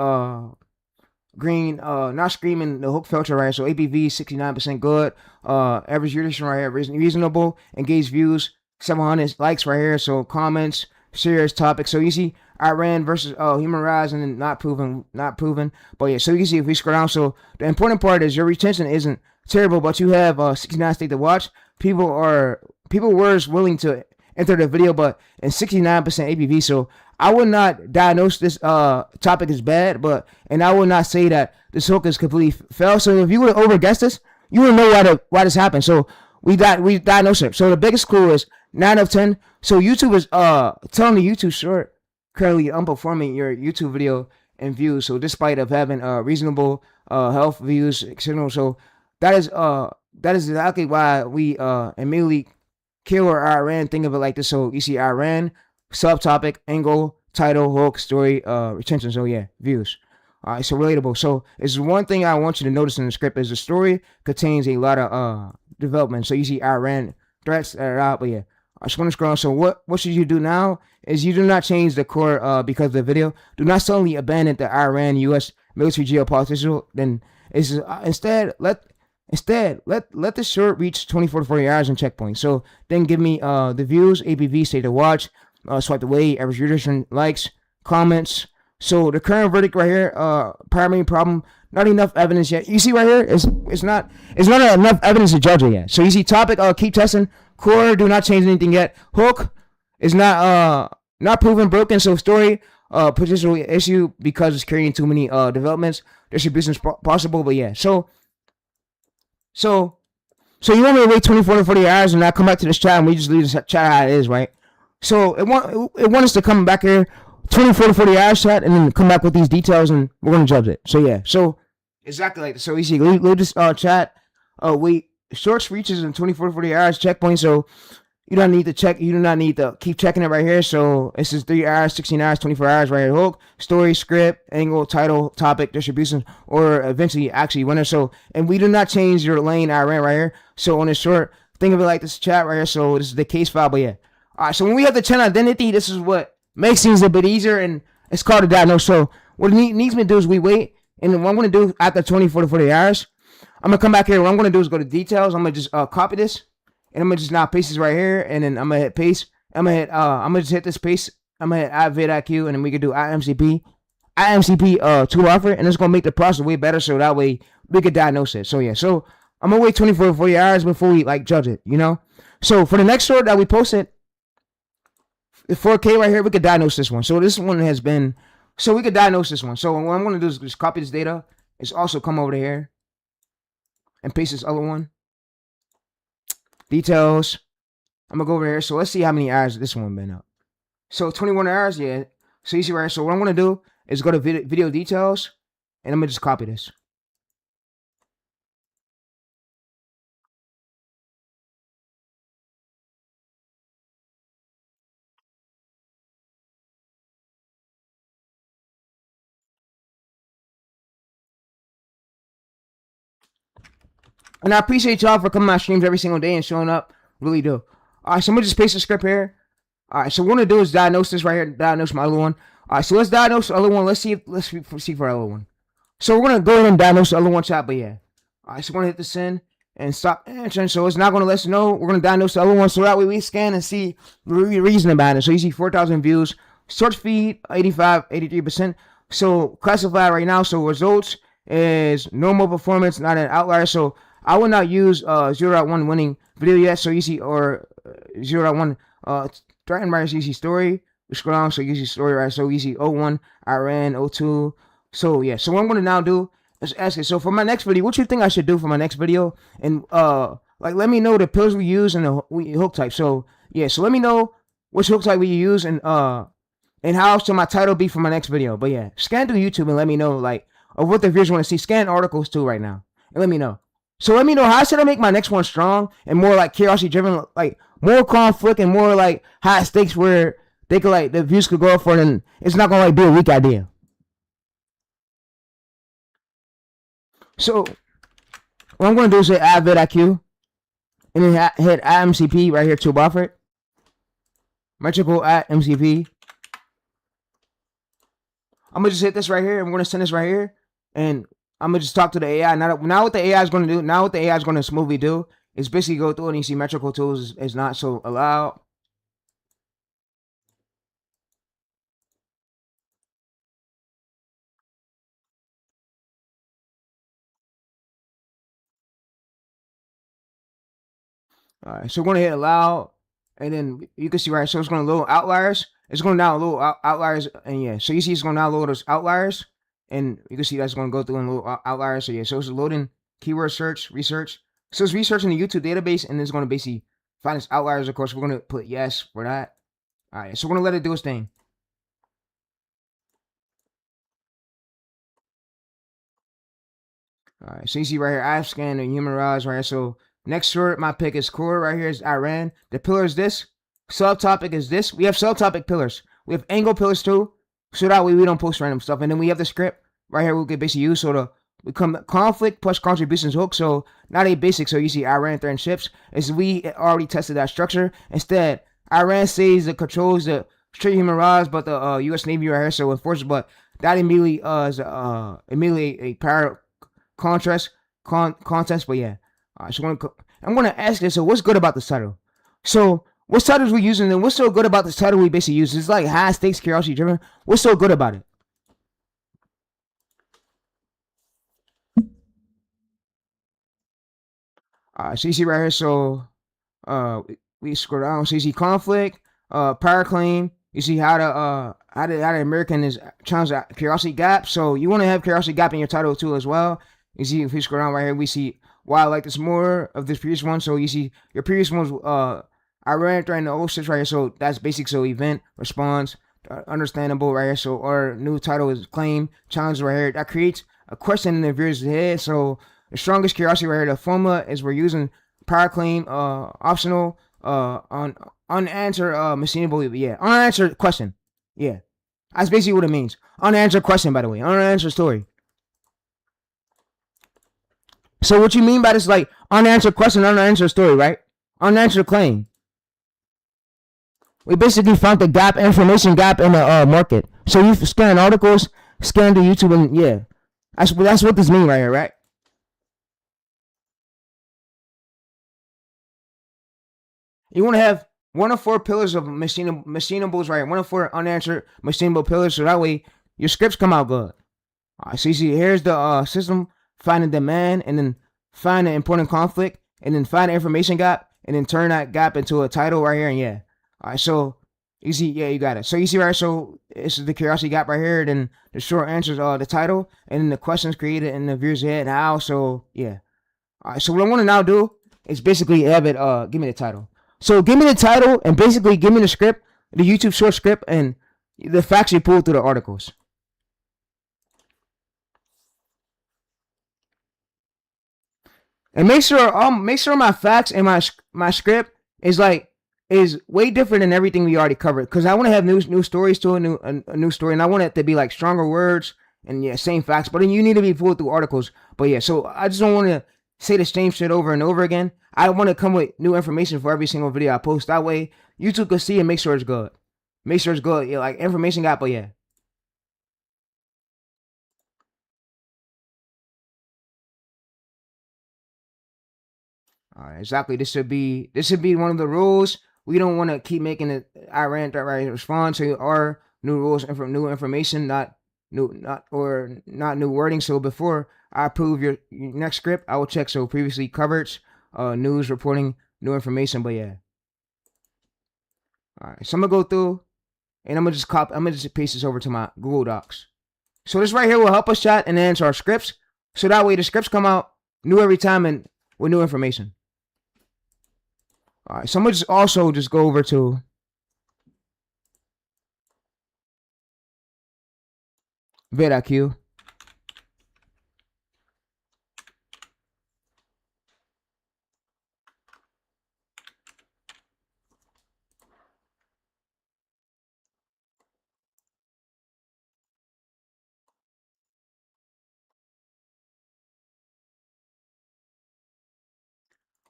green. Not screaming the hook filter right here. So ABV 69% good. Average duration right here reasonable. Engaged views 700 likes right here. So comments, shares, topics. So you see Iran versus human rights and then not proven. But yeah, so you can see if we scroll down. So the important part is your retention isn't terrible, but you have 69 state to watch. People were willing to enter the video, but in 69% ABV. So I would not diagnose this topic as bad, and I would not say that this hook is completely failed. So if you would have overguessed this, you would know why this happened. So we diagnosed it. So the biggest clue is 9 of 10. So YouTube is telling the YouTube short currently underperforming your YouTube video and views. So despite of having reasonable health views signal, so that is exactly why we immediately kill or Iran. Think of it like this. So you see Iran, subtopic, angle, title, hook, story, retention. So yeah, views. All right, so relatable. So it's one thing I want you to notice in the script is the story contains a lot of development. So you see Iran threats that are out, but yeah. I just want to scroll on. So what should you do now is you do not change the core because of the video. Do not suddenly abandon the Iran-U.S. military geopolitical. Then Instead let the short reach 24 to 40 hours and checkpoint. So then give me the views, ABV, state to watch, swipe away, average readership, likes, comments. So the current verdict right here, primary problem, not enough evidence yet. You see right here, it's not enough evidence to judge it yet. So you see topic, keep testing. Core, do not change anything yet. Hook is not proven broken. So story, potential issue because it's carrying too many developments. Distribution possible, but yeah. So you want me to wait 24 to 40 hours and not come back to this chat and we just leave this chat how it is, right? So it want us to come back here 24 to 40 hours chat and then come back with these details and we're gonna judge it. So yeah, so exactly like this. So you see, leave this chat. Wait, shorts reaches in 24 to 40 hours checkpoint. So you don't need to check. You do not need to keep checking it right here. So this is 3 hours, 16 hours, 24 hours right here. Hook, story, script, angle, title, topic, distribution, or eventually actually winner. So, and we do not change your lane I ran right here. So on this short, think of it like this chat right here. So this is the case file, but yeah. All right, so when we have the channel identity, this is what makes things a bit easier, and it's called a diagnose. So what it needs me to do is we wait, and what I'm going to do after 24 to 40 hours, I'm going to come back here. What I'm going to do is go to details. I'm going to just copy this. And I'm gonna just now paste this right here, and then I'm gonna hit paste. I'm gonna just hit this paste. I'm gonna hit add vidIQ, and then we can do IMCP tool offer, and it's gonna make the process way better. So that way we can diagnose it. So yeah, so I'm gonna wait 24 to 40 hours before we like judge it, you know. So for the next short that we posted, the 4K right here, we could diagnose this one. So this one has been, so we could diagnose this one. So what I'm gonna do is just copy this data. It's also come over to here and paste this other one. Details. I'm gonna go over here. So let's see how many hours this one been up. So 21 hours, yeah. So you see right here. So what I'm gonna do is go to video details, and I'm gonna just copy this. And I appreciate y'all for coming to my streams every single day and showing up. Really do. Alright, so I'm gonna just paste the script here. Alright, so what we're gonna do is diagnose this right here, diagnose my other one. Alright, so let's diagnose the other one. Let's see for our other one. So we're gonna go ahead and diagnose the other one chat, but yeah. Alright, so we're gonna hit the send and stop answering. So it's not gonna let us know. We're gonna diagnose the other one so that way we scan and see the reason about it. So you see 4,000 views, search feed 83%. So classified right now. So results is normal performance, not an outlier. So I will not use 0.1 winning video yet. So you see, or 0.1 threatened right. So you see story. We scroll down. So you see story right. So you see 0.1 I ran 0.2. So yeah. So what I'm gonna now do is ask it. So for my next video, what you think I should do for my next video? And like let me know the pills we use and the hook type. So yeah. So let me know which hook type we use and how should my title be for my next video. But yeah, scan through YouTube and let me know like of what the viewers want to see. Scan articles too right now and let me know. So let me know how should I make my next one strong and more like curiosity driven, like more conflict and more like high stakes where they could like the views could go for it and it's not gonna like be a weak idea. So what I'm gonna do is hit add vidIQ and then hit IMCP right here to buffer it. Metrical at MCP. I'm gonna just hit this right here and we're gonna send this right here and I'm gonna just talk to the AI. Now what the AI is gonna do, now what the AI is gonna smoothly do is basically go through and you see metrical tools is not so allowed. Alright, so we're gonna hit allow and then you can see right, so it's gonna load outliers. It's gonna download outliers and yeah, so you see it's gonna download those outliers. And you can see that's going to go through and load outliers. So yeah, so it's loading keyword search, research. So it's researching the YouTube database and it's going to basically find its outliers. Of course, we're going to put yes for that. All right, so we're going to let it do its thing. All right, so you see right here, I've scanned the human rise right here. So next short, my pick is core right here is Iran. The pillar is this. Subtopic is this. We have subtopic pillars. We have angle pillars too. So that way we don't post random stuff. And then we have the script right here we can basically use. So we come conflict plus contributions hook. So not a basic. So you see Iran threatened ships. Is we already tested that structure. Instead, Iran says it controls the straight human rights, but the US Navy right here so enforces. But that immediately is immediately a contest, but yeah. So I'm gonna ask this. So what's good about this title? So what titles we using and what's so good about this title we basically use? It's like high stakes, curiosity driven. What's so good about it? So you see right here. So we scroll down. So you see conflict, power claim. You see how the American is challenge the curiosity gap. So you want to have curiosity gap in your title too as well. You see if we scroll down right here, we see why I like this more of this previous one. So you see your previous ones. I ran during the old shit right here. So that's basic. So event response, understandable right here. So our new title is claim challenge right here. That creates a question in the viewer's head. So the strongest curiosity right here. The formula is we're using power claim, optional, on unanswered, machinable, yeah, unanswered question, yeah, that's basically what it means. Unanswered question, by the way, unanswered story. So what you mean by this, like unanswered question, unanswered story, right? Unanswered claim. We basically found the gap, information gap in the market. So you scan articles, scan the YouTube, and yeah, that's what this means right here, right? You want to have one of 4 pillars of machinables, right? One of 4 unanswered machinable pillars, so that way your scripts come out good. All right, so you see, here's the system: find the demand, and then find the important conflict, and then find the information gap, and then turn that gap into a title right here. And yeah, all right, so you see, yeah, you got it. So you see, right? So this is the curiosity gap right here. Then the short answers are the title, and then the questions created in the viewer's head. How? So yeah. All right. So what I want to now do is basically have it. Give me the title. So give me the title and basically give me the script, the YouTube short script, and the facts you pulled through the articles. And make sure my facts and my script is way different than everything we already covered. Cause I want to have new stories to a new story, and I want it to be like stronger words and yeah, same facts. But then you need to be pulled through articles. But yeah, so I just don't want to say the same shit over and over again. I want to come with new information for every single video I post. That way, YouTube can see and make sure it's good. Make sure it's good. Yeah, like information gap, but yeah. All right, exactly. This should be one of the rules. We don't want to keep making it Iran that right respond to our new rules and from new information, not new wording. So before I approve your next script, I will check. So previously coverage, news reporting, new information. But yeah. All right, so I'm gonna go through, and I'm gonna just paste this over to my Google Docs. So this right here will help us chat and answer our scripts. So that way the scripts come out new every time and with new information. All right, so I'm gonna just go over to VidIQ.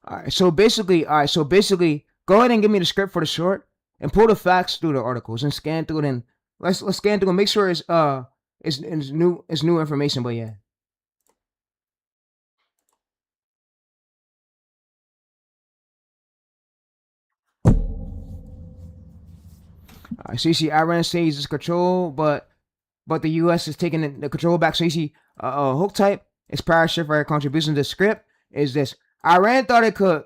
All right, so basically, go ahead and give me the script for the short and pull the facts through the articles and scan through it. And let's scan through and make sure it's new information. But yeah. All right, so you see, Iran says control, but the U.S. is taking the control back. So you see, hook type is power shift right. Contribution to the script is this. Iran thought it could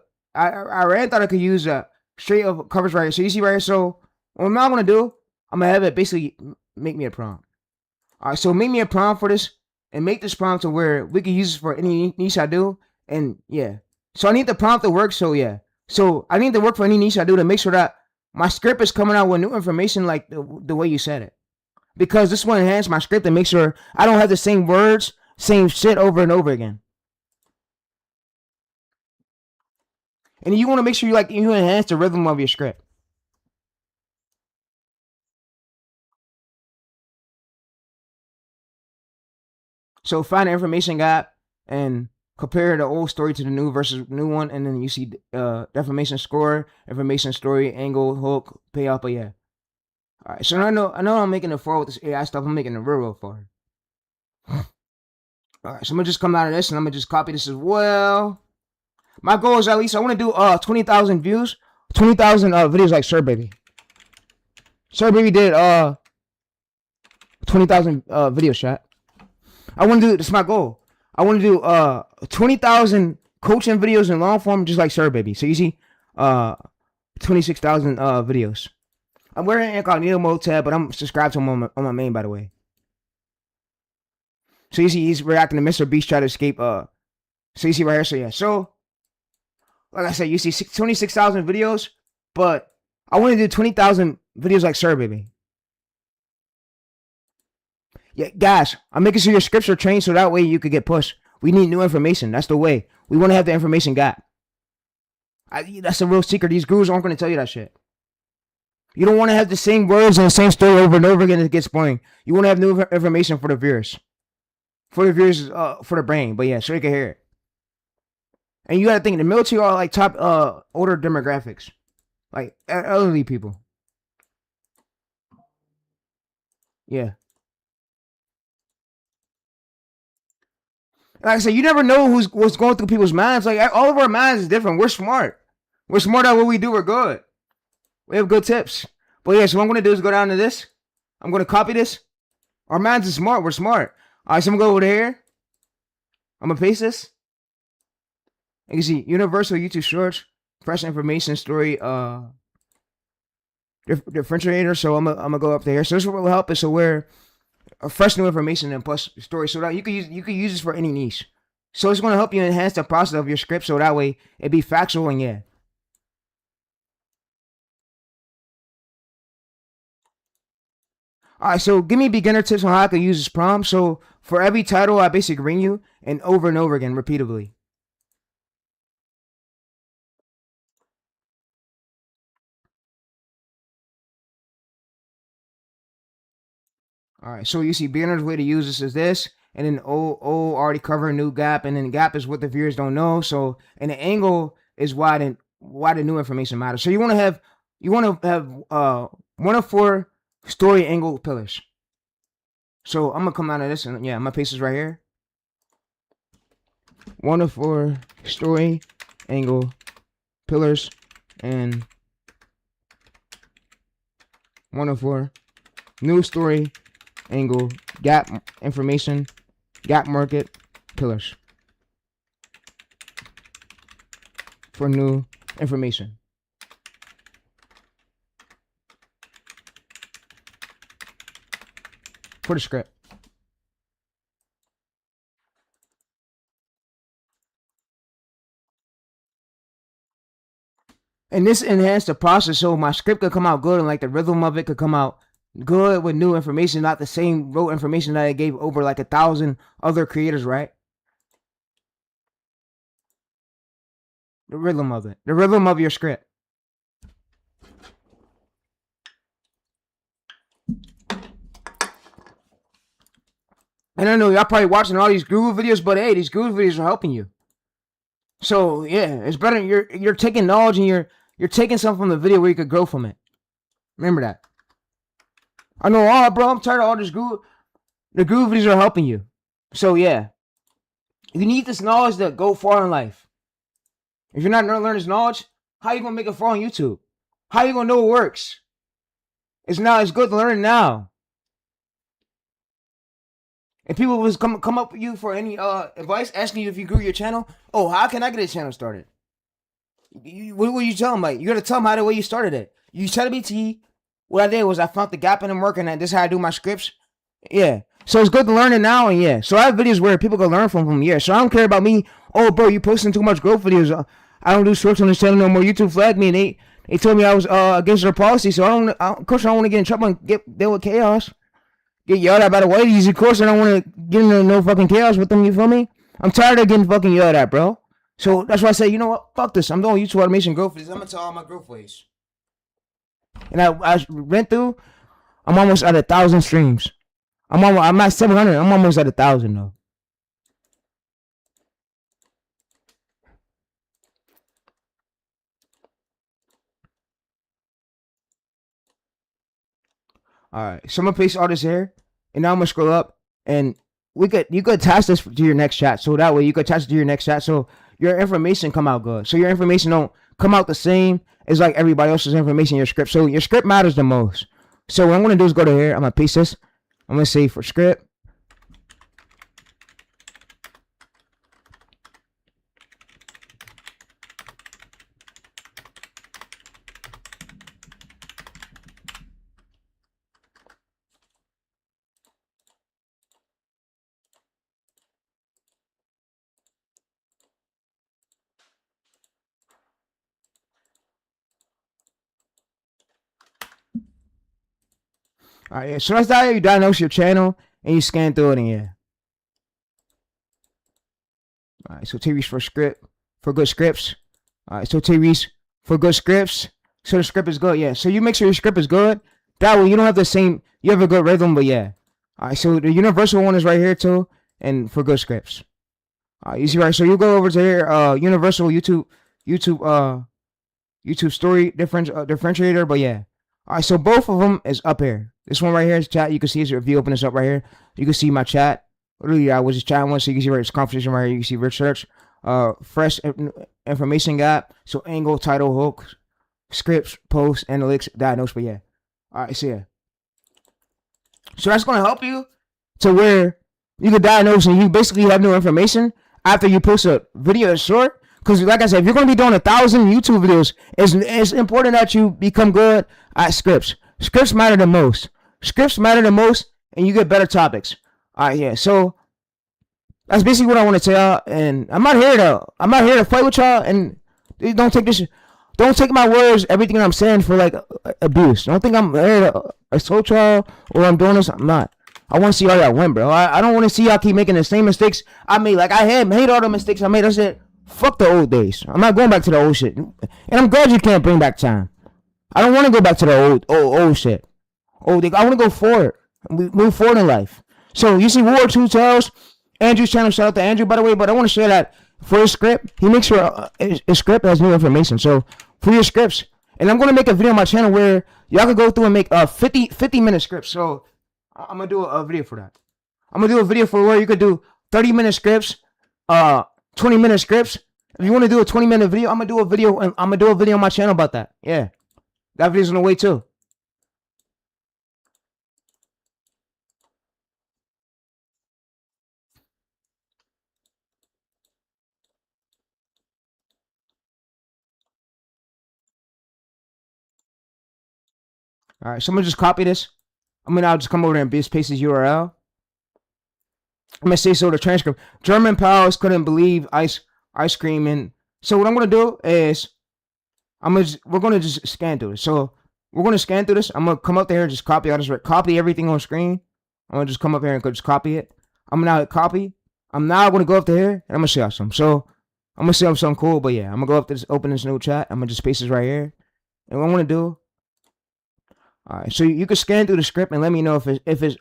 use a straight up coverage right here. So you see right here. So what I'm gonna do, I'm gonna have it basically make me a prompt. All right, so make me a prompt for this and make this prompt to where we can use it for any niche I do. And yeah, so I need the prompt to work. So yeah, so I need to work for any niche I do to make sure that my script is coming out with new information like the way you said it. Because this will enhance my script and make sure I don't have the same words, same shit over and over again. And you want to make sure you enhance the rhythm of your script. So find the information gap and compare the old story to the new versus new one, and then you see information score, information story, angle, hook, payoff. But yeah. All right. So I know I'm making it far with this AI stuff. I'm making it real far. All right, so I'm gonna just come out of this and I'm gonna just copy this as well. My goal is at least I want to do 20,000 views, 20,000 videos like Sir Baby. Sir Baby did 20,000 videos, chat. I want to do, this is my goal. I want to do 20,000 coaching videos in long form, just like Sir Baby. So you see 26,000 videos. I'm wearing incognito mode tab, but I'm subscribed to him on my main, by the way. So you see he's reacting to Mr. Beast try to escape. So you see right here. So yeah. So like I said, you see 26,000 videos, but I want to do 20,000 videos like Sir Baby. Yeah, guys, I'm making sure your scripts are trained so that way you could get pushed. We need new information. That's the way. We want to have the information gap. That's the real secret. These gurus aren't going to tell you that shit. You don't want to have the same words and the same story over and over again. It gets boring. You want to have new information for the viewers. For the viewers, for the brain. But yeah, so you can hear it. And you got to think, the military are like top older demographics. Like elderly people. Yeah. Like I said, you never know what's going through people's minds. Like all of our minds is different. We're smart. We're smart at what we do. We're good. We have good tips. But yeah, so what I'm gonna do is go down to this. I'm gonna copy this. Our minds are smart. We're smart. All right, so I'm gonna go over here. I'm gonna paste this. You can see universal YouTube shorts, fresh information story, differentiator. So I'm gonna go up there. So this will help us. So we're fresh new information and plus story, so that you can use this for any niche. So it's going to help you enhance the process of your script, so that way it be factual and yeah. All right, so give me beginner tips on how I can use this prompt. So for every title, I basically ring you and over again, repeatedly. All right, so you see beginner's way to use this is this, and then already cover a new gap, and then gap is what the viewers don't know. So and the angle is why the new information matters. So you want to have one of 4 story angle pillars. So I'm gonna come out of this and yeah, my paste is right here. 1 of 4 story angle pillars and 1 of 4 new story angle gap information gap market pillars for new information. For the script. And this enhanced the process so my script could come out good and like the rhythm of it could come out good with new information, not the same rote information that I gave over like 1,000 other creators, right? The rhythm of it. The rhythm of your script. And I know y'all probably watching all these Google videos, but hey, these Google videos are helping you. So yeah, it's better. You're taking knowledge and you're taking something from the video where you could grow from it. Remember that. I know, bro, I'm tired of all this Google. The Google videos are helping you. So yeah, you need this knowledge to go far in life. If you're not learning this knowledge, how you gonna make it far on YouTube? How you gonna know it works? It's good to learn it now. And people was come up with you for any advice, asking you if you grew your channel. Oh, how can I get a channel started? What will you tell them? Like, you gotta tell them how the way you started it. You tell BT. What I did was I found the gap in them work, and this is how I do my scripts. Yeah. So it's good to learn it now, and yeah. So I have videos where people can learn from them. Yeah. So I don't care about me. Oh, bro, you posting too much growth videos. I don't do shorts on this channel no more. YouTube flagged me, and they told me I was against their policy. So of course, I don't want to get in trouble and deal with chaos. Get yelled at by the whiteys. Of course, I don't want to get into no fucking chaos with them. You feel me? I'm tired of getting fucking yelled at, bro. So that's why I say, you know what? Fuck this. I'm doing YouTube automation growth videos. I'm gonna tell all my growth ways. And I went through. I'm almost at 1,000 streams. I'm at 700. I'm almost at 1,000 though. All right, so I'm gonna paste all this here, and now I'm gonna scroll up, and you could attach this to your next chat. So that way you could attach it to your next chat. So your information come out good. So your information don't come out the same as like everybody else's information in your script. So your script matters the most. So what I'm gonna do is go to here. I'm gonna paste this. I'm gonna say for script. All right, yeah. So that's how you diagnose your channel and you scan through it, and yeah. All right, so Tyrese for script, for good scripts. All right, so Tyrese for good scripts. So the script is good, yeah. So you make sure your script is good. That way you don't have the same, you have a good rhythm, but yeah. All right, so the universal one is right here too, and for good scripts. All right, you see right, so you go over to here, universal YouTube story differentiator, but yeah. All right, so both of them is up here. This one right here is chat. You can see if you open this up right here, you can see my chat. Literally, I was just chatting one, so you can see right, it's conversation right here. You can see research, fresh information gap. So angle, title, hook, scripts, post, analytics, diagnose. But yeah, all right, so yeah. So that's gonna help you to where you can diagnose and you basically have new information after you post a video that's short. Because like I said, if you're gonna be doing 1,000 YouTube videos, it's important that you become good at scripts. Scripts matter the most. Scripts matter the most, and you get better topics. All right, yeah. So that's basically what I want to tell y'all. And I'm not here to fight with y'all. And don't take my words, everything I'm saying for like abuse. Don't think I'm here to assault y'all or I'm doing this. I'm not. I want to see all y'all win, bro. I don't want to see y'all keep making the same mistakes I made. Like I had made all the mistakes I made. I said, fuck the old days. I'm not going back to the old shit. And I'm glad you can't bring back time. I don't want to go back to the old shit. I want to go forward. Move forward in life. So you see War 2 Tales, Andrew's channel. Shout out to Andrew, by the way. But I want to share that for his script, he makes sure his script has new information. So for your scripts, and I'm going to make a video on my channel where y'all can go through and make 50-minute scripts. So I'm going to do a video for that. I'm going to do a video for where you could do 30-minute scripts, 20-minute scripts. If you want to do a 20-minute video, I'm going to do a video, and I'm going to do a video on my channel about that. Yeah. That video's on the way too. All right, so I'm gonna just copy this. I'll just come over there and paste his URL. I'm gonna say so the transcript. German pals couldn't believe ice cream, and so what I'm gonna do is we're gonna just scan through it. So we're gonna scan through this. I'm gonna come up there and just copy. I'll just copy everything on screen. I'm gonna just come up here and just copy it. I'm gonna now hit copy. I'm now gonna go up to here and I'm gonna show you something. So I'm gonna show you something cool, but yeah, I'm gonna go up to this, open this new chat. I'm gonna just paste this right here, and what I'm gonna do. All right, so you can scan through the script and let me know if his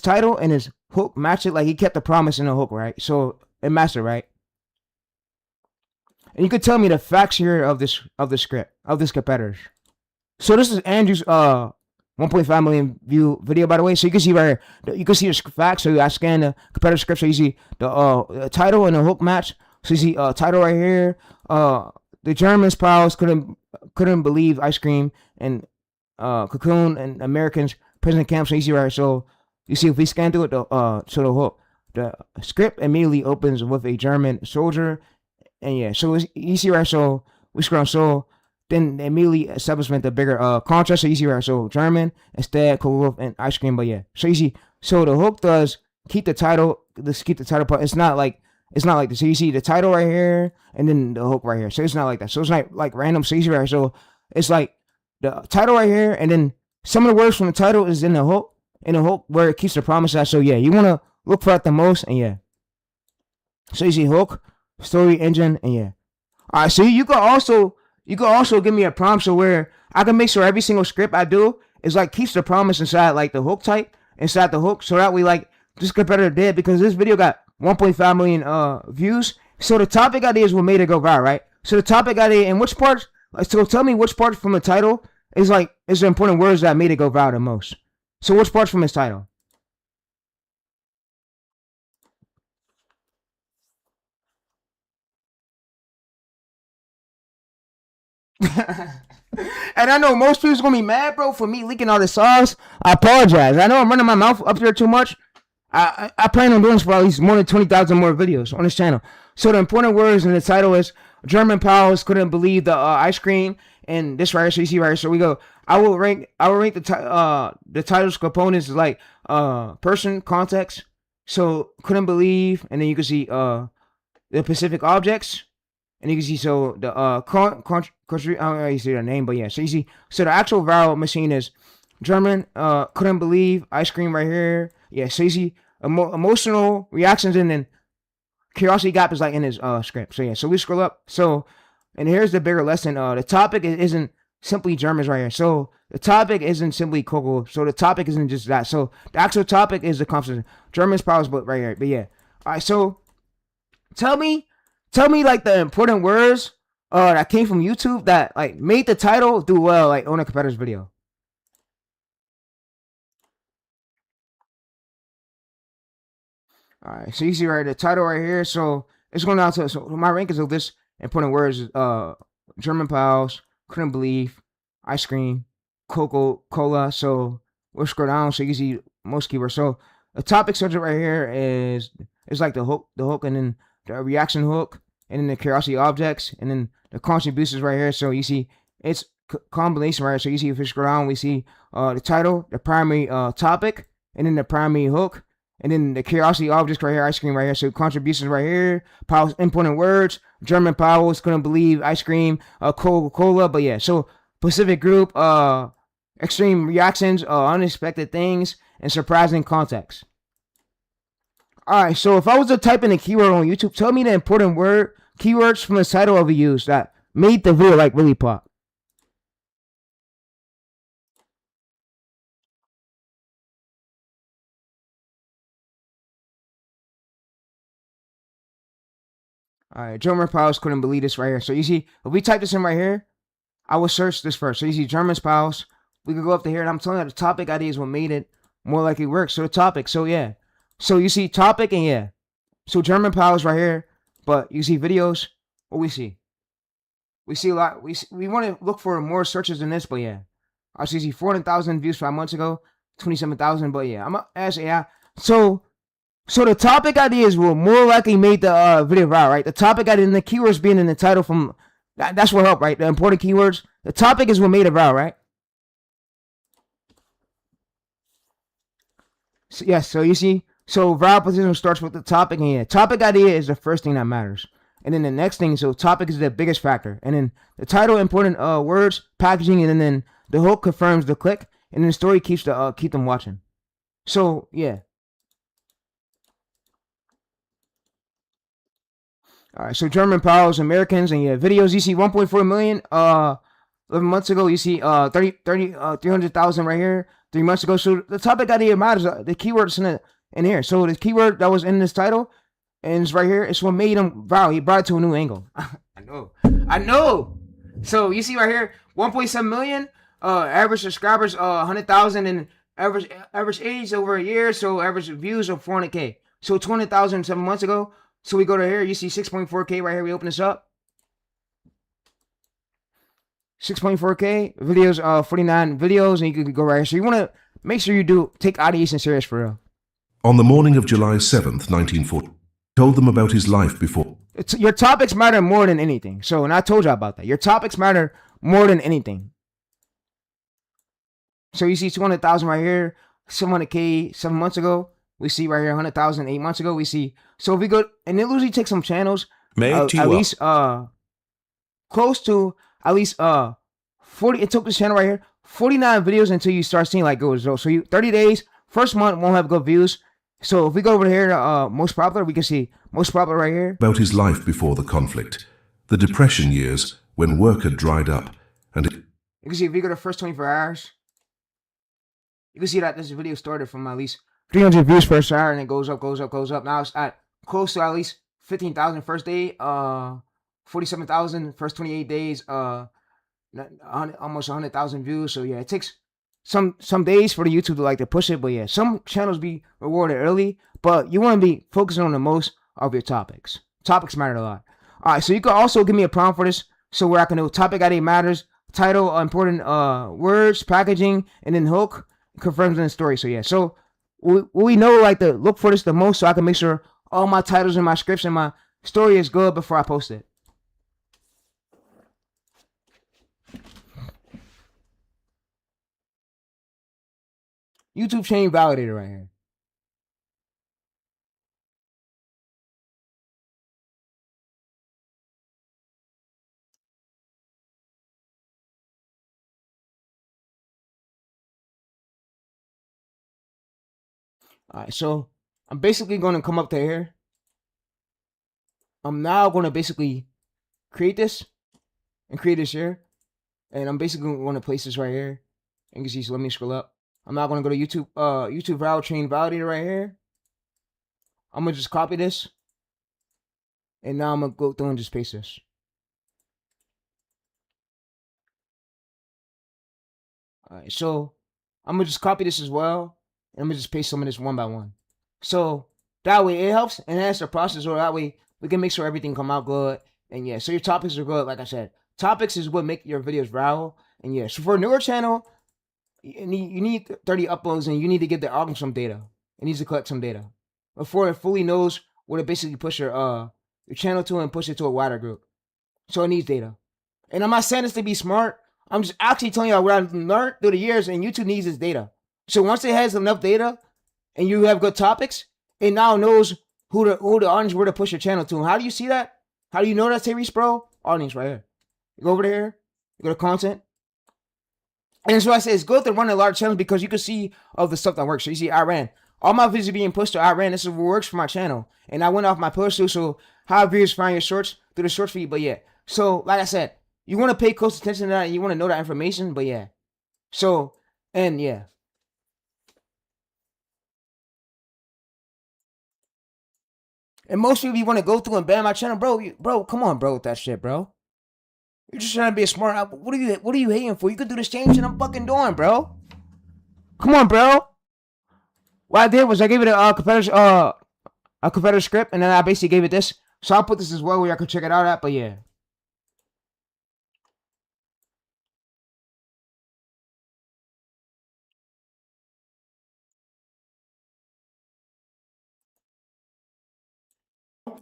title and his hook match it. Like he kept the promise in the hook, right? So it matched it, right? And you could tell me the facts here of the script of this competitors. So this is Andrew's 1.5 million view video, by the way. So you can see right here, you can see the facts. So I scan the competitor script, so you see the title and the hook match. So you see title right here. The Germans pals couldn't believe ice cream, and Cocoon and Americans prison camp. So you see right here. So you see if we scan through it, so the hook, the script immediately opens with a German soldier, and yeah. So you see right. So we scroll. So then immediately establishment the bigger contrast. So you see right. So German instead, Coco Gauff and ice cream. But yeah. So you see. So the hook does keep the title. Keep the title part. It's not like this. So you see the title right here, and then the hook right here. So it's not like that. So it's not like random. So you see right. So it's like the title right here, and then some of the words from the title is in the hook, where it keeps the promise at. So yeah, you want to look for it the most, and yeah. So you see hook, story, engine, and yeah. All right, so you could also give me a prompt so where I can make sure every single script I do is like keeps the promise inside like the hook type, inside the hook, so that we like this competitor did, because this video got 1.5 million views. So the topic ideas what made it go viral, right? So the topic idea and which parts. So tell me which parts from the title is the important words that made it go viral the most. So which parts from his title? And I know most people's gonna be mad, bro, for me leaking all the sauce. I apologize. I know I'm running my mouth up there too much. I plan on doing this for at least more than 20,000 more videos on this channel. So the important words in the title is German pals couldn't believe the ice cream, and this right here. So you see right here. So we go. I will rank the title's components like person, context. So couldn't believe, and then you can see the specific objects. And you can see, so the country, I don't know how you see the name, but yeah. So you see, so the actual viral machine is German, couldn't believe, ice cream right here. Yeah, so you see emotional reactions, and then curiosity gap is like in his script. So yeah, so we scroll up. So, and here's the bigger lesson. The topic isn't simply Germans right here. So the topic isn't simply Coco. So the topic isn't just that. So the actual topic is the conversation. Germans powers, but right here. But yeah. All right, so tell me like the important words that came from YouTube that like made the title do well like on a competitor's video. All right, so you see right the title right here. So it's going down to, so my rankings of this important words German pals, couldn't believe, ice cream, Coca Cola. So we'll scroll down so you can see most keywords. So the topic subject right here is like the hook, and then the reaction hook, and then the curiosity objects, and then the contributions right here. So you see it's combination right here. So you see if we scroll down, we see the title, the primary topic, and then the primary hook, and then the curiosity objects right here, ice cream right here. So contributions right here, powers, important words, German powers, couldn't believe, ice cream, Coca-Cola. But yeah, so Pacific group, extreme reactions, unexpected things, and surprising context. All right, so if I was to type in a keyword on YouTube, tell me the important keywords from the title of a use that made the video like really pop. All right, German pals couldn't believe this right here. So you see, if we type this in right here, I will search this first. So you see German pals. We could go up to here, and I'm telling you, the topic idea is what made it more likely work. So the topic, so yeah. So you see topic, and yeah. So German pals right here, but you see videos. What we see? We see a lot. We want to look for more searches than this, but yeah. I see 400,000 views 5 months ago, 27,000, but yeah. I'm gonna ask AI. So the topic ideas will more likely make the video viral, right? The topic idea and the keywords being in the title from that's what helped, right? The important keywords. The topic is what made it viral, right? So yes, so you see, so viral position starts with the topic, and yeah, topic idea is the first thing that matters. And then the next thing, so topic is the biggest factor. And then the title, important words, packaging, and then the hook confirms the click, and then the story keeps keep them watching. So yeah. All right, so German pals, Americans, and yeah, videos. You see 1.4 million 11 months ago. You see 300,000 right here 3 months ago. So the topic idea matters. The keywords in here. So the keyword that was in this title and it's right here. It's what made him viral. He brought it to a new angle. I know. So you see right here, 1.7 million average subscribers, 100,000, and average age over a year. So average views of 400K. So 200,000 7 months ago. So we go to here, you see 6.4K right here. We open this up. 6.4K videos, 49 videos, and you can go right here. So you want to make sure you take ideation serious for real. On the morning of July 7th, 1940, told them about his life before. Your topics matter more than anything. So, and I told you about that. Your topics matter more than anything. So you see 200,000 right here, 700K 7 months ago. We see right here 100,000 8 months ago. We see, so if we go, and it usually takes some channels at least close to at least 40. It took this channel right here 49 videos until you start seeing like good results. So you 30 days, first month won't have good views. So if we go over here to most popular, we can see most popular right here. About his life before the conflict, the Depression years when work had dried up, and you can see if we go to first 24 hours, you can see that this video started from at least 300 views per hour, and it goes up, goes up, goes up. Now it's at close to at least 15,000 first day, 47,000 first 28 days, almost 100,000 views. So yeah, it takes some days for the YouTube to like to push it, but yeah, some channels be rewarded early, but you want to be focusing on the most of your topics. Topics matter a lot. All right, so you can also give me a prompt for this. So where I can know topic ID matters, title, important words, packaging, and then hook confirms in the story. So yeah, so we know like to look for this the most, so I can make sure all my titles and my scripts and my story is good before I post it. YouTube chain validator right here. All right, so I'm basically going to come up to here. I'm now going to basically create this and create this here. And I'm basically going to place this right here. And you can see, so let me scroll up. I'm now going to go to YouTube, YouTube Valid Chain Validator right here. I'm going to just copy this. And now I'm going to go through and just paste this. All right, so I'm going to just copy this as well. And I'm going to just paste some of this one by one. So that way it helps enhance the process, or that way we can make sure everything come out good. And yeah, so your topics are good. Like I said, topics is what make your videos viral. And yeah, so for a newer channel, you need 30 uploads, and you need to get the algorithm some data. It needs to collect some data before it fully knows where to basically push your channel to and push it to a wider group. So it needs data. And I'm not saying this to be smart. I'm just actually telling you what I've learned through the years, and YouTube needs this data. So once it has enough data and you have good topics, it now knows who the audience, where to push your channel to. And how do you see that? How do you know that, Tyrese, bro? Audience right here. You go over here, you go to content. And that's why I say it's good to run a large channel, because you can see of the stuff that works. So you see, I ran. All my videos are being pushed to I ran. This is what works for my channel. And I went off my push to, so how viewers find your shorts through the short feed. But yeah, so like I said, you want to pay close attention to that, and you want to know that information. But yeah, so, and yeah. And most people, you want to go through and ban my channel, bro, come on, bro, with that shit, bro. You're just trying to be a smart. What are you hating for? You could do the same shit I'm fucking doing, bro. Come on, bro. What I did was I gave it a competitor script, and then I basically gave it this. So I'll put this as well where I could check it out at. But yeah.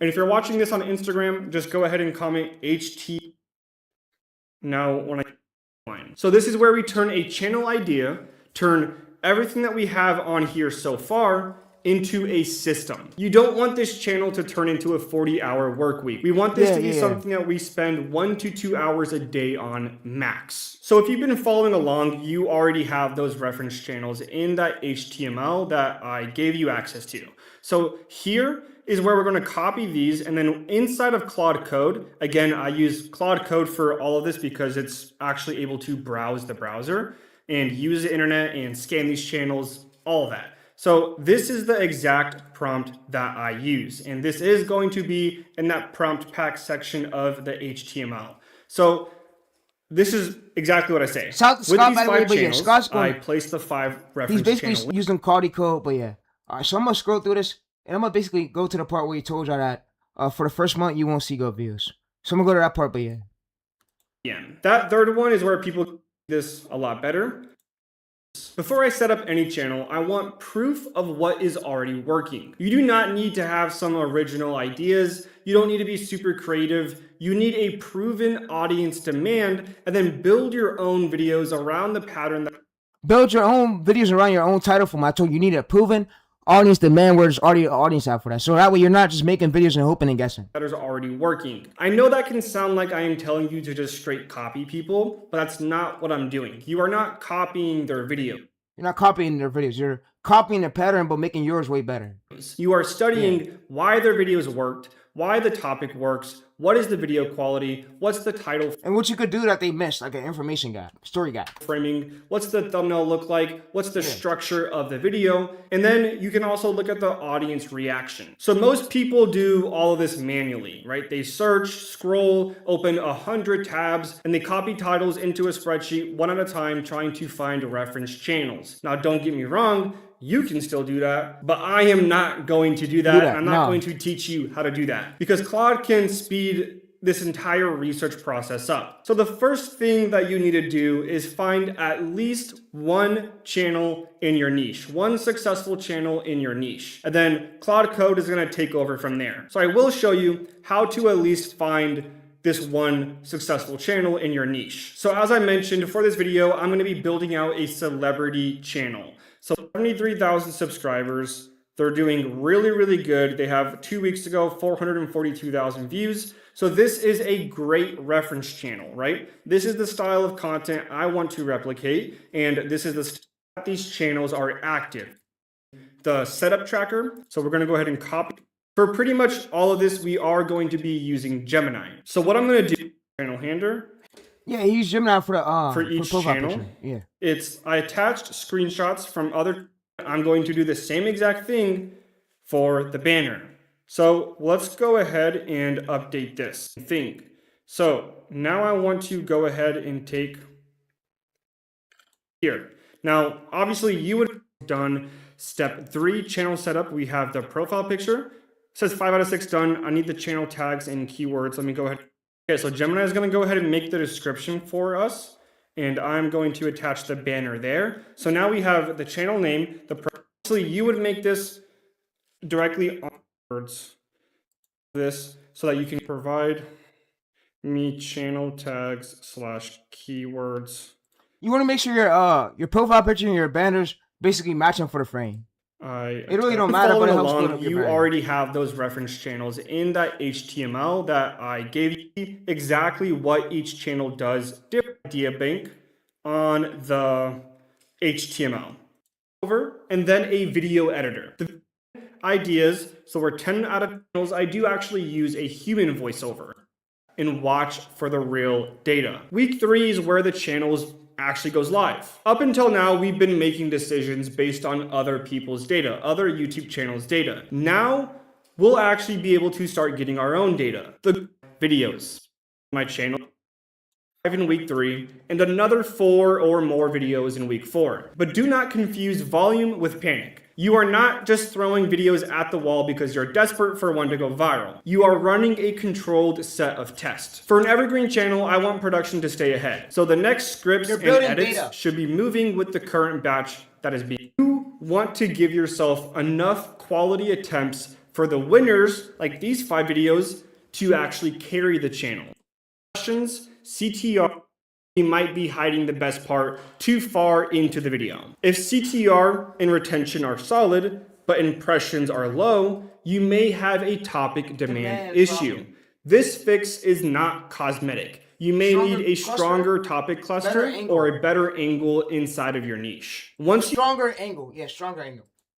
And if you're watching this on Instagram, just go ahead and comment HT. Now, when so this is where we turn a channel idea, turn everything that we have on here so far into a system. You don't want this channel to turn into a 40-hour work week. We want this to be something that we spend 1 to 2 hours a day on max. So if you've been following along, you already have those reference channels in that HTML that I gave you access to. So here is where we're going to copy these, and then inside of Claude Code, again, I use Claude Code for all of this because it's actually able to browse the browser and use the internet and scan these channels, all of that. So this is the exact prompt that I use, and this is going to be in that prompt pack section of the HTML. So this is exactly what I say. Scott, With these by the way, 5 but yeah, channels, Scott's going, I place the 5 reference he's basically channels. using Claude Code, but yeah. All right, so I'm going to scroll through this, and I'm going to basically go to the part where he told y'all that for the first month, you won't see good views. So I'm going to go to that part, but yeah. Yeah, that third one is where people do this a lot better. Before I set up any channel, I want proof of what is already working. You do not need to have some original ideas. You don't need to be super creative. You need a proven audience demand, and then build your own videos around the pattern that build your own videos around your own title format. I told you need a proven audience demand where there's already an audience out for that. So that way you're not just making videos and hoping and guessing. That is already working. I know that can sound like I am telling you to just straight copy people, but that's not what I'm doing. You are not copying their video. You're not copying their videos. You're copying the pattern, but making yours way better. You are studying why their videos worked, why the topic works, what is the video quality, what's the title, and what you could do that they missed, like an information guide, story guide. Framing, what's the thumbnail look like, what's the structure of the video, and then you can also look at the audience reaction. So most people do all of this manually, right? They search, scroll, open 100 tabs, and they copy titles into a spreadsheet one at a time, trying to find reference channels. Now, don't get me wrong, you can still do that, but I am not going to do that. I'm not going to teach you how to do that, because Claude can speed this entire research process up. So the first thing that you need to do is find at least one channel in your niche, one successful channel in your niche. And then Cloud Code is going to take over from there. So I will show you how to at least find this one successful channel in your niche. So as I mentioned, for this video, I'm going to be building out a celebrity channel. So 73,000 subscribers. They're doing really, really good. They have 2 weeks ago, 442,000 views. So this is a great reference channel, right? This is the style of content I want to replicate. And this is the style that these channels are active. The setup tracker. So we're going to go ahead and copy. For pretty much all of this, we are going to be using Gemini. So what I'm going to do, channel handler. Yeah, use Gemini for the for each channel. Picture. Yeah. I attached screenshots from other. I'm going to do the same exact thing for the banner. So let's go ahead and update this thing. So now I want to go ahead and take here. Now, obviously you would have done step 3 channel setup. We have the profile picture. It says 5 out of 6 done. I need the channel tags and keywords. Let me go ahead. Okay, so Gemini is going to go ahead and make the description for us. And I'm going to attach the banner there. So now we have the channel name. Actually, you would make this directly on words. This so that you can provide me channel tags / keywords. You want to make sure your profile picture and your banners basically matching for the frame. It really don't matter, but it helps build up your you brand. already have those reference channels in that HTML that I gave you exactly what each channel does. Idea bank on the HTML over, and then a video editor. The ideas, so we're 10 out of channels. I do actually use a human voiceover and watch for the real data. Week 3 is where the channels actually goes live. Up until now, we've been making decisions based on other people's data, other YouTube channels' data. Now, we'll actually be able to start getting our own data. The videos, my channel, in week 3, and another 4 or more videos in week 4. But do not confuse volume with panic. You are not just throwing videos at the wall because you're desperate for one to go viral. You are running a controlled set of tests. For an evergreen channel, I want production to stay ahead. So the next scripts and edits should be moving with the current batch that is being. You want to give yourself enough quality attempts for the winners, like these 5 videos, to actually carry the channel. Questions, CTR, you might be hiding the best part too far into the video. If CTR and retention are solid, but impressions are low, you may have a topic demand issue. This fix is not cosmetic. You may need a stronger topic cluster or a better angle inside of your niche. Once Stronger angle.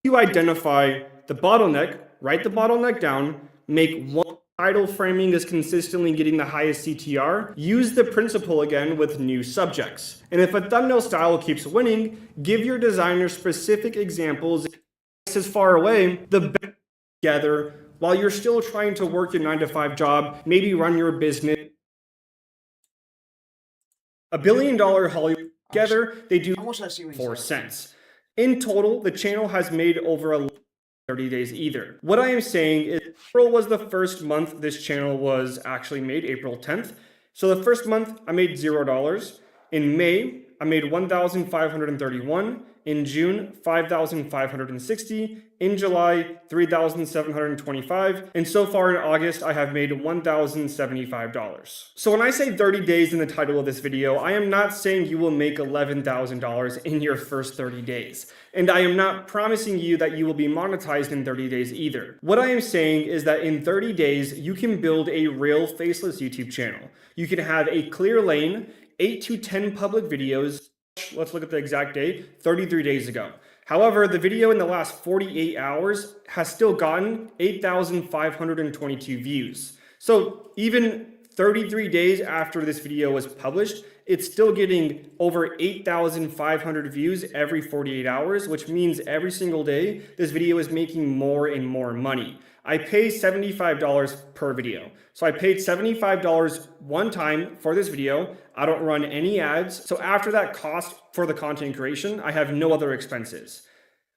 you identify the bottleneck, write the bottleneck down, make one title framing is consistently getting the highest CTR, use the principle again with new subjects. And if a thumbnail style keeps winning, give your designer specific examples. This is far away, the better together while you're still trying to work your 9-to-5 job, maybe run your business. $1 billion Hollywood together, they do 4 cents. In total, the channel has made over 30 days either. What I am saying is April was the first month this channel was actually made, April 10th. So the first month I made $0. In May, I made 1,531. In June, 5,560. In July, 3,725. And so far in August, I have made $1,075. So when I say 30 days in the title of this video, I am not saying you will make $11,000 in your first 30 days. And I am not promising you that you will be monetized in 30 days either. What I am saying is that in 30 days, you can build a real faceless YouTube channel. You can have a clear lane, 8 to 10 public videos. Let's look at the exact date, 33 days ago. However, the video in the last 48 hours has still gotten 8,522 views. So even 33 days after this video was published, it's still getting over 8,500 views every 48 hours, which means every single day, this video is making more and more money. I pay $75 per video. So I paid $75 one time for this video. I don't run any ads. So after that cost for the content creation, I have no other expenses.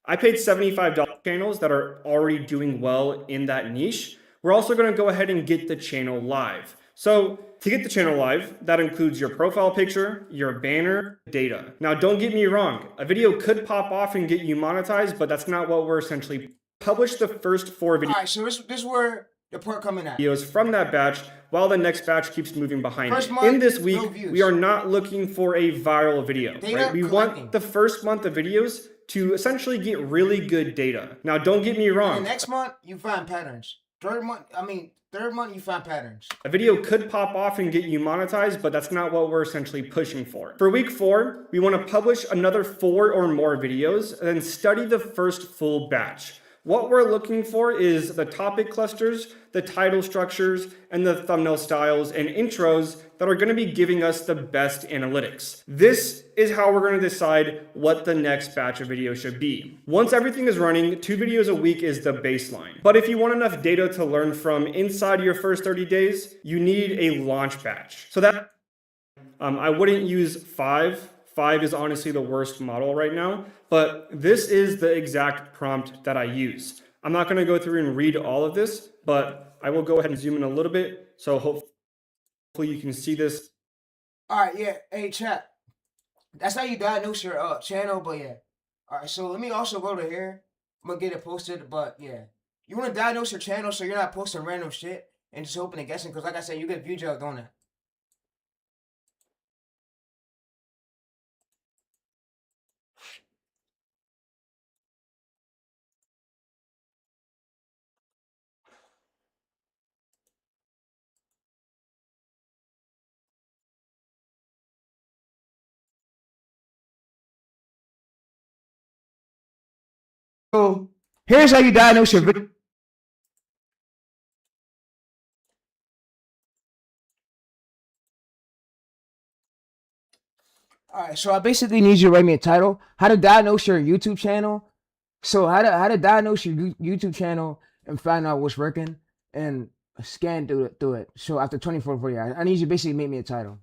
I paid $75 channels that are already doing well in that niche. We're also going to go ahead and get the channel live. So to get the channel live, that includes your profile picture, your banner, data. Now, don't get me wrong. A video could pop off and get you monetized, but that's not what we're essentially publish the first 4 videos. All right, so this is where the part coming at. Videos from that batch while the next batch keeps moving behind First it. month, In this no week, views. we are not looking for a viral video. Right? We want the first month of videos to essentially get really good data. Now, don't get me wrong. And the next month, you find patterns. Third month, you find patterns. A video could pop off and get you monetized, but that's not what we're essentially pushing for. For week 4, we want to publish another 4 or more videos and then study the first full batch. What we're looking for is the topic clusters, the title structures, and the thumbnail styles and intros that are going to be giving us the best analytics. This is how we're going to decide what the next batch of videos should be. Once everything is running, 2 videos a week is the baseline. But if you want enough data to learn from inside your first 30 days, you need a launch batch. So that I wouldn't use 5. 5 is honestly the worst model right now, but this is the exact prompt that I use. I'm not going to go through and read all of this, but I will go ahead and zoom in a little bit, so hopefully you can see this. All right, yeah. Hey, chat. That's how you diagnose your channel, but yeah. All right, so let me also go to here. I'm going to get it posted, but yeah. You want to diagnose your channel so you're not posting random shit and just hoping and guessing, because like I said, you get view jail doing that. So here's how you diagnose your video. All right, so I basically need you to write me a title. How to diagnose your YouTube channel. So how to diagnose your YouTube channel and find out what's working and scan through it. So after 24 48 hours, I need you to basically make me a title.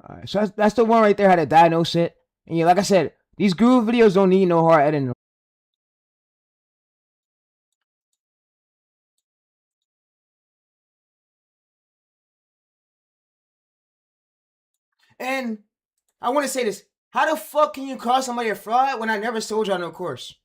All right, so that's the one right there. How to diagnose it. And yeah, like I said, these groove videos don't need no hard editing. And I want to say this: how the fuck can you call somebody a fraud when I never sold y'all no course?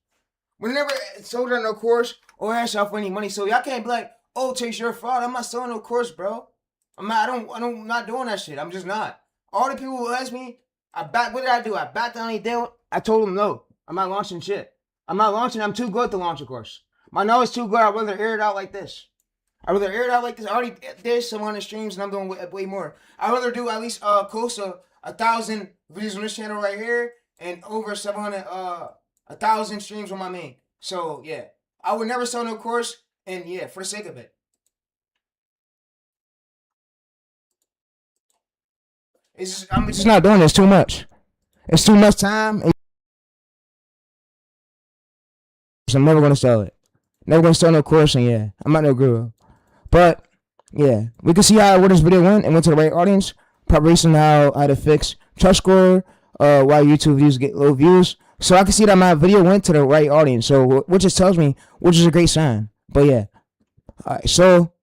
When I never sold y'all no course or asked y'all for any money, so y'all can't be like, "Oh, Chase, you're a fraud." I'm not selling no course, bro. I'm not doing that shit. I'm just not. All the people who asked me, what did I do? I backed down any deal. I told them no. I'm not launching shit. I'm not launching. I'm too good to launch a course. My knowledge is too good. I'd rather air it out like this. I already did some 100 streams and I'm doing way more. I'd rather do at least close to 1,000 videos on this channel right here and over 1,000 streams on my main. So yeah, I would never sell no course, and yeah, for the sake of it. I'm just not doing this too much. It's too much time. I'm never gonna sell it. Never gonna sell no course, and yeah, I'm not no guru. But yeah, we can see where this video went and went to the right audience. Preparation how to fix trust score, why YouTube views get low views. So I can see that my video went to the right audience. So which just tells me, which is a great sign. But yeah, all right. So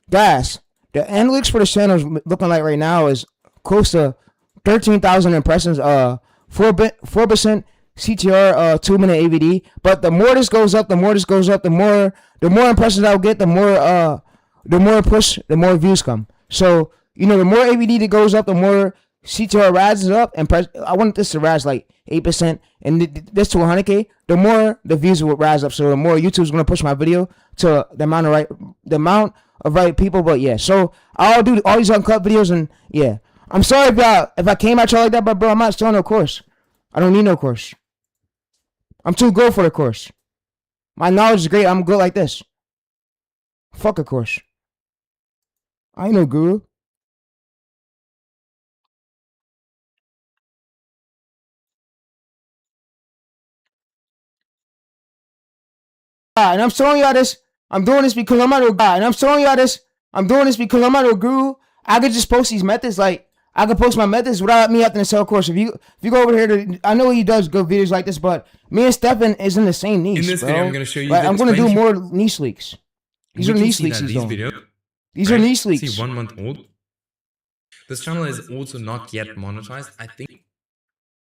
guys, the analytics for the channel is looking like right now is close to 13,000 impressions. 4% CTR, 2-minute AVD. But the more this goes up, the more impressions I'll get, the more push, the more views come. So, you know, the more AVD that goes up, the more CTR rises up. And I want this to rise like 8% and this to 100K. The more the views will rise up. So the more YouTube's going to push my video to the amount of right people. But yeah, so I'll do all these uncut videos and yeah. I'm sorry if I came at y'all like that, but bro, I'm not selling no course. I don't need no course. I'm too good for the course. My knowledge is great. I'm good like this. Fuck a course. I ain't no guru. And I'm showing y'all this. I'm doing this because I'm not a guy. And I'm showing y'all this. I'm doing this because I'm not a guru. I could just post these methods. Like, I could post my methods without me having to sell a course. If you go over here to, I know he does good videos like this, but me and Stefan is in the same niche. In this bro. video, I'm going to show you. Like, I'm going to do more niche leaks. These are niche leaks he's doing. These are niche leaks. See, 1 month old. This channel is also not yet monetized. I think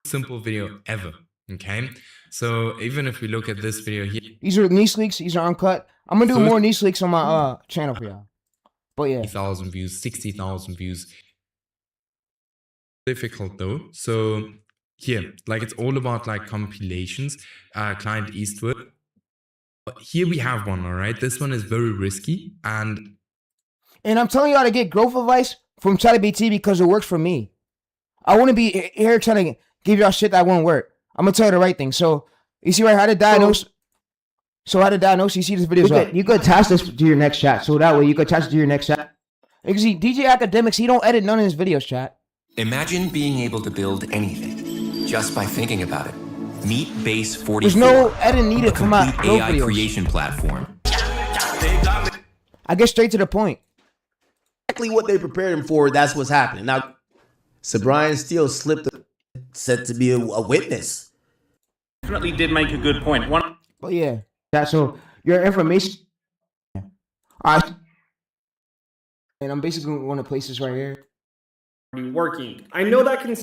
simple video ever. Okay, so even if we look at this video here, these are niche leaks. These are uncut. I'm gonna do more niche leaks on my channel for y'all. But yeah, 50,000 views, 60,000 views. Difficult though. So here, like it's all about like compilations. Client Eastwood. But here we have one. All right, this one is very risky, and I'm telling y'all to get growth advice from ChatGPT because it works for me. I wouldn't be here trying to give y'all shit that won't work. I'm gonna tell you the right thing. So you see right how to diagnose. So how to diagnose? You see this video. You could attach this to your next chat. So that way you could attach it to your next chat. You can see DJ Academics. He don't edit none of his videos, chat. Imagine being able to build anything just by thinking about it. Meet Base 44. There's no edit needed for my AI videos. creation platform. I get straight to the point. Exactly what they prepared him for. That's what's happening now. So Brian Steele slipped, said to be a witness. Definitely did make a good point. But yeah, so your information. All right, and I'm basically going to place this right here. Working. I know that can.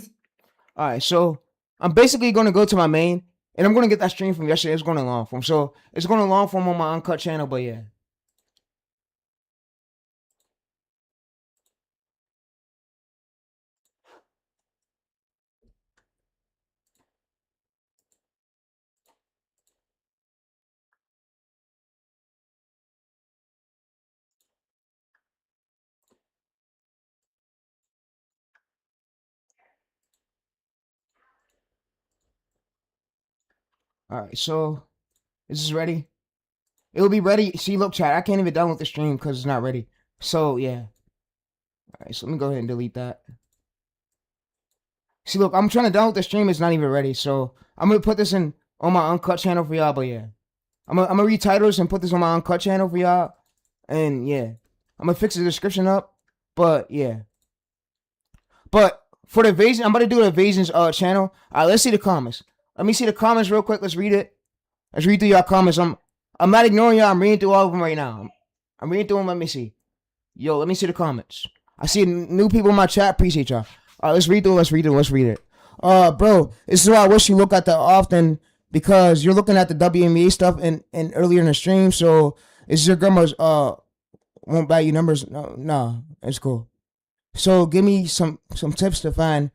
All right, so I'm basically going to go to my main, and I'm going to get that stream from yesterday. It's going to long form, so it's going to long form on my uncut channel. But yeah. All right, so this is ready. It'll be ready. See, look, chat. I can't even download the stream because it's not ready. So yeah. All right, so let me go ahead and delete that. See, look, I'm trying to download the stream. It's not even ready. So I'm gonna put this in on my uncut channel for y'all. But yeah, I'm gonna retitle this and put this on my uncut channel for y'all. And yeah, I'm gonna fix the description up. But yeah. But for the evasion, I'm about to do the evasions channel. All right, let's see the comments. Let me see the comments real quick. Let's read it. Let's read through y'all comments. I'm not ignoring y'all. I'm reading through all of them right now. I'm reading through them. Let me see. Yo, let me see the comments. I see new people in my chat. Appreciate y'all. All right, let's read through. Let's read it. Bro, this is why I wish you look at that often because you're looking at the WNBA stuff and earlier in the stream. So is your grandma's won't buy you numbers? No, it's cool. So give me some tips to find.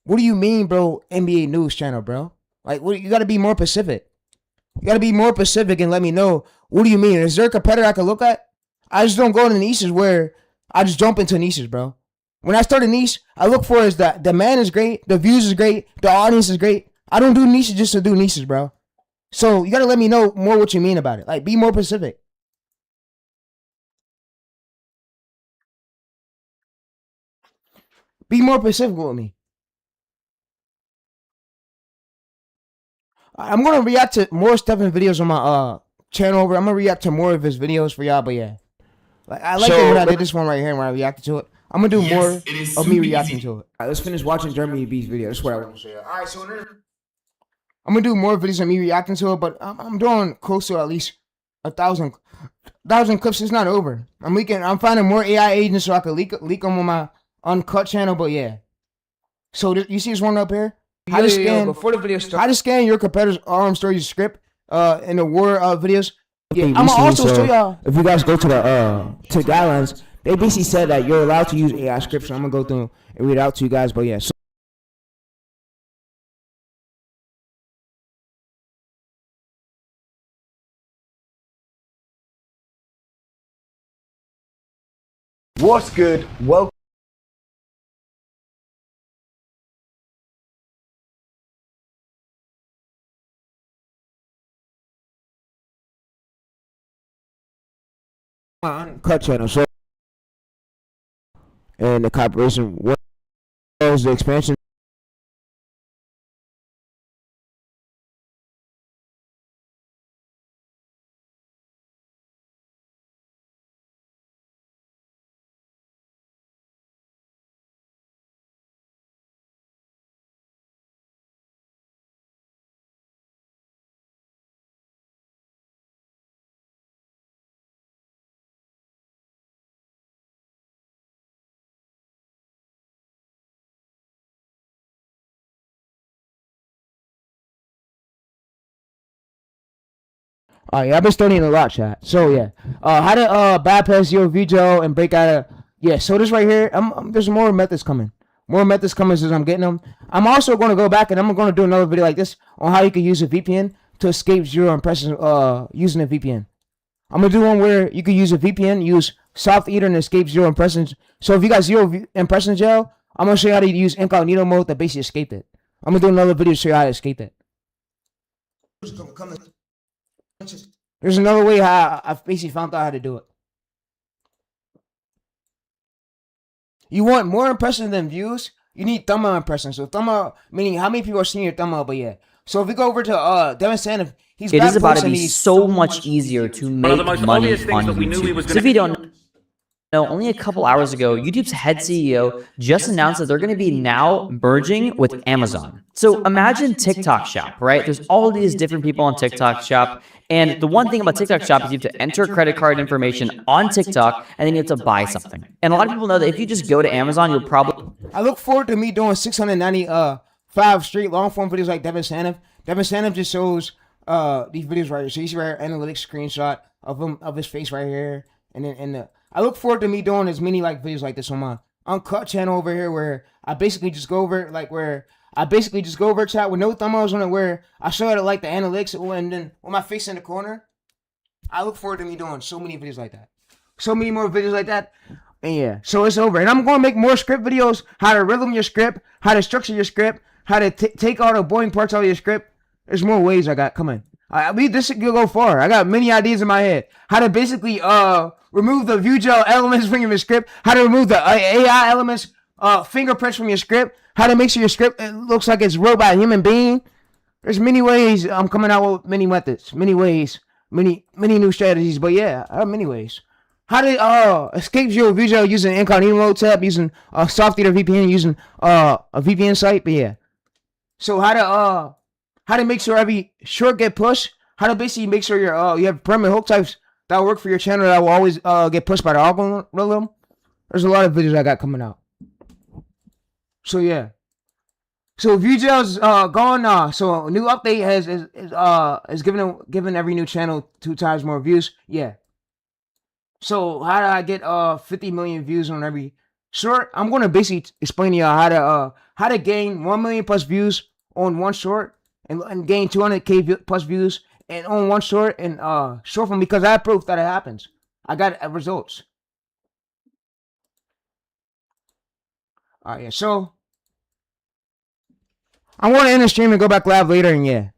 What do you mean, bro? NBA news channel, bro. Like, you got to be more specific. You got to be more specific and let me know. What do you mean? Is there a competitor I can look at? I just don't go into niches where I just jump into niches, bro. When I start a niche, I look for is that the man is great, the views is great, the audience is great. I don't do niches just to do niches, bro. So you got to let me know more what you mean about it. Like, be more specific. Be more specific with me. I'm gonna react to more Stefan videos on my channel over. I'm gonna react to more of his videos for y'all, but yeah. Like I like it when I did this one right here when I reacted to it. I'm gonna do more of me reacting to it. All right, let's finish watching Germany B's video. That's what I want to show you. All right, so I'm gonna do more videos of me reacting to it, but I'm doing close to at least 1,000 clips. It's not over. I'm finding more AI agents so I can leak them on my uncut channel, but yeah. So you see this one up here? How to scan before the video starts. How to scan your competitor's arm storage script in the war videos. Yeah, I'm gonna also show y'all. If you guys go to the guidelines, they basically said that you're allowed to use AI scripts. So I'm gonna go through and read it out to you guys. But yeah. What's good? Welcome. Cut channel. So and the cooperation was the expansion. Yeah, I've been studying a lot, chat. So yeah, how to bypass your video and break out of yeah. So this right here, there's more methods coming. More methods coming as I'm getting them. I'm also going to go back and I'm going to do another video like this on how you can use a VPN to escape zero impressions using a VPN. I'm going to do one where you can use a VPN, use soft ether and escape zero impressions. So if you got zero impressions jail, I'm going to show you how to use incognito mode to basically escape it. I'm going to do another video to show you how to escape it. There's another way how I basically found out how to do it. You want more impressions than views? You need thumbnail impressions. So thumbnail, meaning how many people are seeing your thumbnail, but yeah. So if we go over to Devin Sanif, it is about to be so much easier to make money on YouTube. So if you don't know, only a couple hours ago, YouTube's head CEO just announced that they're going to be now merging with Amazon. So imagine TikTok Shop, right? There's all these different people on TikTok Shop. And the one thing about TikTok Shop is you have to enter credit card information on TikTok and then you have to buy something. And a lot of people know that if you just go to Amazon, you'll probably... I look forward to me doing 695 straight long form videos like Devin Sanif. Devin Sanif just shows these videos right here. So you see right here, analytics screenshot of him, of his face right here. And then I look forward to me doing as many like videos like this on my Uncut channel over here where I basically just go over chat with no thumbnails on it where I show you like the analytics and then with my face in the corner. I look forward to me doing so many videos like that. So many more videos like that. And yeah, so it's over. And I'm going to make more script videos, how to rhythm your script, how to structure your script, how to take all the boring parts out of your script. There's more ways I got coming. I mean, this could go far. I got many ideas in my head. How to basically remove the VueGel elements from your script. How to remove the AI elements, fingerprints from your script. How to make sure your script looks like it's wrote by a human being. There's many ways. I'm coming out with many methods, many ways, many new strategies. But yeah, I have many ways. How to escape your VueGel using incognito mode tab, using soft ether VPN, using a VPN site. But yeah, so how to make sure every short get pushed. How to basically make sure you have permanent hook types that will work for your channel that will always get pushed by the algorithm. There's a lot of videos I got coming out. So yeah. So VueGel's gone. So a new update is given every new channel 2 times more views. Yeah. So how do I get 50 million views on every short? I'm gonna basically explain to y'all how to gain 1 million plus views on one short and gain 200k plus views and on one short and short film because I have proof that it happens. I got results. Alright, yeah. So I'm gonna end the stream and go back live later and yeah.